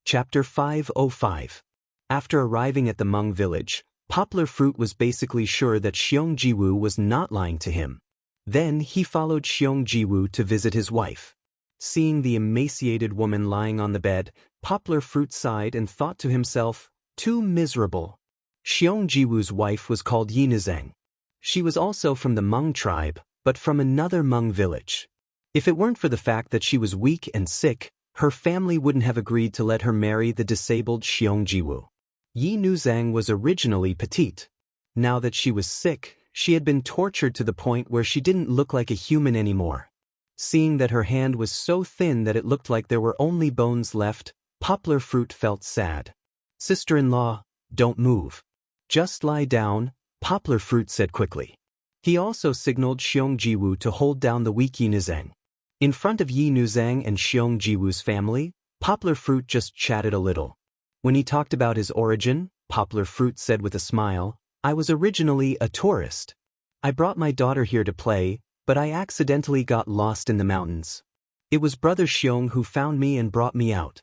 Chapter 505. After arriving at the Hmong village, Poplar Fruit was basically sure that Xiong Jiwu was not lying to him. Then he followed Xiong Jiwu to visit his wife. Seeing the emaciated woman lying on the bed, Poplar Fruit sighed and thought to himself, too miserable. Xiong Jiwu's wife was called Yinuzang. She was also from the Hmong tribe, but from another Hmong village. If it weren't for the fact that she was weak and sick, her family wouldn't have agreed to let her marry the disabled Xiong Jiwu. Yinuzang was originally petite. Now that she was sick, she had been tortured to the point where she didn't look like a human anymore. Seeing that her hand was so thin that it looked like there were only bones left, Poplar Fruit felt sad. Sister-in-law, don't move. Just lie down, Poplar Fruit said quickly. He also signaled Xiong Jiwu to hold down the weak Yinuzang. In front of Yinuzang and Xiong Jiwu's family, Poplar Fruit just chatted a little. When he talked about his origin, Poplar Fruit said with a smile, I was originally a tourist. I brought my daughter here to play, but I accidentally got lost in the mountains. It was Brother Xiong who found me and brought me out.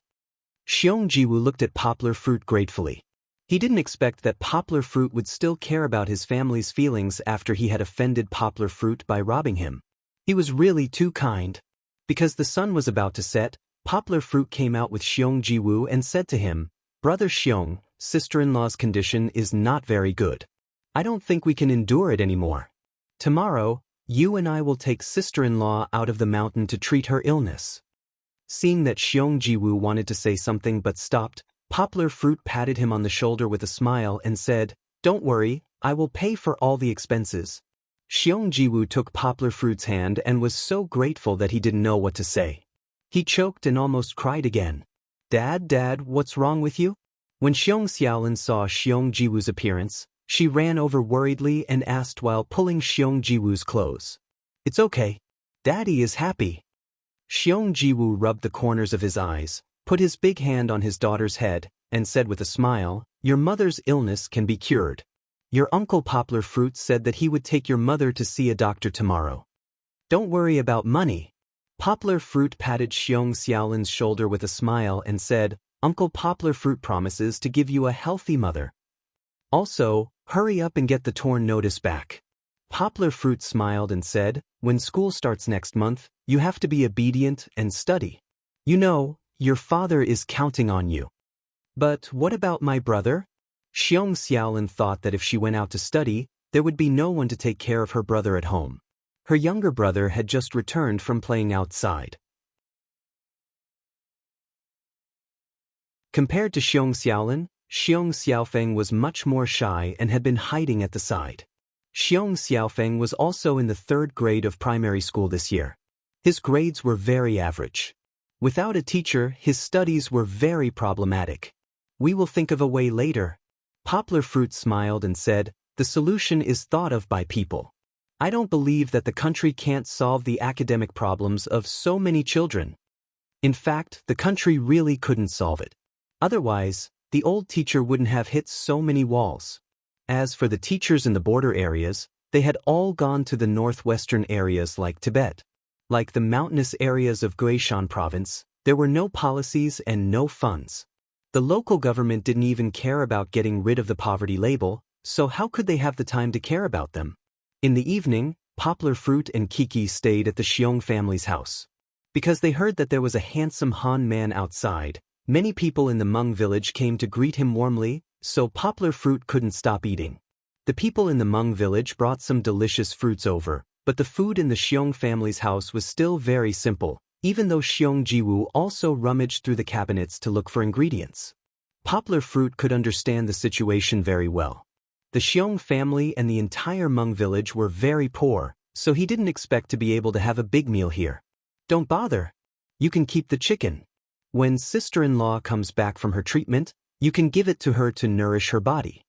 Xiong Jiwu looked at Poplar Fruit gratefully. He didn't expect that Poplar Fruit would still care about his family's feelings after he had offended Poplar Fruit by robbing him. He was really too kind. Because the sun was about to set, Poplar Fruit came out with Xiong Jiwoo and said to him, "Brother Xiong, sister-in-law's condition is not very good. I don't think we can endure it anymore. Tomorrow, you and I will take sister-in-law out of the mountain to treat her illness." Seeing that Xiong Jiwoo wanted to say something but stopped, Poplar Fruit patted him on the shoulder with a smile and said, "Don't worry, I will pay for all the expenses." Xiong Jiwoo took Poplar Fruit's hand and was so grateful that he didn't know what to say. He choked and almost cried again. Dad, what's wrong with you?" When Xiong Xiaolin saw Xiong Jiwoo's appearance, she ran over worriedly and asked while pulling Xiong Jiwoo's clothes. "It's okay. Daddy is happy." Xiong Jiwoo rubbed the corners of his eyes, put his big hand on his daughter's head, and said with a smile, "Your mother's illness can be cured. Your uncle Poplar Fruit said that he would take your mother to see a doctor tomorrow. Don't worry about money." Poplar Fruit patted Xiong Xiaolin's shoulder with a smile and said, "Uncle Poplar Fruit promises to give you a healthy mother. Also, hurry up and get the torn notice back." Poplar Fruit smiled and said, "When school starts next month, you have to be obedient and study. You know, your father is counting on you." "But what about my brother?" Xiong Xiaolin thought that if she went out to study, there would be no one to take care of her brother at home. Her younger brother had just returned from playing outside. Compared to Xiong Xiaolin, Xiong Xiaofeng was much more shy and had been hiding at the side. Xiong Xiaofeng was also in the 3rd grade of primary school this year. His grades were very average. Without a teacher, his studies were very problematic. "We will think of a way later." Poplar Fruit smiled and said, "The solution is thought of by people. I don't believe that the country can't solve the academic problems of so many children. In fact, the country really couldn't solve it. Otherwise, the old teacher wouldn't have hit so many walls." As for the teachers in the border areas, they had all gone to the northwestern areas like Tibet. Like the mountainous areas of Guishan province, there were no policies and no funds. The local government didn't even care about getting rid of the poverty label, so how could they have the time to care about them? In the evening, Poplar Fruit and Kiki stayed at the Xiong family's house. Because they heard that there was a handsome Han man outside, many people in the Hmong village came to greet him warmly, so Poplar Fruit couldn't stop eating. The people in the Hmong village brought some delicious fruits over, but the food in the Xiong family's house was still very simple, even though Xiong Jiwoo also rummaged through the cabinets to look for ingredients. Poplar Fruit could understand the situation very well. The Xiong family and the entire Hmong village were very poor, so he didn't expect to be able to have a big meal here. "Don't bother. You can keep the chicken. When sister-in-law comes back from her treatment, you can give it to her to nourish her body."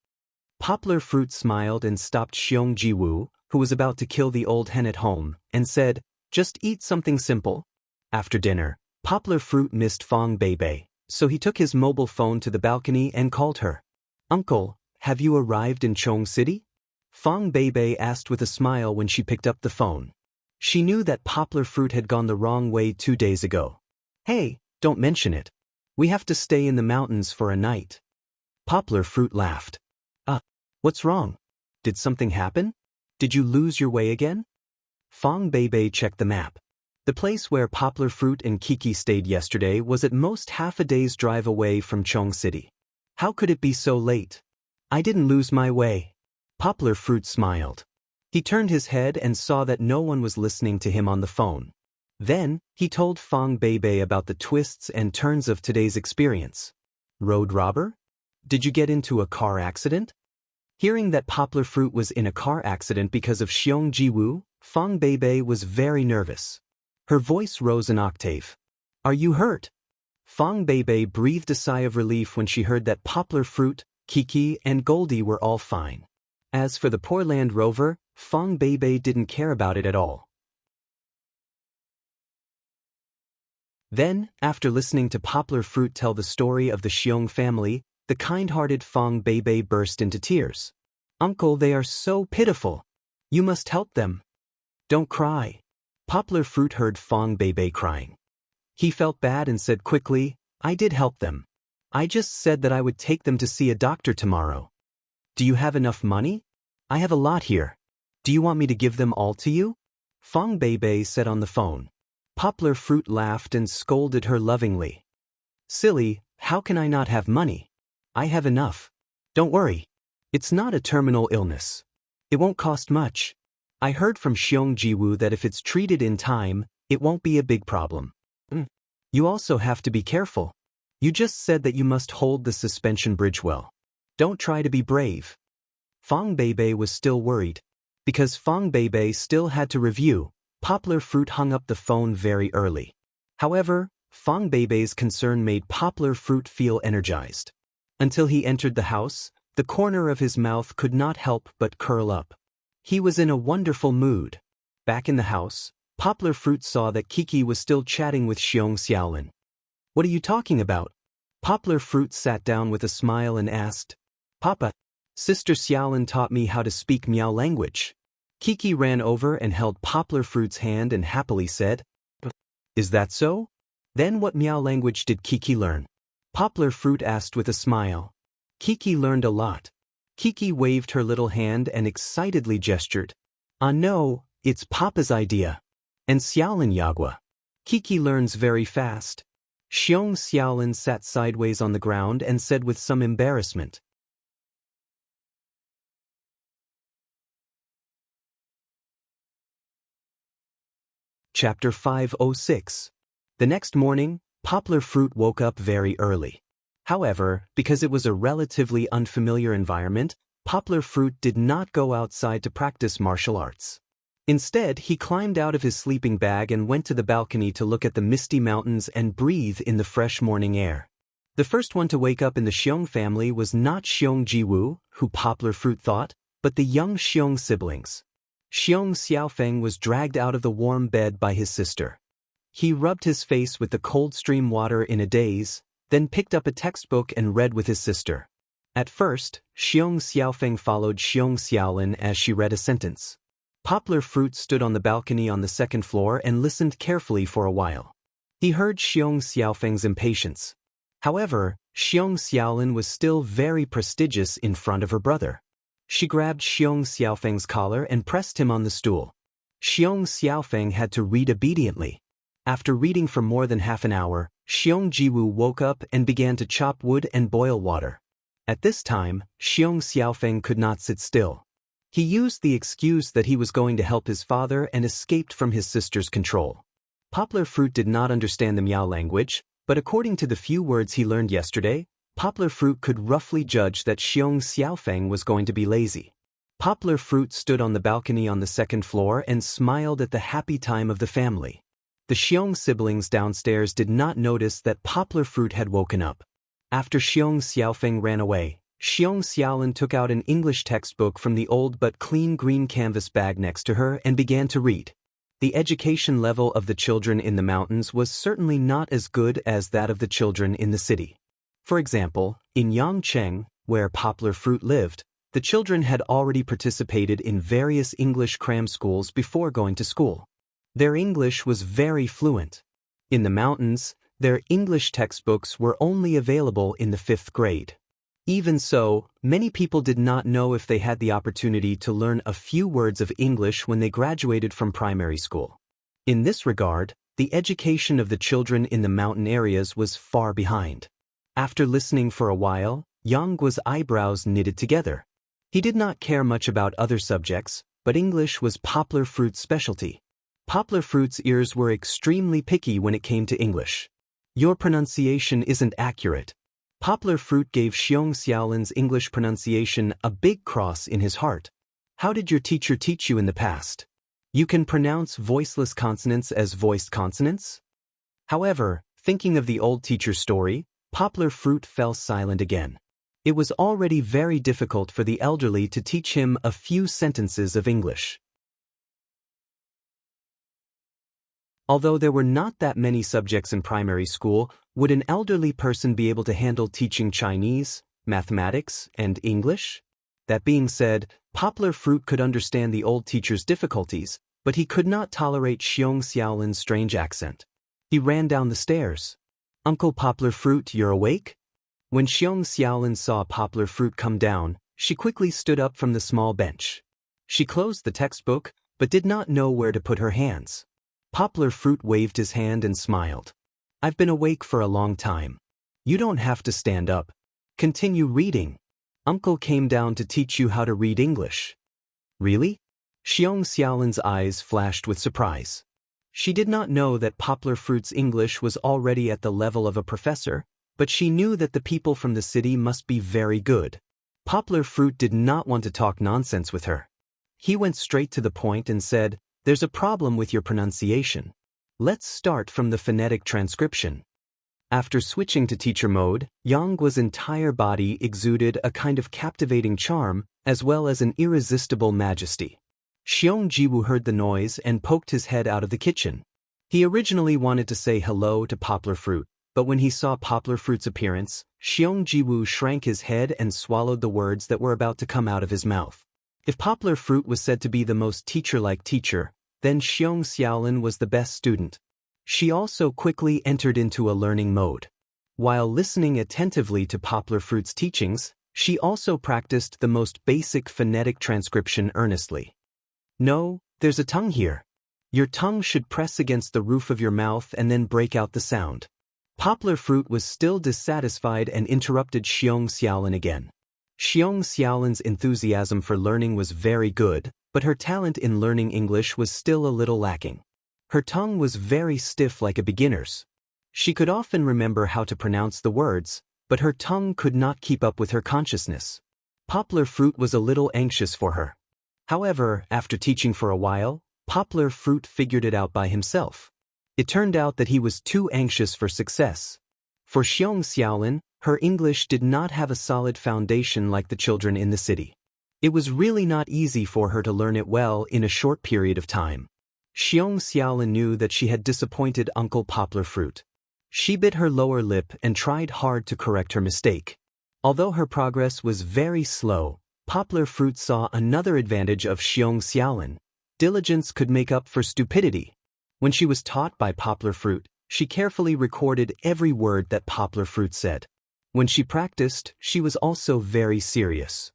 Poplar Fruit smiled and stopped Xiong Jiwoo, who was about to kill the old hen at home, and said, "Just eat something simple." After dinner, Poplar Fruit missed Fong Beibei, so he took his mobile phone to the balcony and called her. "Uncle, have you arrived in Chong City?" Fong Beibei asked with a smile when she picked up the phone. She knew that Poplar Fruit had gone the wrong way 2 days ago. "Hey, don't mention it. We have to stay in the mountains for a night." Poplar Fruit laughed. What's wrong? Did something happen? Did you lose your way again?" Fong Beibei checked the map. The place where Poplar Fruit and Kiki stayed yesterday was at most half a day's drive away from Chong City. "How could it be so late?" "I didn't lose my way." Poplar Fruit smiled. He turned his head and saw that no one was listening to him on the phone. Then, he told Fong Beibei about the twists and turns of today's experience. "Road robber? Did you get into a car accident?" Hearing that Poplar Fruit was in a car accident because of Xiong Jiwoo, Fong Beibei was very nervous. Her voice rose an octave. "Are you hurt?" Fong Beibei breathed a sigh of relief when she heard that Poplar Fruit, Kiki, and Goldie were all fine. As for the poor land rover, Fong Beibei didn't care about it at all. Then, after listening to Poplar Fruit tell the story of the Xiong family, the kind-hearted Fong Beibei burst into tears. "Uncle, they are so pitiful. You must help them." "Don't cry." Poplar Fruit heard Fong Beibei crying. He felt bad and said quickly, "I did help them. I just said that I would take them to see a doctor tomorrow. Do you have enough money? I have a lot here. Do you want me to give them all to you? Fong Beibei said on the phone. Poplar Fruit laughed and scolded her lovingly. Silly, how can I not have money? I have enough. Don't worry. It's not a terminal illness. It won't cost much. I heard from Xiong Jiwu that if it's treated in time, it won't be a big problem. You also have to be careful. You just said that you must hold the suspension bridge well. Don't try to be brave. Fong Beibei was still worried. Because Fong Beibei still had to review, Poplar Fruit hung up the phone very early. However, Fong Beibei's concern made Poplar Fruit feel energized. Until he entered the house, the corner of his mouth could not help but curl up. He was in a wonderful mood. Back in the house, Poplar Fruit saw that Kiki was still chatting with Xiong Xiaolin. What are you talking about? Poplar Fruit sat down with a smile and asked, Papa, Sister Xiaolin taught me how to speak Miao language. Kiki ran over and held Poplar Fruit's hand and happily said, Is that so? Then what Miao language did Kiki learn? Poplar Fruit asked with a smile. Kiki learned a lot. Kiki waved her little hand and excitedly gestured. Ah no, it's Papa's idea. And Xiaolin Yagua. Kiki learns very fast. Xiong Xiaolin sat sideways on the ground and said with some embarrassment. Chapter 506. The next morning, Poplar Fruit woke up very early. However, because it was a relatively unfamiliar environment, Poplar Fruit did not go outside to practice martial arts. Instead, he climbed out of his sleeping bag and went to the balcony to look at the misty mountains and breathe in the fresh morning air. The first one to wake up in the Xiong family was not Xiong Jiwu, who Poplar Fruit thought, but the young Xiong siblings. Xiong Xiaofeng was dragged out of the warm bed by his sister. He rubbed his face with the cold stream water in a daze, then picked up a textbook and read with his sister. At first, Xiong Xiaofeng followed Xiong Xiaolin as she read a sentence. Poplar Fruit stood on the balcony on the second floor and listened carefully for a while. He heard Xiong Xiaofeng's impatience. However, Xiong Xiaolin was still very prestigious in front of her brother. She grabbed Xiong Xiaofeng's collar and pressed him on the stool. Xiong Xiaofeng had to read obediently. After reading for more than half an hour, Xiong Jiwu woke up and began to chop wood and boil water. At this time, Xiong Xiaofeng could not sit still. He used the excuse that he was going to help his father and escaped from his sister's control. Poplar Fruit did not understand the Miao language, but according to the few words he learned yesterday, Poplar Fruit could roughly judge that Xiong Xiaofeng was going to be lazy. Poplar Fruit stood on the balcony on the second floor and smiled at the happy time of the family. The Xiong siblings downstairs did not notice that Poplar Fruit had woken up. After Xiong Xiaofeng ran away, Xiong Xiaolin took out an English textbook from the old but clean green canvas bag next to her and began to read. The education level of the children in the mountains was certainly not as good as that of the children in the city. For example, in Yangcheng, where Poplar Fruit lived, the children had already participated in various English cram schools before going to school. Their English was very fluent. In the mountains, their English textbooks were only available in the 5th grade. Even so, many people did not know if they had the opportunity to learn a few words of English when they graduated from primary school. In this regard, the education of the children in the mountain areas was far behind. After listening for a while, Yanggua's eyebrows knitted together. He did not care much about other subjects, but English was Poplar Fruit's specialty. Poplar Fruit's ears were extremely picky when it came to English. Your pronunciation isn't accurate. Poplar Fruit gave Xiong Xiaolin's English pronunciation a big cross in his heart. How did your teacher teach you in the past? You can pronounce voiceless consonants as voiced consonants? However, thinking of the old teacher's story, Poplar Fruit fell silent again. It was already very difficult for the elderly to teach him a few sentences of English. Although there were not that many subjects in primary school, would an elderly person be able to handle teaching Chinese, mathematics, and English? That being said, Poplar Fruit could understand the old teacher's difficulties, but he could not tolerate Xiong Xiaolin's strange accent. He ran down the stairs. Uncle Poplar Fruit, you're awake? When Xiong Xiaolin saw Poplar Fruit come down, she quickly stood up from the small bench. She closed the textbook, but did not know where to put her hands. Poplar Fruit waved his hand and smiled. I've been awake for a long time. You don't have to stand up. Continue reading. Uncle came down to teach you how to read English. Really? Xiong Xiaolin's eyes flashed with surprise. She did not know that Poplar Fruit's English was already at the level of a professor, but she knew that the people from the city must be very good. Poplar Fruit did not want to talk nonsense with her. He went straight to the point and said, "There's a problem with your pronunciation. Let's start from the phonetic transcription." After switching to teacher mode, Yangguo's entire body exuded a kind of captivating charm, as well as an irresistible majesty. Xiong Jiwu heard the noise and poked his head out of the kitchen. He originally wanted to say hello to Poplar Fruit, but when he saw Poplar Fruit's appearance, Xiong Jiwu shrank his head and swallowed the words that were about to come out of his mouth. If Poplar Fruit was said to be the most teacher-like teacher, then Xiong Xiaolin was the best student. She also quickly entered into a learning mode. While listening attentively to Poplar Fruit's teachings, she also practiced the most basic phonetic transcription earnestly. No, there's a tongue here. Your tongue should press against the roof of your mouth and then break out the sound. Poplar Fruit was still dissatisfied and interrupted Xiong Xiaolin again. Xiong Xiaolin's enthusiasm for learning was very good, but her talent in learning English was still a little lacking. Her tongue was very stiff like a beginner's. She could often remember how to pronounce the words, but her tongue could not keep up with her consciousness. Poplar Fruit was a little anxious for her. However, after teaching for a while, Poplar Fruit figured it out by himself. It turned out that he was too anxious for success. For Xiong Xiaolin, her English did not have a solid foundation like the children in the city. It was really not easy for her to learn it well in a short period of time. Xiong Xiaolin knew that she had disappointed Uncle Poplar Fruit. She bit her lower lip and tried hard to correct her mistake. Although her progress was very slow, Poplar Fruit saw another advantage of Xiong Xiaolin. Diligence could make up for stupidity. When she was taught by Poplar Fruit, she carefully recorded every word that Poplar Fruit said. When she practiced, she was also very serious.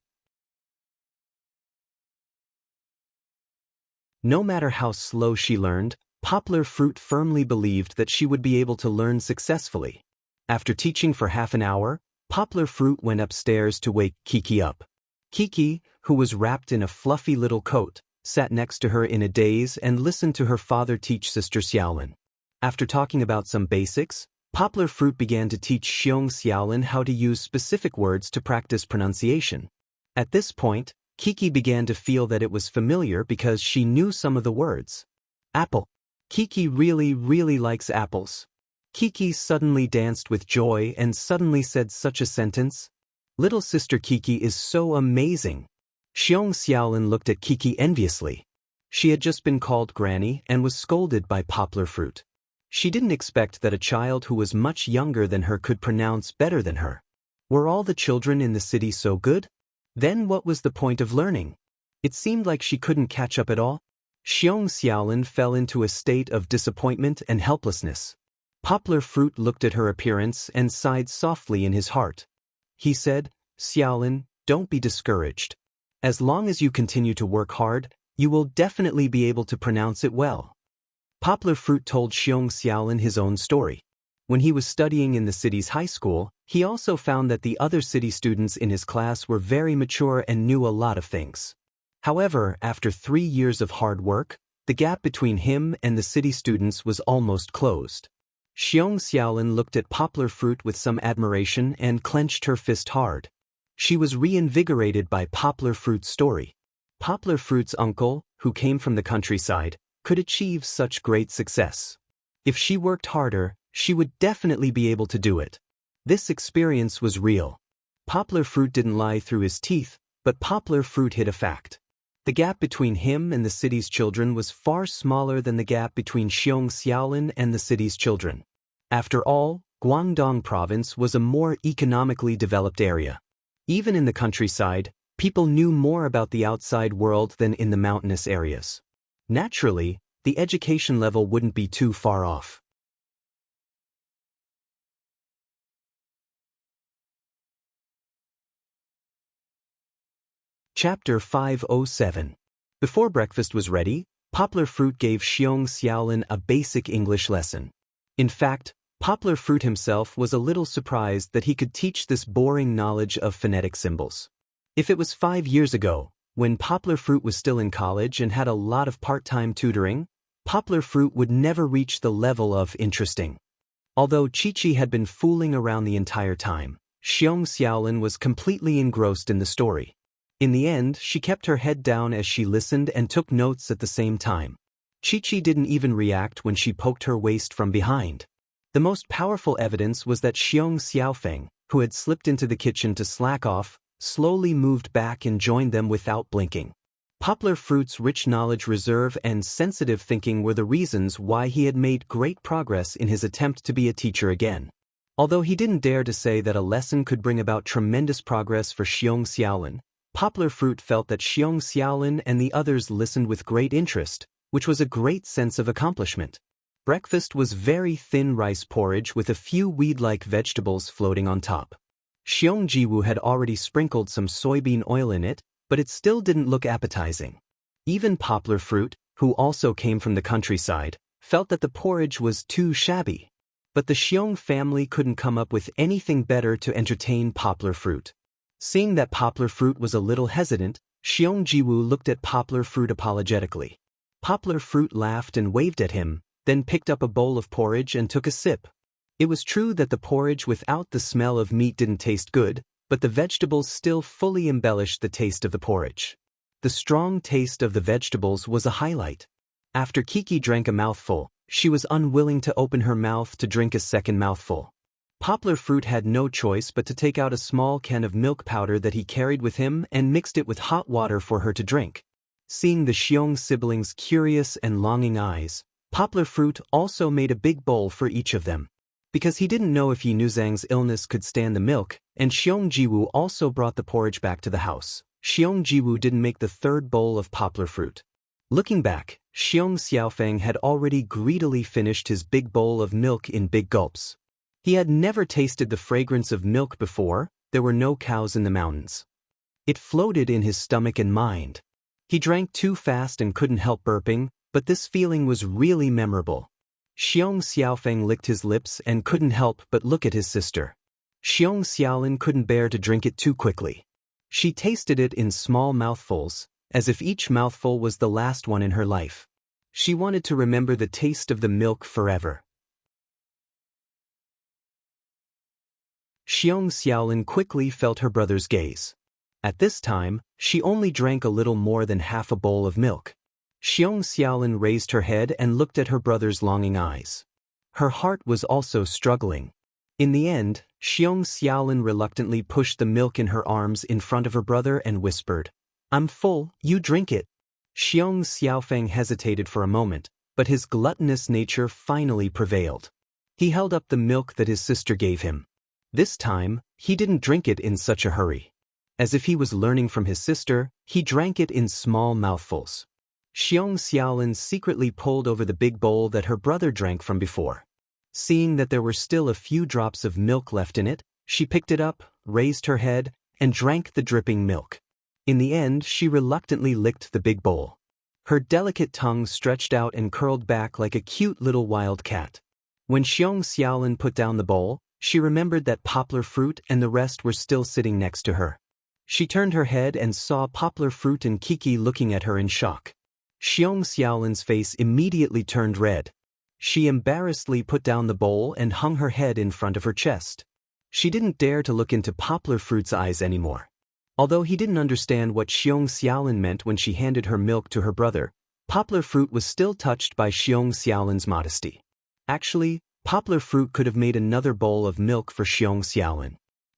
No matter how slow she learned, Poplar Fruit firmly believed that she would be able to learn successfully. After teaching for half an hour, Poplar Fruit went upstairs to wake Kiki up. Kiki, who was wrapped in a fluffy little coat, sat next to her in a daze and listened to her father teach Sister Xiaolin. After talking about some basics, Poplar Fruit began to teach Xiong Xiaolin how to use specific words to practice pronunciation. At this point, Kiki began to feel that it was familiar because she knew some of the words. Apple. Kiki really likes apples. Kiki suddenly danced with joy and suddenly said such a sentence. Little sister Kiki is so amazing. Xiong Xiaolin looked at Kiki enviously. She had just been called Granny and was scolded by Poplar Fruit. She didn't expect that a child who was much younger than her could pronounce better than her. Were all the children in the city so good? Then what was the point of learning? It seemed like she couldn't catch up at all. Xiong Xiaolin fell into a state of disappointment and helplessness. Poplar Fruit looked at her appearance and sighed softly in his heart. He said, "Xiaolin, don't be discouraged. As long as you continue to work hard, you will definitely be able to pronounce it well." Poplar Fruit told Xiong Xiaolin his own story. When he was studying in the city's high school, he also found that the other city students in his class were very mature and knew a lot of things. However, after 3 years of hard work, the gap between him and the city students was almost closed. Xiong Xiaolin looked at Poplar Fruit with some admiration and clenched her fist hard. She was reinvigorated by Poplar Fruit's story. Poplar Fruit's uncle, who came from the countryside, could achieve such great success. If she worked harder, she would definitely be able to do it. This experience was real. Poplar Fruit didn't lie through his teeth, but Poplar Fruit hid a fact. The gap between him and the city's children was far smaller than the gap between Xiong Xiaolin and the city's children. After all, Guangdong province was a more economically developed area. Even in the countryside, people knew more about the outside world than in the mountainous areas. Naturally, the education level wouldn't be too far off. Chapter 507. Before breakfast was ready, Poplar Fruit gave Xiong Xiaolin a basic English lesson. In fact, Poplar Fruit himself was a little surprised that he could teach this boring knowledge of phonetic symbols. If it was 5 years ago, when Poplar Fruit was still in college and had a lot of part-time tutoring, Poplar Fruit would never reach the level of interesting. Although Chi-Chi had been fooling around the entire time, Xiong Xiaolin was completely engrossed in the story. In the end, she kept her head down as she listened and took notes at the same time. Chi-Chi didn't even react when she poked her waist from behind. The most powerful evidence was that Xiong Xiaofeng, who had slipped into the kitchen to slack off, slowly moved back and joined them without blinking. Poplar Fruit's rich knowledge reserve and sensitive thinking were the reasons why he had made great progress in his attempt to be a teacher again. Although he didn't dare to say that a lesson could bring about tremendous progress for Xiong Xiaolin, Poplar Fruit felt that Xiong Xiaolin and the others listened with great interest, which was a great sense of accomplishment. Breakfast was very thin rice porridge with a few weed-like vegetables floating on top. Xiong Jiwu had already sprinkled some soybean oil in it, but it still didn't look appetizing. Even Poplar Fruit, who also came from the countryside, felt that the porridge was too shabby. But the Xiong family couldn't come up with anything better to entertain Poplar Fruit. Seeing that Poplar Fruit was a little hesitant, Xiong Jiwu looked at Poplar Fruit apologetically. Poplar Fruit laughed and waved at him, then picked up a bowl of porridge and took a sip. It was true that the porridge without the smell of meat didn't taste good, but the vegetables still fully embellished the taste of the porridge. The strong taste of the vegetables was a highlight. After Kiki drank a mouthful, she was unwilling to open her mouth to drink a second mouthful. Poplar Fruit had no choice but to take out a small can of milk powder that he carried with him and mixed it with hot water for her to drink. Seeing the Xiong siblings' curious and longing eyes, Poplar Fruit also made a big bowl for each of them. Because he didn't know if Yi Nuzhang's illness could stand the milk, and Xiong Jiwu also brought the porridge back to the house, Xiong Jiwu didn't make the third bowl of Poplar Fruit. Looking back, Xiong Xiaofeng had already greedily finished his big bowl of milk in big gulps. He had never tasted the fragrance of milk before. There were no cows in the mountains. It floated in his stomach and mind. He drank too fast and couldn't help burping, but this feeling was really memorable. Xiong Xiaofeng licked his lips and couldn't help but look at his sister. Xiong Xiaolin couldn't bear to drink it too quickly. She tasted it in small mouthfuls, as if each mouthful was the last one in her life. She wanted to remember the taste of the milk forever. Xiong Xiaolin quickly felt her brother's gaze. At this time, she only drank a little more than half a bowl of milk. Xiong Xiaolin raised her head and looked at her brother's longing eyes. Her heart was also struggling. In the end, Xiong Xiaolin reluctantly pushed the milk in her arms in front of her brother and whispered, "I'm full, you drink it." Xiong Xiaofeng hesitated for a moment, but his gluttonous nature finally prevailed. He held up the milk that his sister gave him. This time, he didn't drink it in such a hurry. As if he was learning from his sister, he drank it in small mouthfuls. Xiong Xiaolin secretly pulled over the big bowl that her brother drank from before. Seeing that there were still a few drops of milk left in it, she picked it up, raised her head, and drank the dripping milk. In the end, she reluctantly licked the big bowl. Her delicate tongue stretched out and curled back like a cute little wild cat. When Xiong Xiaolin put down the bowl, she remembered that Poplar Fruit and the rest were still sitting next to her. She turned her head and saw Poplar Fruit and Kiki looking at her in shock. Xiong Xiaolin's face immediately turned red. She embarrassedly put down the bowl and hung her head in front of her chest. She didn't dare to look into Poplar Fruit's eyes anymore. Although he didn't understand what Xiong Xiaolin meant when she handed her milk to her brother, Poplar Fruit was still touched by Xiong Xiaolin's modesty. Actually, Poplar Fruit could have made another bowl of milk for Xiong Xiaolin.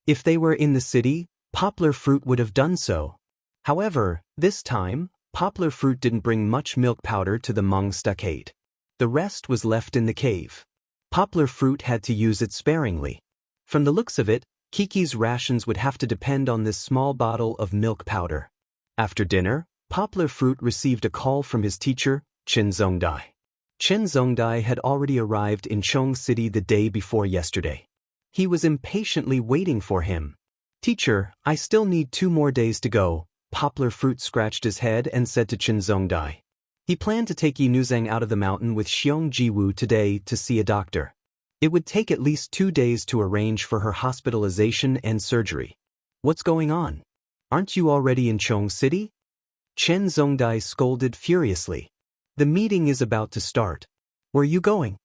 If they were in the city, Poplar Fruit would have done so. However, this time, Poplar Fruit didn't bring much milk powder to the Hmong stockade. The rest was left in the cave. Poplar Fruit had to use it sparingly. From the looks of it, Kiki's rations would have to depend on this small bottle of milk powder. After dinner, Poplar Fruit received a call from his teacher, Chen Zongdai. Chen Zongdai had already arrived in Chong City the day before yesterday. He was impatiently waiting for him. "Teacher, I still need 2 more days to go," Poplar Fruit scratched his head and said to Chen Zongdai. He planned to take Yi Nuzhang out of the mountain with Xiong Jiwu today to see a doctor. It would take at least 2 days to arrange for her hospitalization and surgery. What's going on? Aren't you already in Chong City? Chen Zongdai scolded furiously. The meeting is about to start. Where are you going?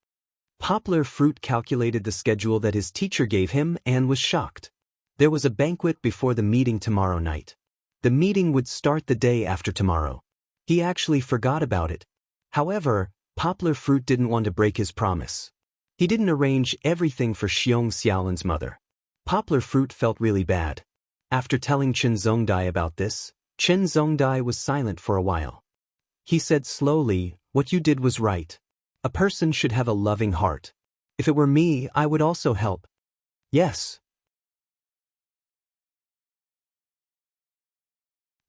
Poplar Fruit calculated the schedule that his teacher gave him and was shocked. There was a banquet before the meeting tomorrow night. The meeting would start the day after tomorrow. He actually forgot about it. However, Poplar Fruit didn't want to break his promise. He didn't arrange everything for Xiong Xiaolin's mother. Poplar Fruit felt really bad. After telling Chen Zongdai about this, Chen Zongdai was silent for a while. He said slowly, "What you did was right. A person should have a loving heart. If it were me, I would also help." Yes.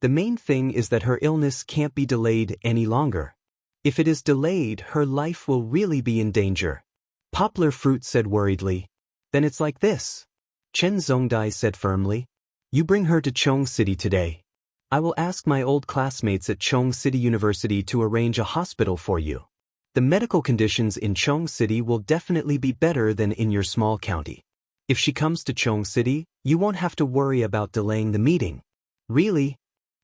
The main thing is that her illness can't be delayed any longer. If it is delayed, her life will really be in danger. Poplar Fruit said worriedly. Then it's like this. Chen Zongdai said firmly. You bring her to Chong City today. I will ask my old classmates at Chong City University to arrange a hospital for you. The medical conditions in Chong City will definitely be better than in your small county. If she comes to Chong City, you won't have to worry about delaying the meeting. Really?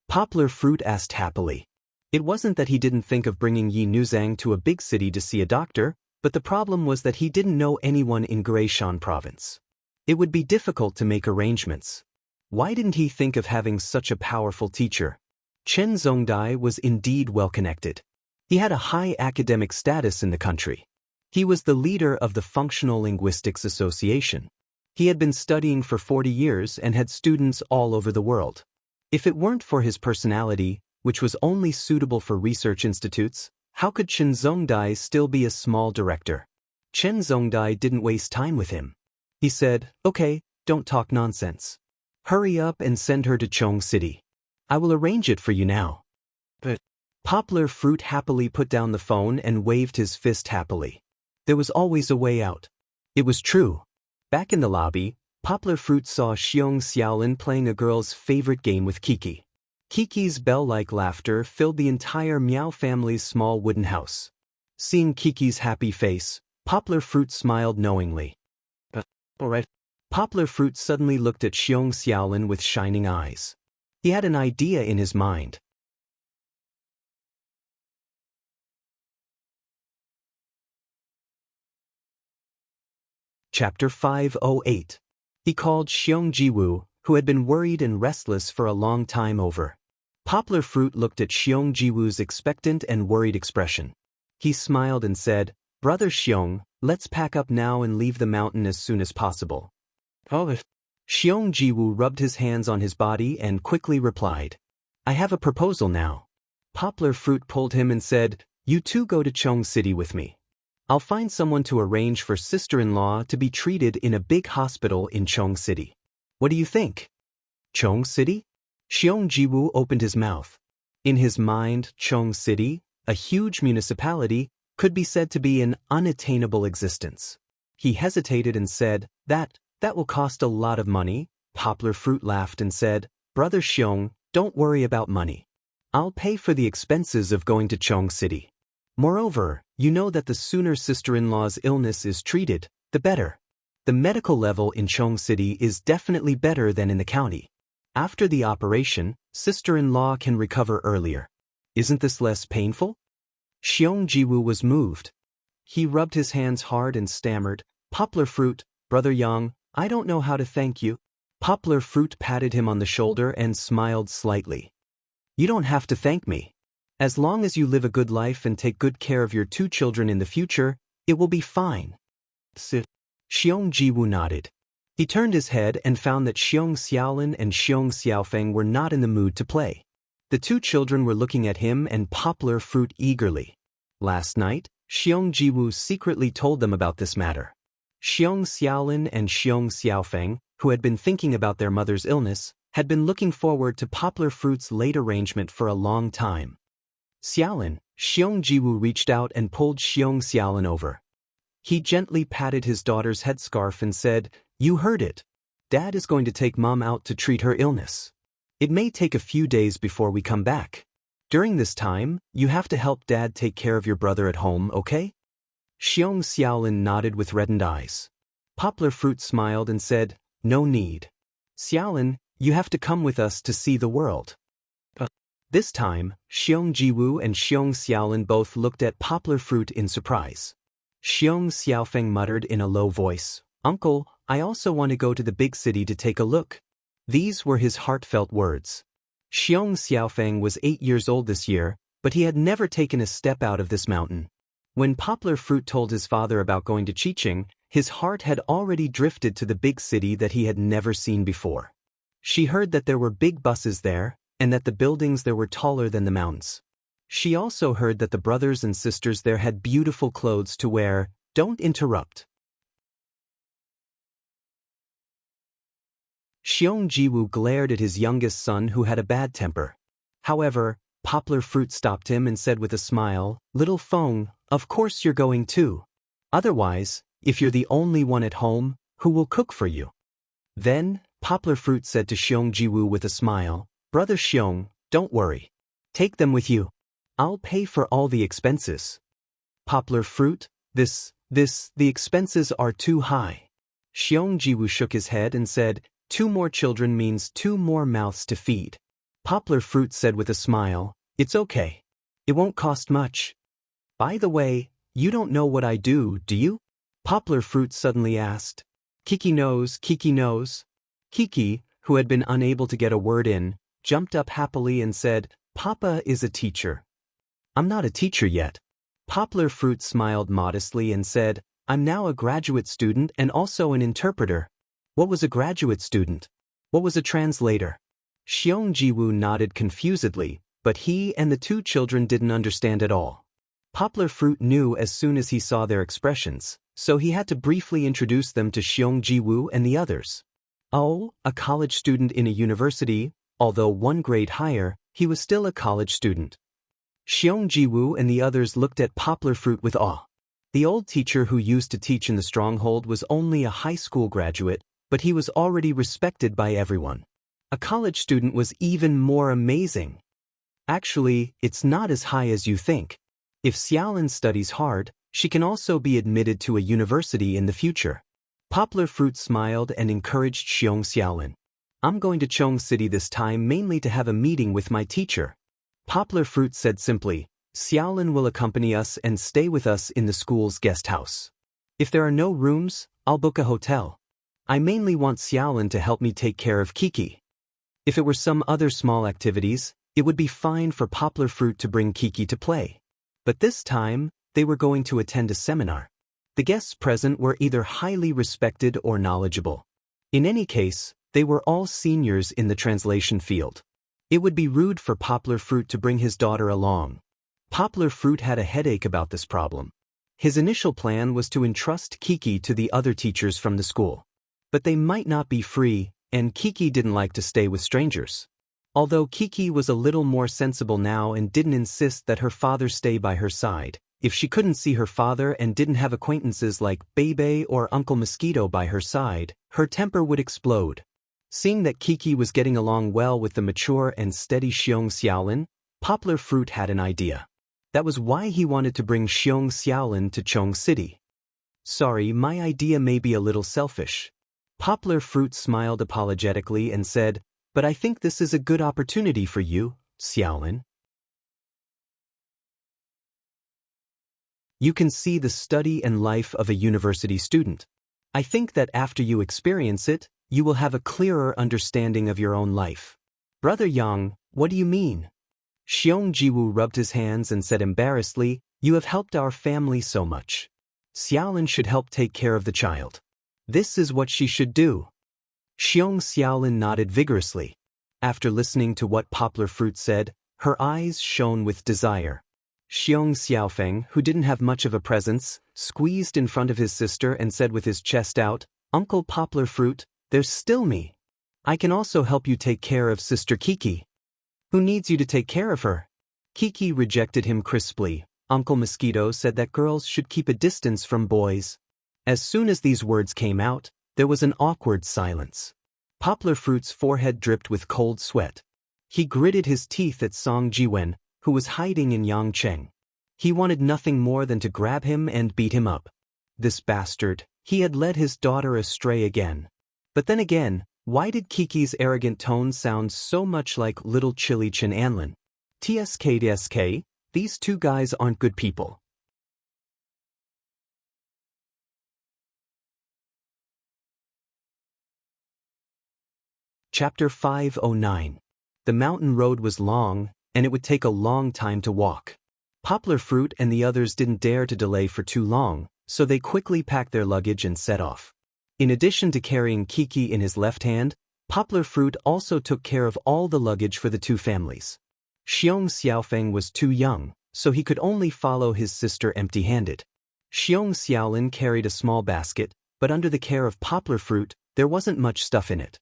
Poplar Fruit asked happily. It wasn't that he didn't think of bringing Yi Nuzhang to a big city to see a doctor, but the problem was that he didn't know anyone in Greishan province. It would be difficult to make arrangements. Why didn't he think of having such a powerful teacher? Chen Zongdai was indeed well-connected. He had a high academic status in the country. He was the leader of the Functional Linguistics Association. He had been studying for 40 years and had students all over the world. If it weren't for his personality, which was only suitable for research institutes, how could Chen Zongdai still be a small director? Chen Zongdai didn't waste time with him. He said, "Okay, don't talk nonsense. Hurry up and send her to Chong City. I will arrange it for you now." But Poplar Fruit happily put down the phone and waved his fist happily. There was always a way out. It was true. Back in the lobby, Poplar Fruit saw Xiong Xiaolin playing a girl's favorite game with Kiki. Kiki's bell-like laughter filled the entire Miao family's small wooden house. Seeing Kiki's happy face, Poplar Fruit smiled knowingly. All right. Poplar Fruit suddenly looked at Xiong Xiaolin with shining eyes. He had an idea in his mind. Chapter 508. He called Xiong Jiwu, who had been worried and restless for a long time over. Poplar Fruit looked at Xiong Jiwu's expectant and worried expression. He smiled and said, "Brother Xiong, let's pack up now and leave the mountain as soon as possible." Xiong Jiwu rubbed his hands on his body and quickly replied, "I have a proposal now." Poplar Fruit pulled him and said, "You two go to Chong City with me. I'll find someone to arrange for sister-in-law to be treated in a big hospital in Chong City. What do you think?" Chong City? Xiong Jiwu opened his mouth. In his mind, Chong City, a huge municipality, could be said to be an unattainable existence. He hesitated and said, That will cost a lot of money." Poplar Fruit laughed and said, "Brother Xiong, don't worry about money. I'll pay for the expenses of going to Chong City. Moreover, you know that the sooner sister-in-law's illness is treated, the better. The medical level in Chong City is definitely better than in the county. After the operation, sister-in-law can recover earlier. Isn't this less painful?" Xiong Jiwu was moved. He rubbed his hands hard and stammered, "Poplar Fruit, Brother Yang, I don't know how to thank you." Poplar Fruit patted him on the shoulder and smiled slightly. "You don't have to thank me. As long as you live a good life and take good care of your 2 children in the future, it will be fine." Xiong Jiwu nodded. He turned his head and found that Xiong Xiaolin and Xiong Xiaofeng were not in the mood to play. The 2 children were looking at him and Poplar Fruit eagerly. Last night, Xiong Jiwu secretly told them about this matter. Xiong Xiaolin and Xiong Xiaofeng, who had been thinking about their mother's illness, had been looking forward to Poplar Fruit's late arrangement for a long time. "Xiaolin," Xiong Jiwu reached out and pulled Xiong Xiaolin over. He gently patted his daughter's headscarf and said, "You heard it. Dad is going to take Mom out to treat her illness. It may take a few days before we come back. During this time, you have to help Dad take care of your brother at home, okay? Xiong Xiaolin nodded with reddened eyes. Poplar Fruit smiled and said, "No need. Xiaolin, you have to come with us to see the world." This time, Xiong Jiwu and Xiong Xiaolin both looked at Poplar Fruit in surprise. Xiong Xiaofeng muttered in a low voice, "Uncle, I also want to go to the big city to take a look." These were his heartfelt words. Xiong Xiaofeng was 8 years old this year, but he had never taken a step out of this mountain. When Poplar Fruit told his father about going to Qiqing, his heart had already drifted to the big city that he had never seen before. She heard that there were big buses there, and that the buildings there were taller than the mountains. She also heard that the brothers and sisters there had beautiful clothes to wear. Don't interrupt. Xiong Jiwu glared at his youngest son who had a bad temper. However, Poplar Fruit stopped him and said with a smile, "Little Feng, of course you're going too. Otherwise, if you're the only one at home, who will cook for you?" Then, Poplar Fruit said to Xiong Jiwu with a smile, "Brother Xiong, don't worry. Take them with you. I'll pay for all the expenses." Poplar Fruit, the expenses are too high. Xiong Jiwu shook his head and said, "2 more children means 2 more mouths to feed." Poplar Fruit said with a smile, "It's okay. It won't cost much. By the way, you don't know what I do you?" Poplar Fruit suddenly asked. Kiki knows. Kiki, who had been unable to get a word in, jumped up happily and said, "Papa is a teacher." "I'm not a teacher yet." Poplar Fruit smiled modestly and said, "I'm now a graduate student and also an interpreter." What was a graduate student? What was a translator? Xiong Jiwu nodded confusedly, but he and the 2 children didn't understand at all. Poplar Fruit knew as soon as he saw their expressions, so he had to briefly introduce them to Xiong Jiwu and the others. Oh, a college student in a university, although 1 grade higher, he was still a college student. Xiong Jiwu and the others looked at Poplar Fruit with awe. The old teacher who used to teach in the stronghold was only a high school graduate, but he was already respected by everyone. A college student was even more amazing. Actually, it's not as high as you think. If Xiaolin studies hard, she can also be admitted to a university in the future. Poplar Fruit smiled and encouraged Xiong Xiaolin. "I'm going to Chong City this time mainly to have a meeting with my teacher." Poplar Fruit said simply, "Xiaolin will accompany us and stay with us in the school's guest house. If there are no rooms, I'll book a hotel. I mainly want Xiaolin to help me take care of Kiki. If it were some other small activities, it would be fine for Poplar Fruit to bring Kiki to play. But this time, they were going to attend a seminar. The guests present were either highly respected or knowledgeable. In any case, they were all seniors in the translation field. It would be rude for Poplar Fruit to bring his daughter along. Poplar Fruit had a headache about this problem. His initial plan was to entrust Kiki to the other teachers from the school. But they might not be free, and Kiki didn't like to stay with strangers. Although Kiki was a little more sensible now and didn't insist that her father stay by her side, if she couldn't see her father and didn't have acquaintances like Bebe or Uncle Mosquito by her side, her temper would explode. Seeing that Kiki was getting along well with the mature and steady Xiong Xiaolin, Poplar Fruit had an idea. That was why he wanted to bring Xiong Xiaolin to Chong City. "Sorry, my idea may be a little selfish." Poplar Fruit smiled apologetically and said, "But I think this is a good opportunity for you, Xiaolin. You can see the study and life of a university student. I think that after you experience it, you will have a clearer understanding of your own life." "Brother Yang, what do you mean?" Xiong Jiwu rubbed his hands and said embarrassedly, "You have helped our family so much. Xiaolin should help take care of the child. This is what she should do." Xiong Xiaolin nodded vigorously. After listening to what Poplar Fruit said, her eyes shone with desire. Xiong Xiaofeng, who didn't have much of a presence, squeezed in front of his sister and said with his chest out, "Uncle Poplar Fruit, there's still me. I can also help you take care of Sister Kiki." "Who needs you to take care of her?" Kiki rejected him crisply. Uncle Mosquito said that girls should keep a distance from boys. As soon as these words came out, there was an awkward silence. Poplar Fruit's forehead dripped with cold sweat. He gritted his teeth at Song Jiwen, who was hiding in Yangcheng. He wanted nothing more than to grab him and beat him up. This bastard, he had led his daughter astray again. But then again, why did Kiki's arrogant tone sound so much like little Chili Chen Anlin? TSK, these two guys aren't good people. Chapter 509. The mountain road was long, and it would take a long time to walk. Poplar Fruit and the others didn't dare to delay for too long, so they quickly packed their luggage and set off. In addition to carrying Kiki in his left hand, Poplar Fruit also took care of all the luggage for the two families. Xiong Xiaofeng was too young, so he could only follow his sister empty-handed. Xiong Xiaolin carried a small basket, but under the care of Poplar Fruit, there wasn't much stuff in it.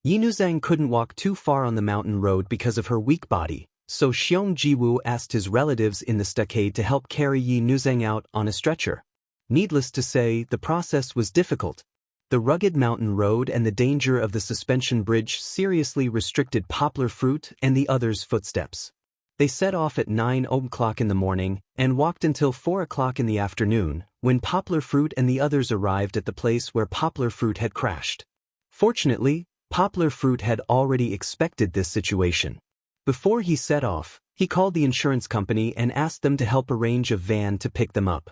Yi Nuzhang couldn't walk too far on the mountain road because of her weak body, so Xiong Jiwu asked his relatives in the stockade to help carry Yi Nuzhang out on a stretcher. Needless to say, the process was difficult. The rugged mountain road and the danger of the suspension bridge seriously restricted Poplar Fruit and the others' footsteps. They set off at 9 o'clock in the morning and walked until 4 o'clock in the afternoon, when Poplar Fruit and the others arrived at the place where Poplar Fruit had crashed. Fortunately, Poplar Fruit had already expected this situation. Before he set off, he called the insurance company and asked them to help arrange a van to pick them up.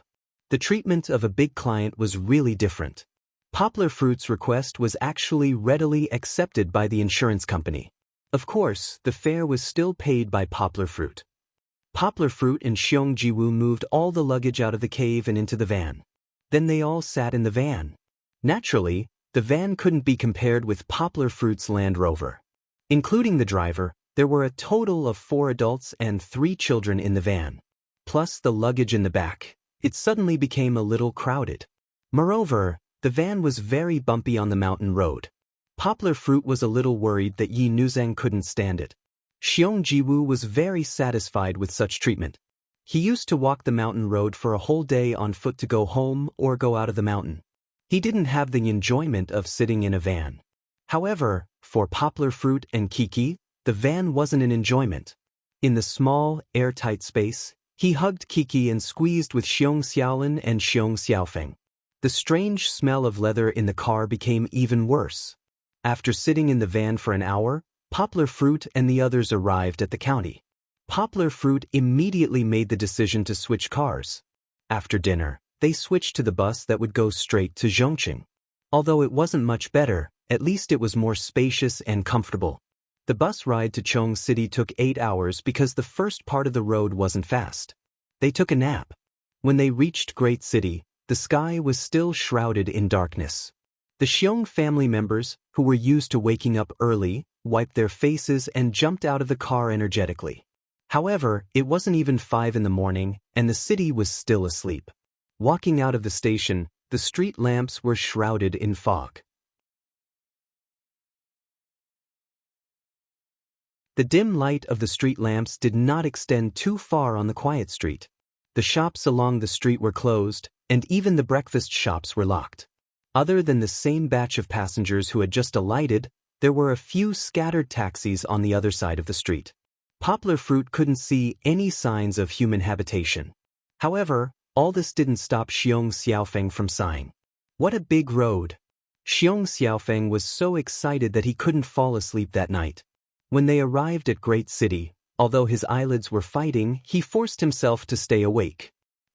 The treatment of a big client was really different. Poplar Fruit's request was actually readily accepted by the insurance company. Of course, the fare was still paid by Poplar Fruit. Poplar Fruit and Xiong Jiwu moved all the luggage out of the cave and into the van. Then they all sat in the van. Naturally, the van couldn't be compared with Poplar Fruit's Land Rover. Including the driver, there were a total of 4 adults and 3 children in the van. Plus the luggage in the back. It suddenly became a little crowded. Moreover, the van was very bumpy on the mountain road. Poplar Fruit was a little worried that Yi Nuzhang couldn't stand it. Xiong Jiwu was very satisfied with such treatment. He used to walk the mountain road for a whole day on foot to go home or go out of the mountain. He didn't have the enjoyment of sitting in a van. However, for Poplar Fruit and Kiki, the van wasn't an enjoyment. In the small, airtight space, he hugged Kiki and squeezed with Xiong Xiaolin and Xiong Xiaofeng. The strange smell of leather in the car became even worse. After sitting in the van for an hour, Poplar Fruit and the others arrived at the county. Poplar Fruit immediately made the decision to switch cars. After dinner, they switched to the bus that would go straight to Zhongqing. Although it wasn't much better, at least it was more spacious and comfortable. The bus ride to Chong City took 8 hours because the first part of the road wasn't fast. They took a nap. When they reached Great City, the sky was still shrouded in darkness. The Xiong family members, who were used to waking up early, wiped their faces and jumped out of the car energetically. However, it wasn't even 5 in the morning, and the city was still asleep. Walking out of the station, the street lamps were shrouded in fog. The dim light of the street lamps did not extend too far on the quiet street. The shops along the street were closed, and even the breakfast shops were locked. Other than the same batch of passengers who had just alighted, there were a few scattered taxis on the other side of the street. Poplar Fruit couldn't see any signs of human habitation. However, all this didn't stop Xiong Xiaofeng from sighing. What a big road! Xiong Xiaofeng was so excited that he couldn't fall asleep that night. When they arrived at Great City, although his eyelids were fighting, he forced himself to stay awake.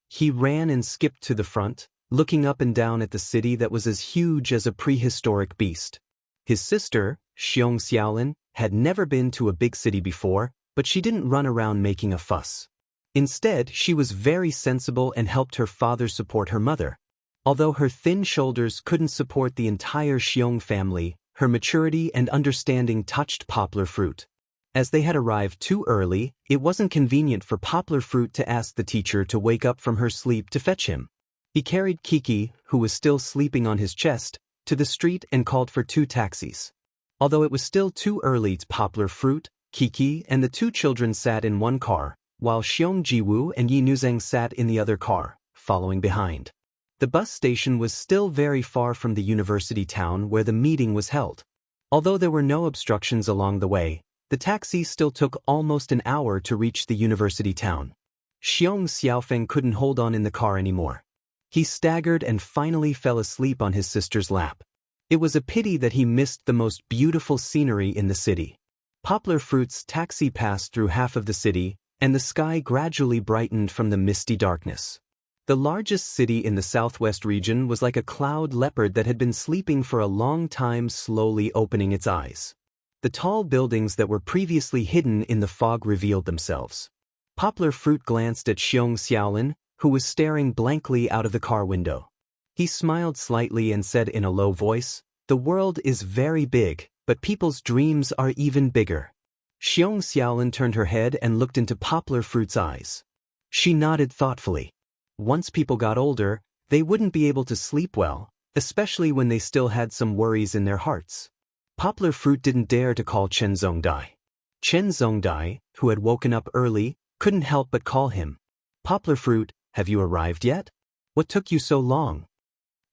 He ran and skipped to the front, looking up and down at the city that was as huge as a prehistoric beast. His sister, Xiong Xiaolin, had never been to a big city before, but she didn't run around making a fuss. Instead, she was very sensible and helped her father support her mother. Although her thin shoulders couldn't support the entire Xiong family, her maturity and understanding touched Poplar Fruit. As they had arrived too early, it wasn't convenient for Poplar Fruit to ask the teacher to wake up from her sleep to fetch him. He carried Kiki, who was still sleeping on his chest, to the street and called for 2 taxis. Although it was still too early, Poplar Fruit, Kiki, and the 2 children sat in one car, while Xiong Jiwu and Yi Nuzhang sat in the other car, following behind. The bus station was still very far from the university town where the meeting was held. Although there were no obstructions along the way, The taxi still took almost an hour to reach the university town. Xiong Xiaofeng couldn't hold on in the car anymore. He staggered and finally fell asleep on his sister's lap. It was a pity that he missed the most beautiful scenery in the city. Poplar Fruit's taxi passed through half of the city, and the sky gradually brightened from the misty darkness. The largest city in the southwest region was like a cloud leopard that had been sleeping for a long time, slowly opening its eyes. The tall buildings that were previously hidden in the fog revealed themselves. Poplar Fruit glanced at Xiong Xiaolin, who was staring blankly out of the car window. He smiled slightly and said in a low voice, "The world is very big, but people's dreams are even bigger." Xiong Xiaolin turned her head and looked into Poplar Fruit's eyes. She nodded thoughtfully. Once people got older, they wouldn't be able to sleep well, especially when they still had some worries in their hearts. Poplar Fruit didn't dare to call Chen Zongdai. Chen Zongdai, who had woken up early, couldn't help but call him. "Poplar Fruit, have you arrived yet? What took you so long?"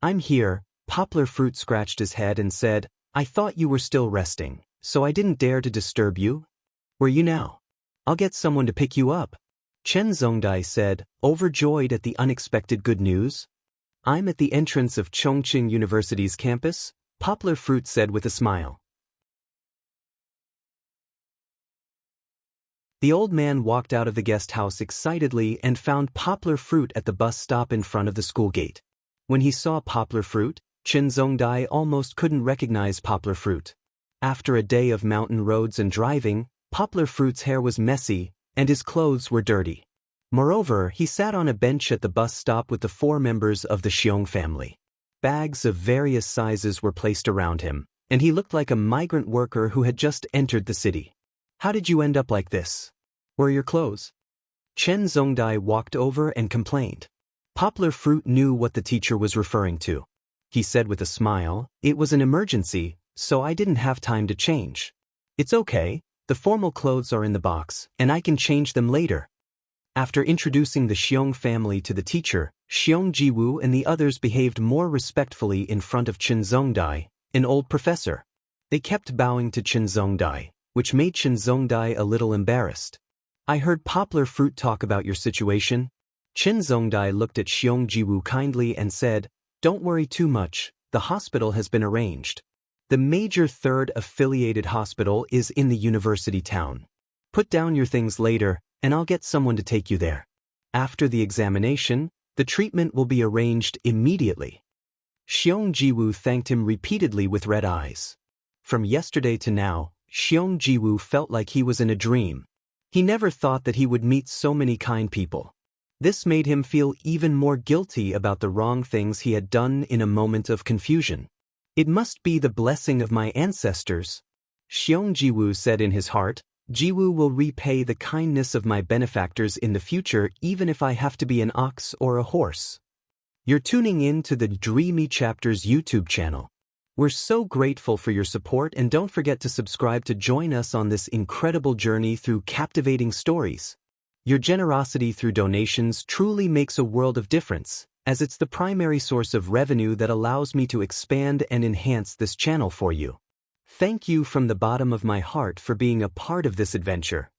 "I'm here." Poplar Fruit scratched his head and said, "I thought you were still resting, so I didn't dare to disturb you." "Where you now? I'll get someone to pick you up." Chen Zongdai said, overjoyed at the unexpected good news. "I'm at the entrance of Chongqing University's campus," Poplar Fruit said with a smile. The old man walked out of the guest house excitedly and found Poplar Fruit at the bus stop in front of the school gate. When he saw Poplar Fruit, Chen Zongdai almost couldn't recognize Poplar Fruit. After a day of mountain roads and driving, Poplar Fruit's hair was messy, and his clothes were dirty. Moreover, he sat on a bench at the bus stop with the 4 members of the Xiong family. Bags of various sizes were placed around him, and he looked like a migrant worker who had just entered the city. "How did you end up like this? Where are your clothes?" Chen Zongdai walked over and complained. Poplar Fruit knew what the teacher was referring to. He said with a smile, "It was an emergency, so I didn't have time to change. It's okay, the formal clothes are in the box, and I can change them later." After introducing the Xiong family to the teacher, Xiong Jiwu and the others behaved more respectfully in front of Chen Zongdai, an old professor. They kept bowing to Chen Zongdai, which made Chen Zongdai a little embarrassed. "I heard Poplar Fruit talk about your situation." Chen Zongdai looked at Xiong Jiwu kindly and said, "Don't worry too much, the hospital has been arranged. The major third affiliated hospital is in the university town. Put down your things later, and I'll get someone to take you there. After the examination, the treatment will be arranged immediately." Xiong Jiwu thanked him repeatedly with red eyes. From yesterday to now, Xiong Jiwu felt like he was in a dream. He never thought that he would meet so many kind people. This made him feel even more guilty about the wrong things he had done in a moment of confusion. "It must be the blessing of my ancestors," Xiong Jiwu said in his heart. "Jiwu will repay the kindness of my benefactors in the future even if I have to be an ox or a horse." You're tuning in to the Dreamy Chapters YouTube channel. We're so grateful for your support, and don't forget to subscribe to join us on this incredible journey through captivating stories. Your generosity through donations truly makes a world of difference, as it's the primary source of revenue that allows me to expand and enhance this channel for you. Thank you from the bottom of my heart for being a part of this adventure.